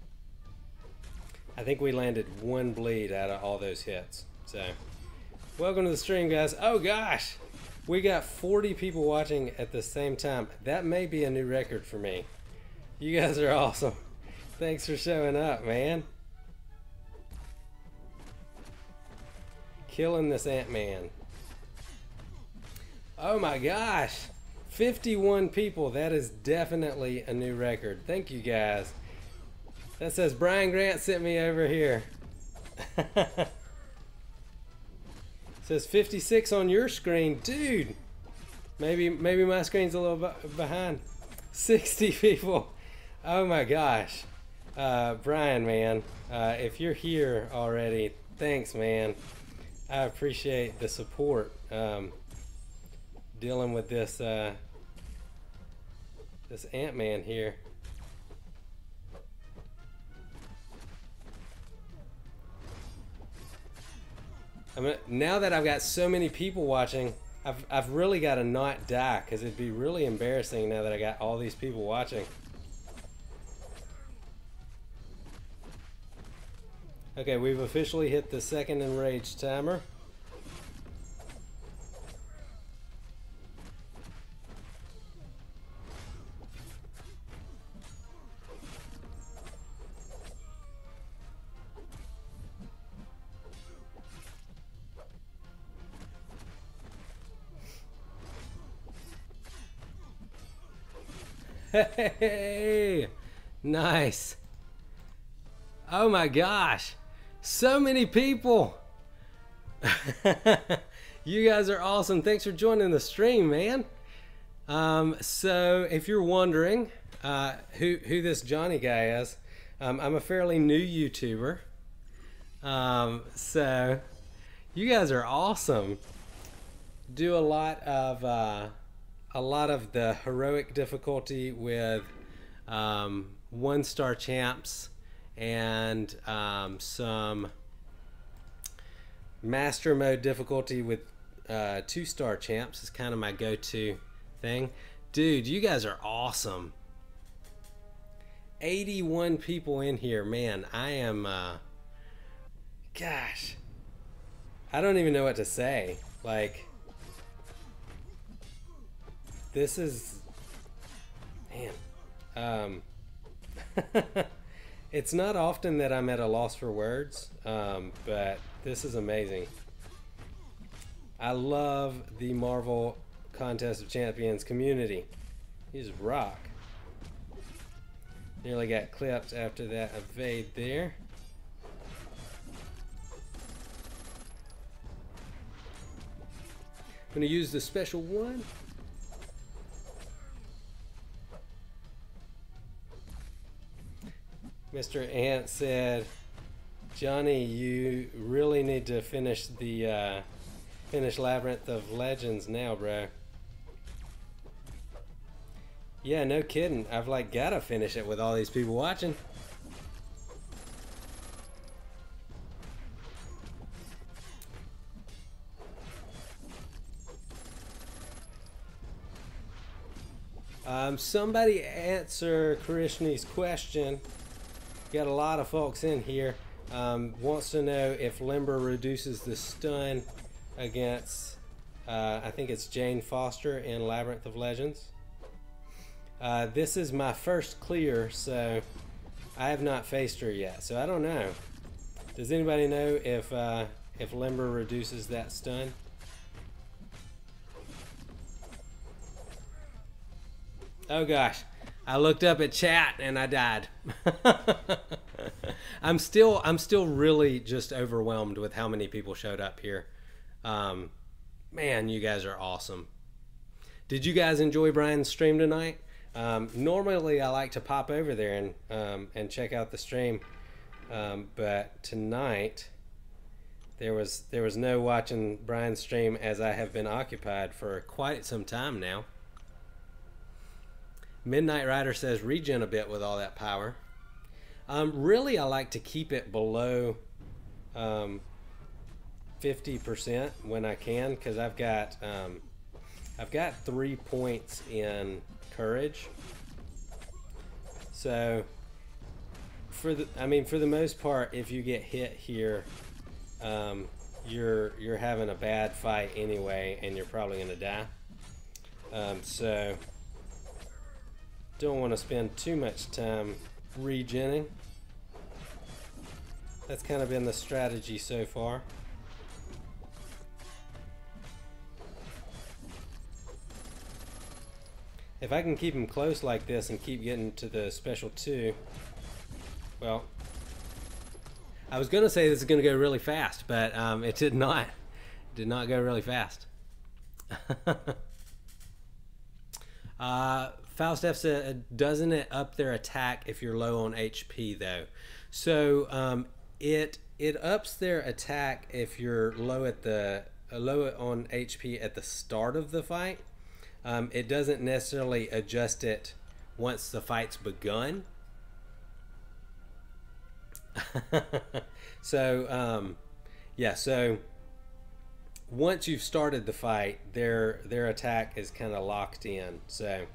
I think we landed 1 bleed out of all those hits. So, welcome to the stream, guys. Oh gosh! We got 40 people watching at the same time. That may be a new record for me. You guys are awesome. Thanks for showing up, man. Killing this Ant-Man. Oh my gosh. 51 people. That is definitely a new record. Thank you, guys. That says Brian Grant sent me over here. Says 56 on your screen. Dude, Maybe my screen's a little behind. 60 people. Oh my gosh. Brian, man, if you're here already, thanks, man. I appreciate the support. Dealing with this this Ant-Man here. Now that I've got so many people watching, I've really got to not die, because it'd be really embarrassing now that I got all these people watching. Okay, we've officially hit the second enrage timer. Hey, nice. Oh my gosh, so many people. You guys are awesome. Thanks for joining the stream, man. So if you're wondering who this Johnny guy is, I'm a fairly new YouTuber. So you guys are awesome. Do a lot of the heroic difficulty with 1-star champs and some master mode difficulty with 2-star champs is kind of my go-to thing. Dude, you guys are awesome. 81 people in here, man. I am gosh, I don't even know what to say. Like, this is, man, it's not often that I'm at a loss for words, but this is amazing. I love the Marvel Contest of Champions community. He's rock. Nearly got clipped after that evade there. I'm going to use the special one. Mr. Ant said, Johnny, you really need to finish the finish Labyrinth of Legends now, bro. Yeah, no kidding. I've like gotta finish it with all these people watching. Somebody answer Karishni's question. Got a lot of folks in here. Wants to know if Limber reduces the stun against, I think it's Jane Foster in Labyrinth of Legends. This is my first clear, so I have not faced her yet, so I don't know. Does anybody know if Limber reduces that stun? Oh gosh, I looked up at chat and I died. I'm still really just overwhelmed with how many people showed up here. Man, you guys are awesome. Did you guys enjoy Brian's stream tonight? Normally I like to pop over there and check out the stream, but tonight there was no watching Brian's stream, as I have been occupied for quite some time now. Midnight Rider says regen a bit with all that power. Really, I like to keep it below 50% when I can, because I've got 3 points in courage. So for the most part, if you get hit here, you're having a bad fight anyway, and you're probably gonna die. So don't want to spend too much time regenning. That's kind of been the strategy so far. If I can keep them close like this and keep getting to the special 2, well, I was gonna say this is gonna go really fast, but it did not. It did not go really fast. Falstaff said, doesn't it up their attack if you're low on HP though? So it ups their attack if you're low on HP at the start of the fight. It doesn't necessarily adjust it once the fight's begun. So yeah, so once you've started the fight, their attack is kind of locked in. So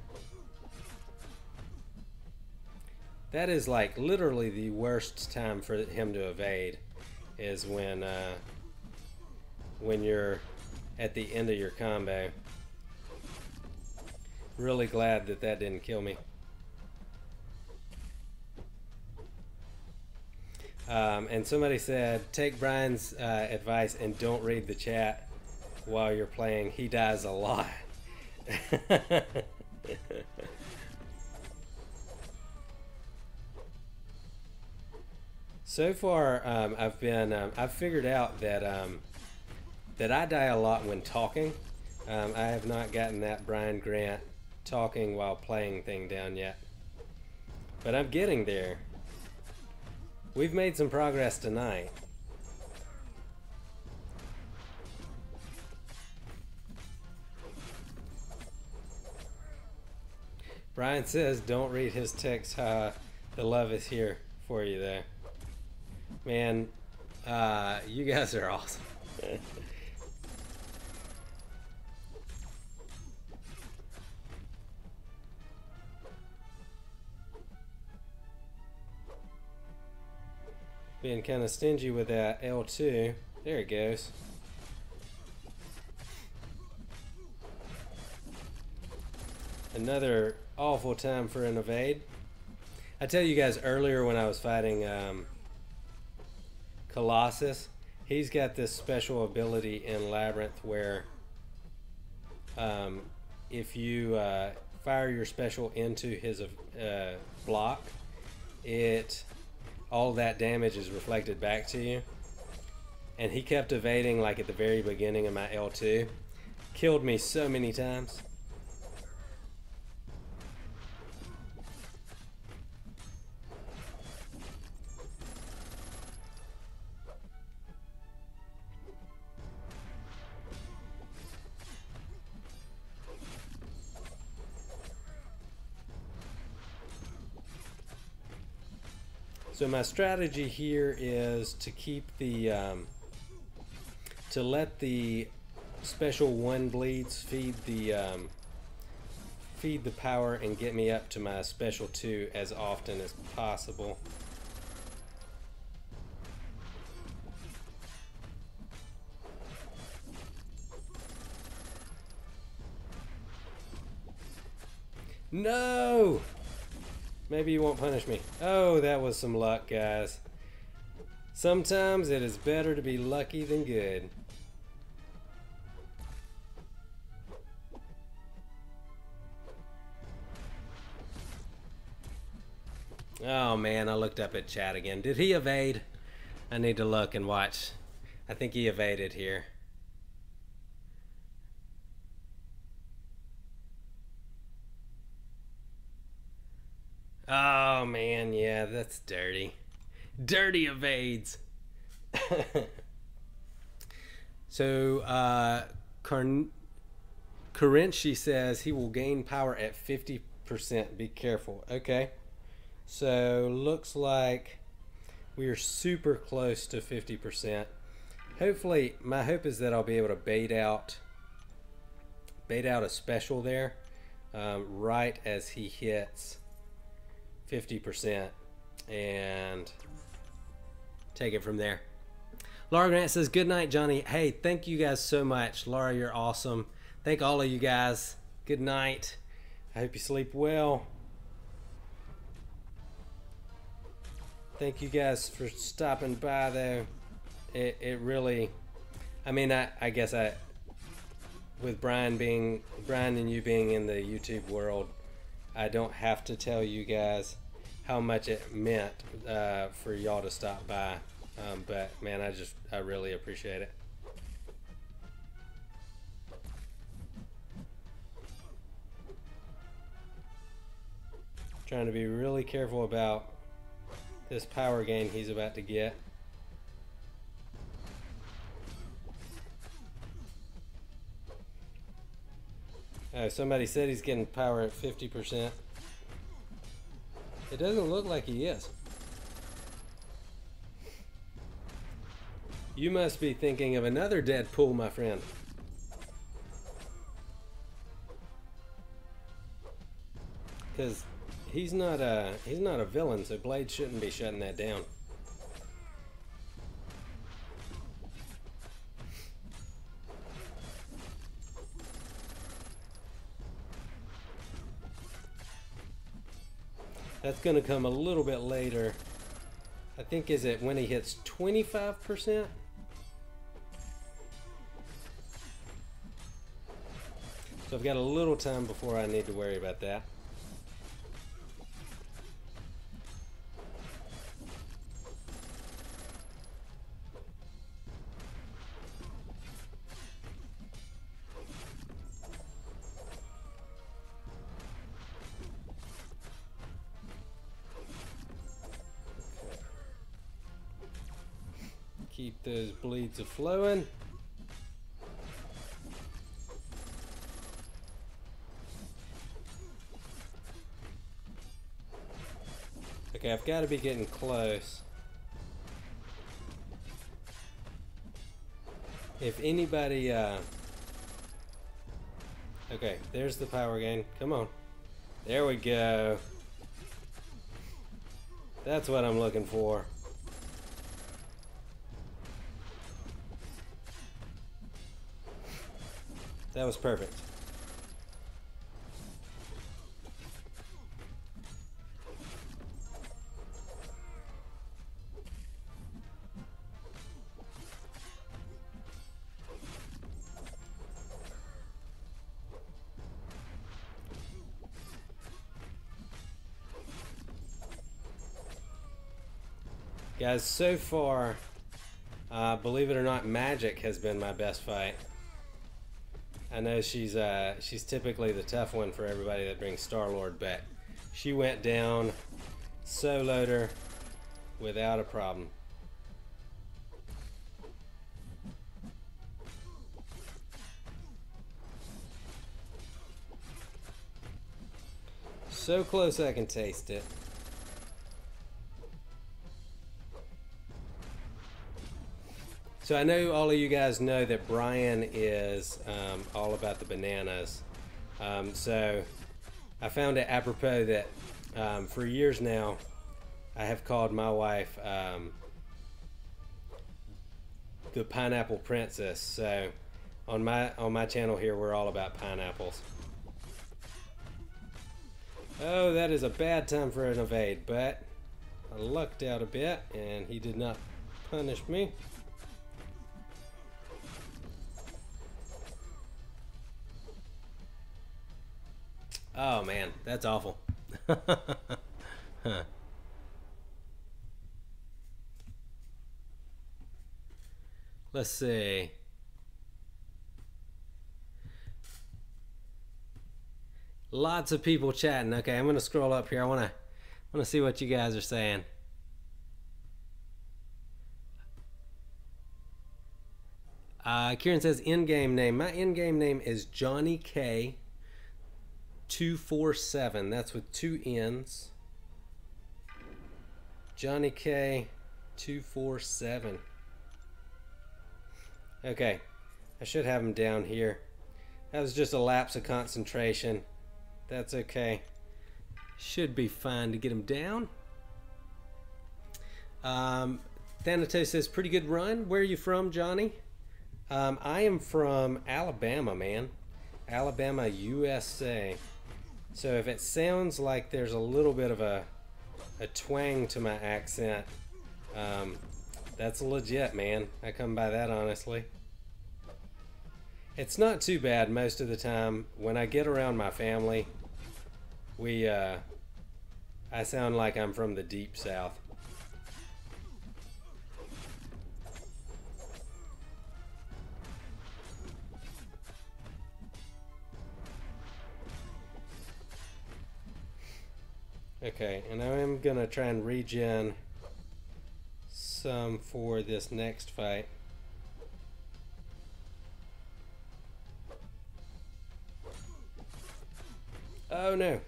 that is like literally the worst time for him to evade, is when you're at the end of your combo. Really glad that that didn't kill me. And somebody said, take Brian's advice and don't read the chat while you're playing. He dies a lot. So far, I've figured out that that I die a lot when talking. I have not gotten that Brian Grant talking while playing thing down yet, but I'm getting there. We've made some progress tonight. Brian says, don't read his text. The love is here for you there. Man, you guys are awesome. Being kind of stingy with that L2. There it goes. Another awful time for an evade. I tell you guys earlier when I was fighting Colossus, he's got this special ability in Labyrinth where if you fire your special into his block, all that damage is reflected back to you. And he kept evading like at the very beginning of my L2. Killed me so many times. So my strategy here is to keep the to let the special 1 bleeds feed the power and get me up to my special 2 as often as possible. No! Maybe you won't punish me. Oh, that was some luck, guys. Sometimes it is better to be lucky than good. Oh man, I looked up at chat again. Did he evade? I need to look and watch. I think he evaded here. Oh man, yeah, that's dirty. Dirty evades. So, Karenchi says he will gain power at 50%. Be careful. Okay. So, looks like we are super close to 50%. Hopefully, my hope is that I'll be able to bait out a special there right as he hits 50% and take it from there. Laura Grant says, good night, Johnny. Hey, thank you guys so much. Laura, you're awesome. Thank all of you guys. Good night. I hope you sleep well. Thank you guys for stopping by though. It really, I mean, I guess with Brian and you being in the YouTube world, I don't have to tell you guys how much it meant for y'all to stop by. But man, I really appreciate it. Trying to be really careful about this power gain he's about to get. Oh, somebody said he's getting power at 50%. It doesn't look like he is. You must be thinking of another Deadpool, my friend. Because he's not a villain, so Blade shouldn't be shutting that down. That's going to come a little bit later. I think, is it when he hits 25%? So I've got a little time before I need to worry about that. Keep those bleeds a-flowing. Okay, I've got to be getting close. If anybody, okay, there's the power gain. Come on. There we go. That's what I'm looking for. That was perfect. Guys, so far, believe it or not, Magic has been my best fight. I know she's typically the tough one for everybody that brings Star-Lord, but she went down soloed her without a problem. So close I can taste it. So I know all of you guys know that Brian is all about the bananas. So I found it apropos that for years now I have called my wife the Pineapple Princess. So on my channel here, we're all about pineapples. Oh, that is a bad time for an evade, but I lucked out a bit and he did not punish me. Oh man, that's awful. Huh. Let's see. Lots of people chatting. Okay, I'm gonna scroll up here. I wanna see what you guys are saying. Kieran says in-game name. My in-game name is Johnny K 247. That's with 2 N's. Johnny K 247. Okay, I should have him down here. That was just a lapse of concentration. That's okay. Should be fine to get him down. Thanatos says, pretty good run. Where are you from, Johnny? I am from Alabama, man. Alabama, USA. So if it sounds like there's a little bit of a twang to my accent, that's legit, man. I come by that honestly. It's not too bad most of the time. When I get around my family, I sound like I'm from the deep south. Okay, and I am gonna try and regen some for this next fight. Oh no.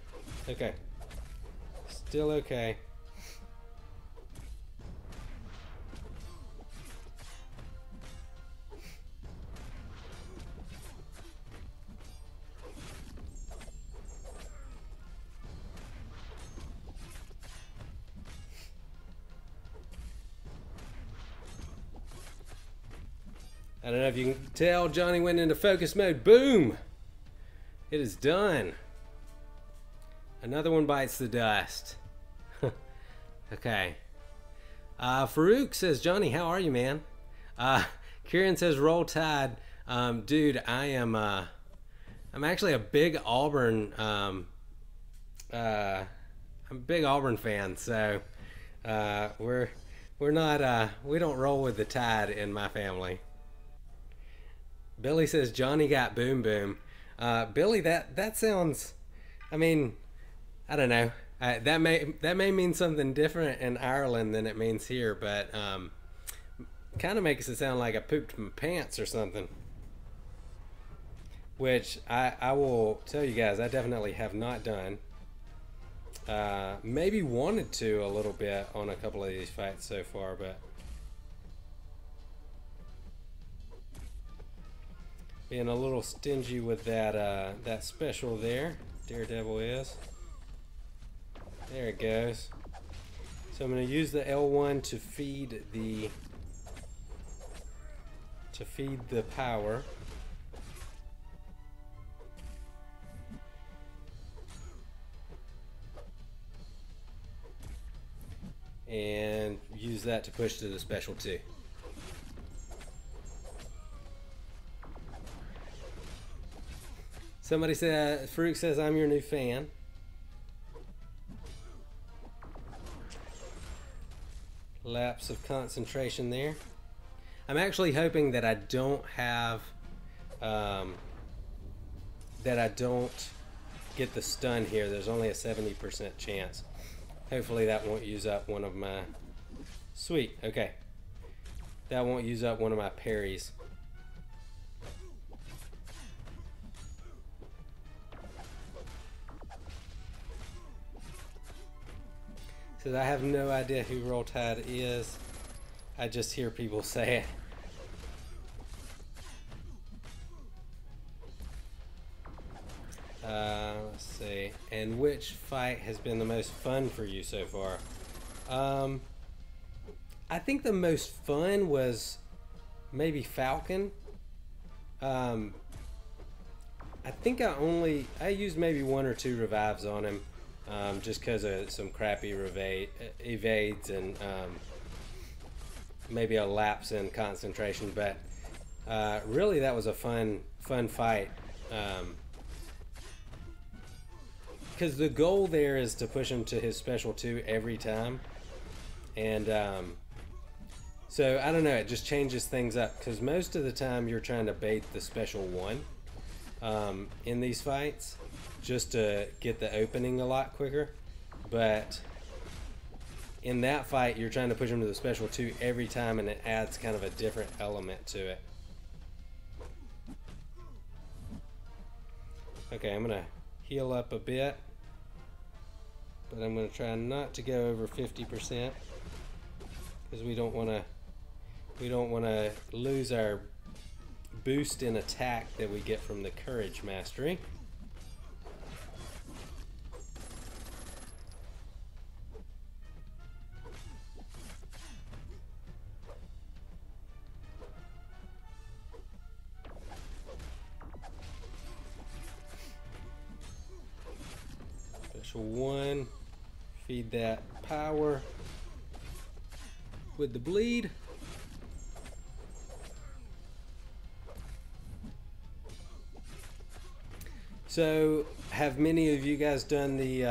Okay. Still okay. I don't know if you can tell, Johnny went into focus mode. Boom! It is done. Another one bites the dust. Okay. Farouk says, Johnny, how are you, man? Kieran says, roll tide. Dude, I'm actually a big Auburn, I'm a big Auburn fan, so we're not, we don't roll with the tide in my family. Billy says, Johnny got boom boom. Billy, that sounds, I mean, I don't know. That may mean something different in Ireland than it means here, but kind of makes it sound like I pooped my pants or something. Which I will tell you guys, I definitely have not done. Maybe wanted to a little bit on a couple of these fights so far, but being a little stingy with that that special there. Daredevil is. There it goes. So I'm going to use the L1 to feed the power. And use that to push to the special 2. Somebody said, Farouk says, I'm your new fan. Lapse of concentration there. I'm actually hoping that I don't have, that I don't get the stun here. There's only a 70% chance. Hopefully that won't use up one of my, sweet, okay. That won't use up one of my parries. Says, I have no idea who Roll Tide is. I just hear people say it. Let's see. And which fight has been the most fun for you so far? I think the most fun was maybe Falcon. I think I used maybe 1 or 2 revives on him. Just because of some crappy evades and maybe a lapse in concentration, but really that was a fun fight. Because the goal there is to push him to his special 2 every time, and so I don't know, it just changes things up, because most of the time you're trying to bait the special 1 in these fights, just to get the opening a lot quicker. But in that fight, you're trying to push him to the special 2 every time, and it adds kind of a different element to it. Okay, I'm gonna heal up a bit, but I'm gonna try not to go over 50% because we don't want to lose our boost in attack that we get from the Courage Mastery. Special 1, feed that power with the bleed. So, have many of you guys done the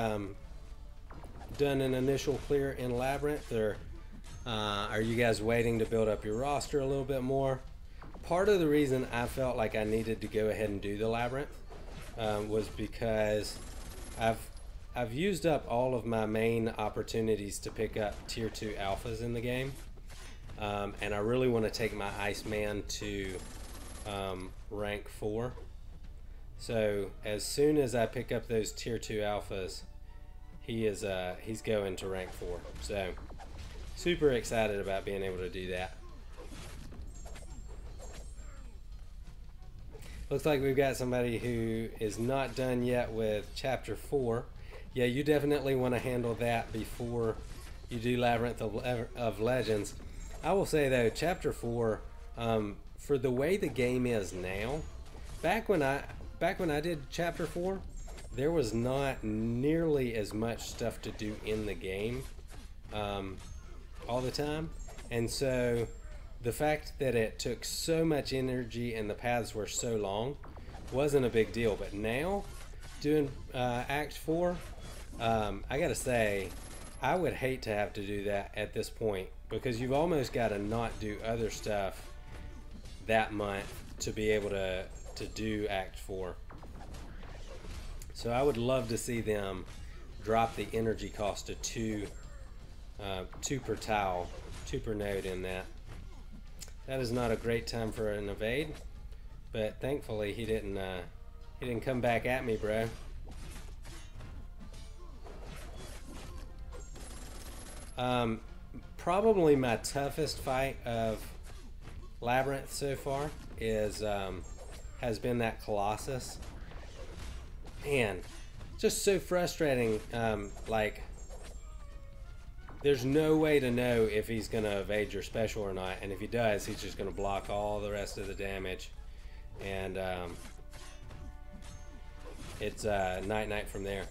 done an initial clear in Labyrinth, or are you guys waiting to build up your roster a little bit more? Part of the reason I felt like I needed to go ahead and do the Labyrinth was because I've used up all of my main opportunities to pick up tier 2 alphas in the game, and I really want to take my Iceman to rank 4. So as soon as I pick up those tier 2 alphas, he's going to rank 4. So super excited about being able to do that. Looks like we've got somebody who is not done yet with chapter 4. Yeah, you definitely want to handle that before you do Labyrinth of Legends. I will say though, chapter 4, for the way the game is now, back when I did chapter 4, there was not nearly as much stuff to do in the game all the time, and so the fact that it took so much energy and the paths were so long wasn't a big deal. But now, doing Act 4, I gotta say, I would hate to have to do that at this point, because you've almost got to not do other stuff that month to be able to do Act 4. So I would love to see them drop the energy cost to 2 per tile, 2 per node in that. That is not a great time for an evade, but thankfully he didn't come back at me, bro. Probably my toughest fight of Labyrinth so far has been that Colossus. Man, just so frustrating. Like, there's no way to know if he's going to evade your special or not, and if he does, he's just going to block all the rest of the damage, and it's night-night from there.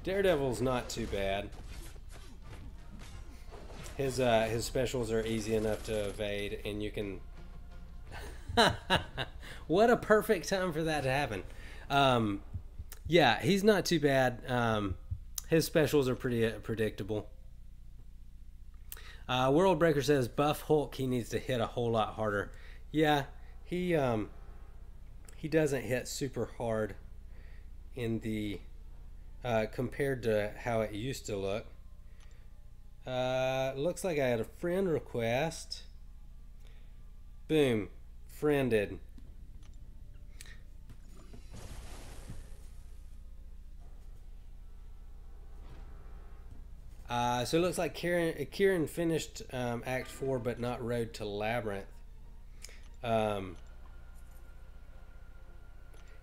Daredevil's not too bad. His specials are easy enough to evade, and you can... What a perfect time for that to happen. Yeah, he's not too bad. His specials are pretty predictable. World Breaker says, buff Hulk, he needs to hit a whole lot harder. Yeah, he doesn't hit super hard in the... compared to how it used to look. Looks like I had a friend request. Boom, friended. So it looks like Kieran finished Act 4 but not Road to Labyrinth.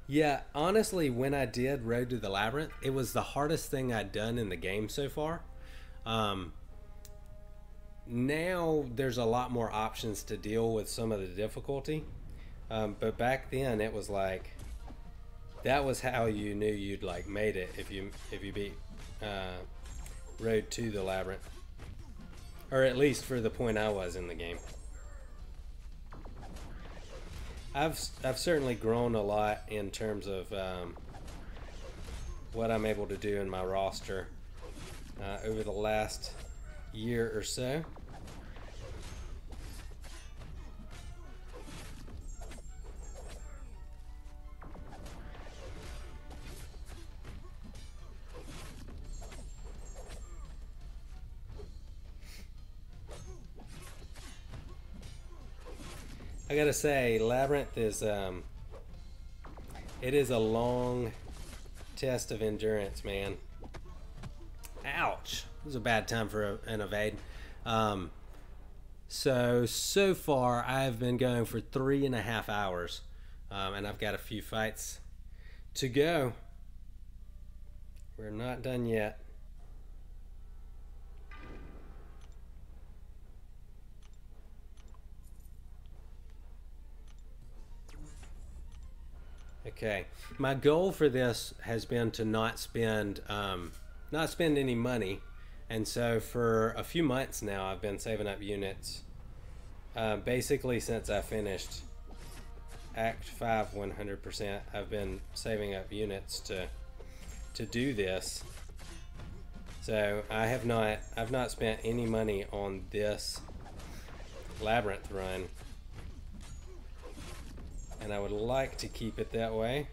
Yeah, honestly, when I did Road to the Labyrinth, it was the hardest thing I'd done in the game so far. Now there's a lot more options to deal with some of the difficulty, but back then it was like, that was how you knew you'd like made it if you beat Road to the Labyrinth, or at least for the point I was in the game. I've certainly grown a lot in terms of what I'm able to do in my roster over the last year or so. I gotta say, Labyrinth is it is a long test of endurance, man. Ouch! It was a bad time for an evade. So far I've been going for 3.5 hours, and I've got a few fights to go. We're not done yet. Okay, my goal for this has been to not spend any money, and so for a few months now I've been saving up units. Basically since I finished Act 5 100%, I've been saving up units to to do this. So I've not spent any money on this Labyrinth run, and I would like to keep it that way.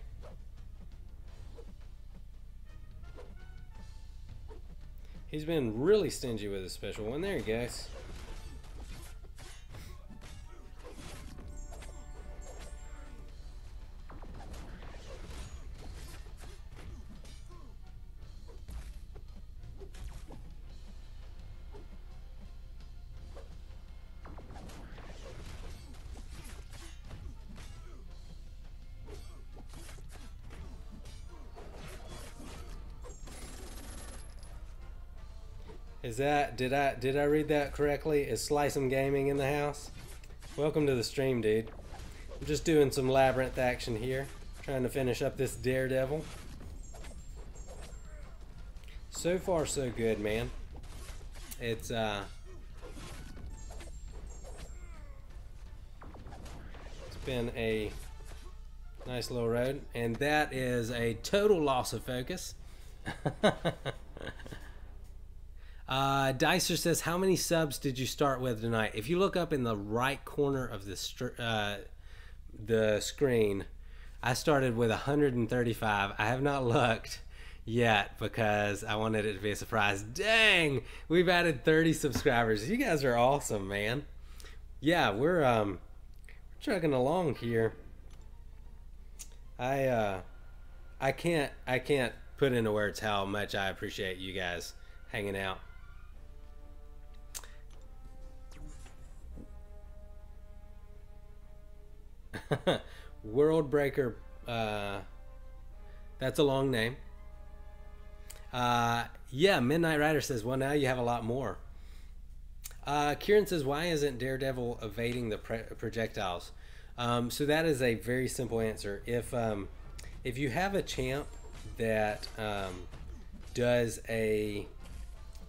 He's been really stingy with his special one. There he goes. Is that, did I read that correctly? Is Slice'em Gaming in the house? Welcome to the stream, dude. I'm just doing some Labyrinth action here, trying to finish up this Daredevil. So far so good, man. It's been a nice little road, and that is a total loss of focus. Dicer says, how many subs did you start with tonight? If you look up in the right corner of the screen, I started with 135. I have not looked yet because I wanted it to be a surprise. Dang, we've added 30 subscribers. You guys are awesome, man. Yeah, we're trucking along here. I can't put into words how much I appreciate you guys hanging out. World Breaker, that's a long name. Yeah, Midnight Rider says, well, now you have a lot more. Kieran says, why isn't Daredevil evading the projectiles? So that is a very simple answer. If you have a champ that does a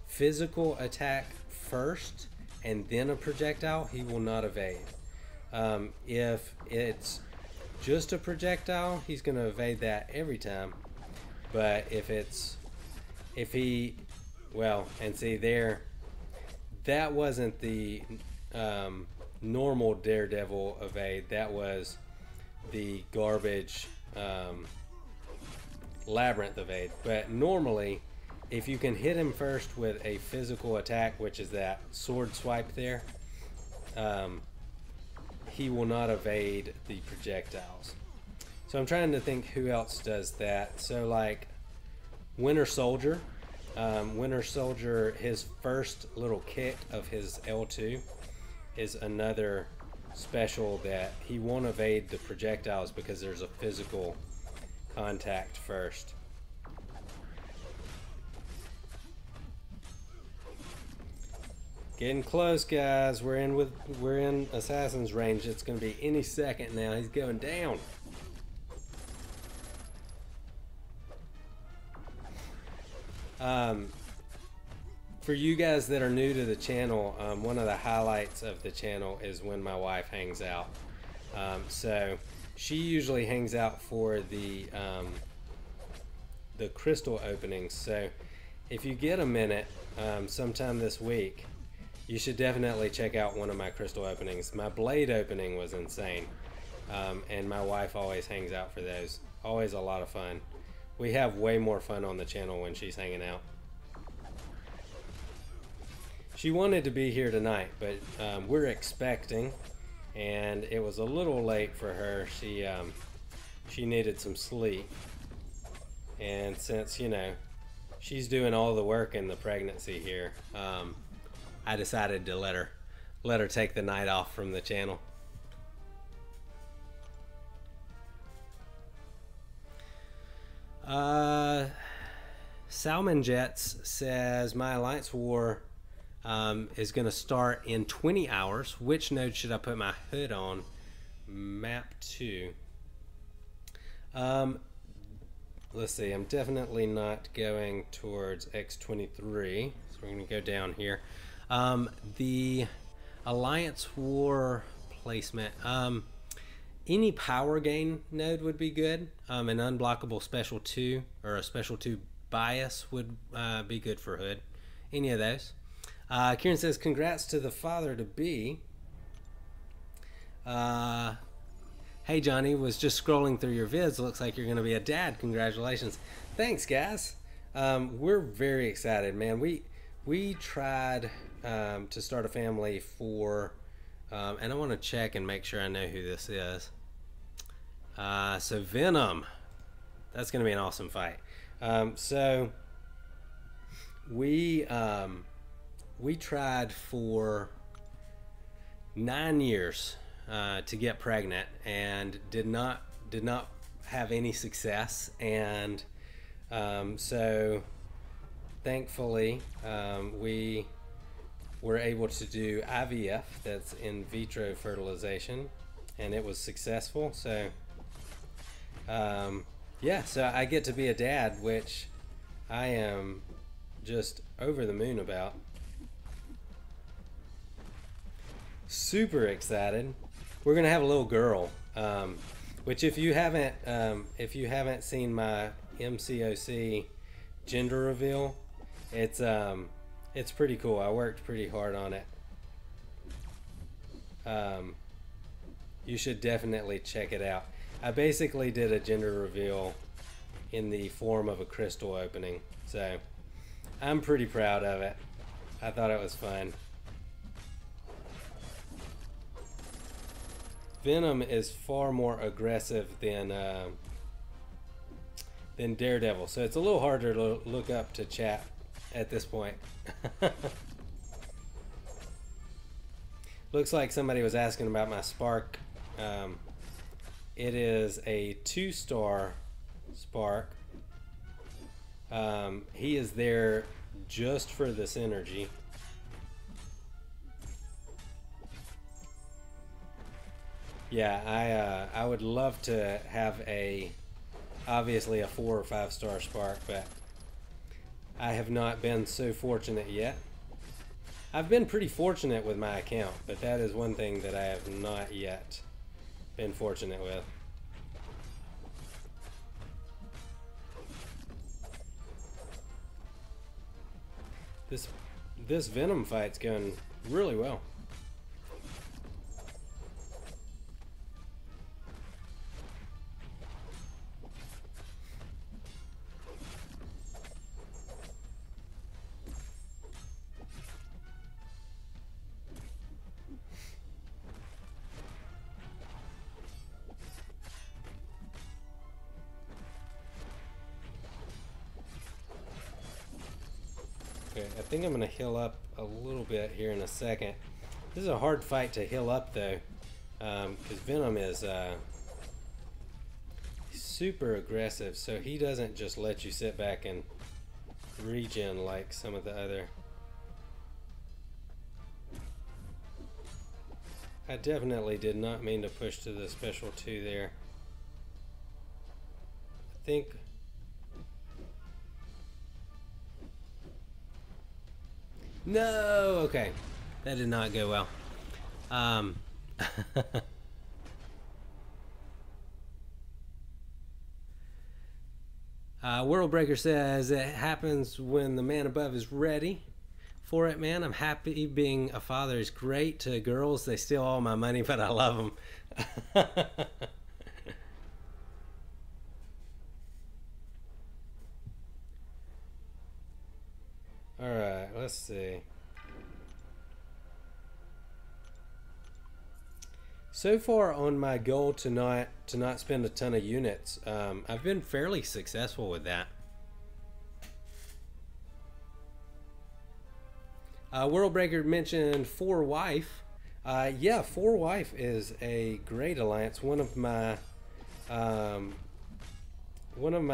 physical attack first and then a projectile, he will not evade. If it's just a projectile, he's going to evade that every time. But well, and see there, that wasn't the normal Daredevil evade. That was the garbage Labyrinth evade. But normally, if you can hit him first with a physical attack, which is that sword swipe there, he will not evade the projectiles. So I'm trying to think who else does that. So like Winter Soldier. Winter Soldier, his first little kick of his L2 is another special that he won't evade the projectiles because there's a physical contact first. Getting close, guys. We're in Assassin's range. It's going to be any second now. He's going down. For you guys that are new to the channel, one of the highlights of the channel is when my wife hangs out. So she usually hangs out for the crystal openings. So if you get a minute sometime this week, you should definitely check out one of my crystal openings. My blade opening was insane, and my wife always hangs out for those. Always a lot of fun. We have way more fun on the channel when she's hanging out. She wanted to be here tonight, but we're expecting, and it was a little late for her. She needed some sleep, and since, you know, she's doing all the work in the pregnancy here, I decided to let her take the night off from the channel. Salmon Jets says, my Alliance War is going to start in 20 hours. Which node should I put my hood on? Map 2. Let's see. I'm definitely not going towards X23. So we're going to go down here. The Alliance War placement. any power gain node would be good. An unblockable special 2 or a special 2 bias would be good for Hood. Any of those. Kieran says, congrats to the father to be. Hey Johnny, was just scrolling through your vids. Looks like you're going to be a dad. Congratulations. Thanks, guys. We're very excited, man. We tried to start a family for, and I want to check and make sure I know who this is. So Venom, that's going to be an awesome fight. So we tried for 9 years to get pregnant and did not have any success, and so thankfully we were able to do IVF, that's in vitro fertilization, and it was successful. So yeah, so I get to be a dad, which I am just over the moon about. Super excited. We're gonna have a little girl, which if you haven't seen my MCOC gender reveal, it's pretty cool. I worked pretty hard on it. You should definitely check it out. I basically did a gender reveal in the form of a crystal opening, so I'm pretty proud of it. I thought it was fun. Venom is far more aggressive than Daredevil, so it's a little harder to look up to chat at this point. Looks like somebody was asking about my Spark. It is a 2-star Spark. He is there just for the synergy. Yeah, I would love to have obviously a 4 or 5-star Spark, but I have not been so fortunate yet. I've been pretty fortunate with my account, but that is one thing that I have not yet been fortunate with. This Venom fight's going really well. Okay, I think I'm going to heal up a little bit here in a second. This is a hard fight to heal up though, because Venom is super aggressive, so he doesn't just let you sit back and regen like some of the other. I definitely did not mean to push to the special 2 there. I think no, okay, that did not go well. World Breaker says it happens when the man above is ready for it, man. I'm happy being a father is great to girls. They steal all my money, but I love them. All right, let's see. So far on my goal to not spend a ton of units, I've been fairly successful with that. World Breaker mentioned 4-Wife. Yeah, 4-Wife is a great alliance. One of my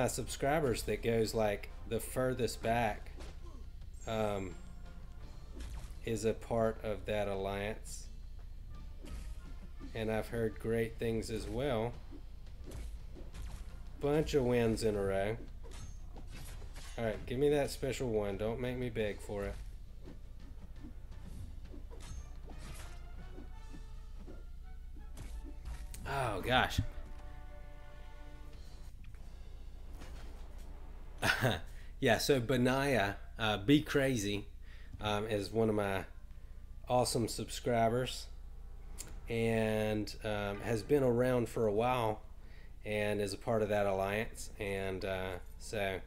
subscribers that goes like the furthest back is a part of that alliance, and I've heard great things as well. Bunch of wins in a row. Alright, give me that special 1. Don't make me beg for it. Oh gosh. Yeah, so Benaya, Be Crazy, is one of my awesome subscribers and has been around for a while and is a part of that alliance. And so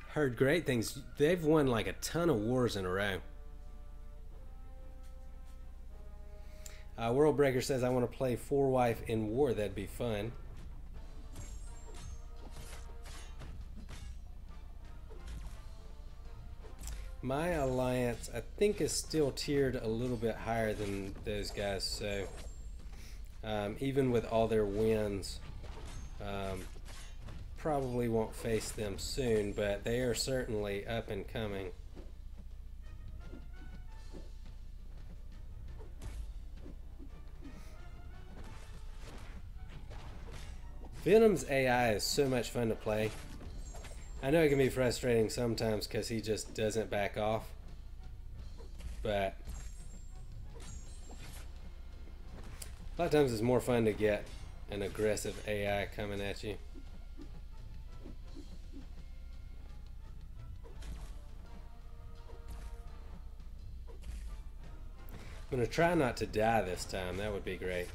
heard great things. They've won like a ton of wars in a row. World Breaker says, I want to play Four Wife in War. That'd be fun. My alliance, I think, is still tiered a little bit higher than those guys. So even with all their wins, probably won't face them soon, but they are certainly up and coming. Venom's AI is so much fun to play. I know it can be frustrating sometimes because he just doesn't back off, but a lot of times it's more fun to get an aggressive AI coming at you. I'm going to try not to die this time. That would be great.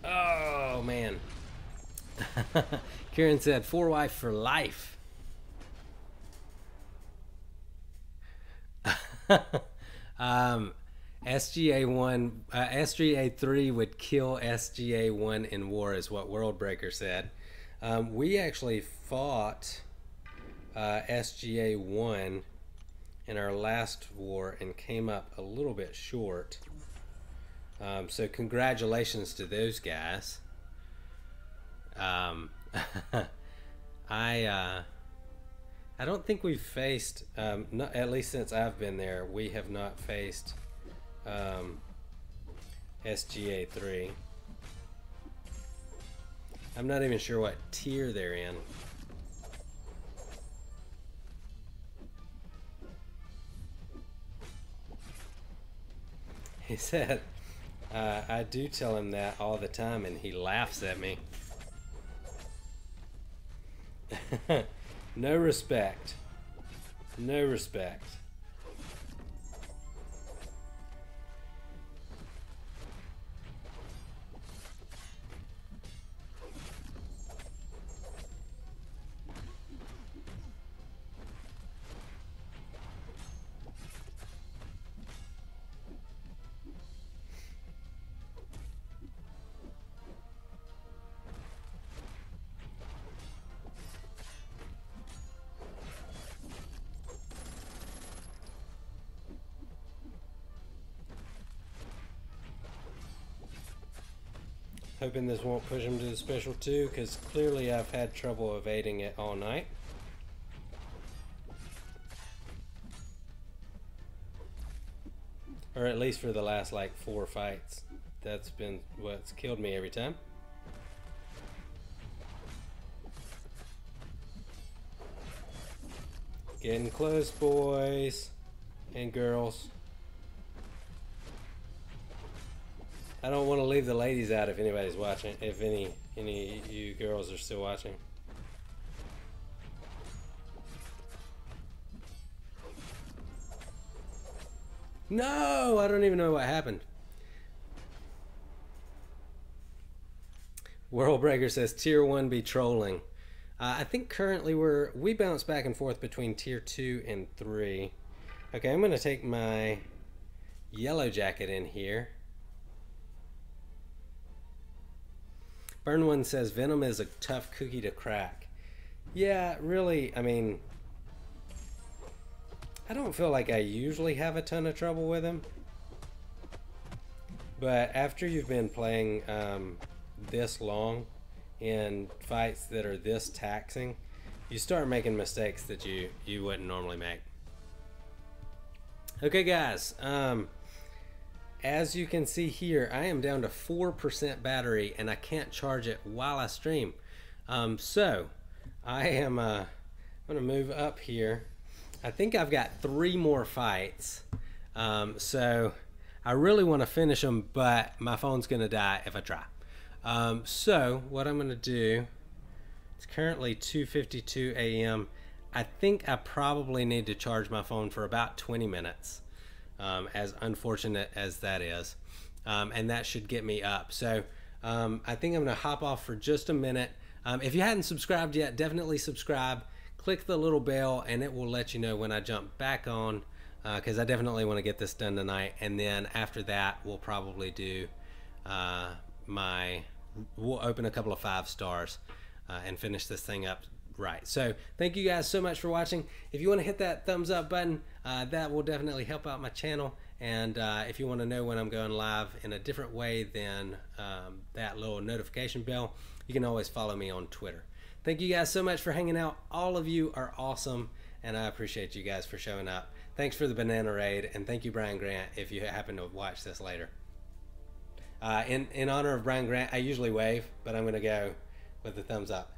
Oh, man. Kieran said, Four Wife for life. SGA1, SGA3 would kill SGA1 in war, is what World Breaker said. We actually fought SGA1 in our last war and came up a little bit short. So congratulations to those guys. I don't think we've faced, not, at least since I've been there, we have not faced SGA3. I'm not even sure what tier they're in. He said, I do tell him that all the time and he laughs at me. No respect. No respect. Hoping this won't push him to the special 2, because clearly I've had trouble evading it all night. Or at least for the last like 4 fights. That's been what's killed me every time. Getting close, boys and girls. I don't want to leave the ladies out if anybody's watching, if any of you girls are still watching. No, I don't even know what happened. World Breaker says tier 1 be trolling. I think currently we bounce back and forth between tier 2 and 3. Okay, I'm going to take my yellow jacket in here. Burn One says Venom is a tough cookie to crack. Yeah, really, I mean, I don't feel like I usually have a ton of trouble with him. But after you've been playing this long, in fights that are this taxing, you start making mistakes that you wouldn't normally make. Okay, guys. As you can see here, I am down to 4% battery, and I can't charge it while I stream. So I am going to move up here. I think I've got 3 more fights. So I really want to finish them, but my phone's going to die if I try. So what I'm going to do, it's currently 2:52 a.m. I think I probably need to charge my phone for about 20 minutes, as unfortunate as that is. And that should get me up. So I think I'm going to hop off for just a minute. If you hadn't subscribed yet, definitely subscribe. Click the little bell and it will let you know when I jump back on, because I definitely want to get this done tonight. And then after that, we'll probably do we'll open a couple of 5 stars and finish this thing up right. So thank you guys so much for watching. If you want to hit that thumbs up button, that will definitely help out my channel. And if you want to know when I'm going live in a different way than that little notification bell, you can always follow me on Twitter. Thank you guys so much for hanging out. All of you are awesome, and I appreciate you guys for showing up. Thanks for the banana raid, and thank you, Brian Grant, if you happen to watch this later. In honor of Brian Grant, I usually wave, but I'm going to go with the thumbs up.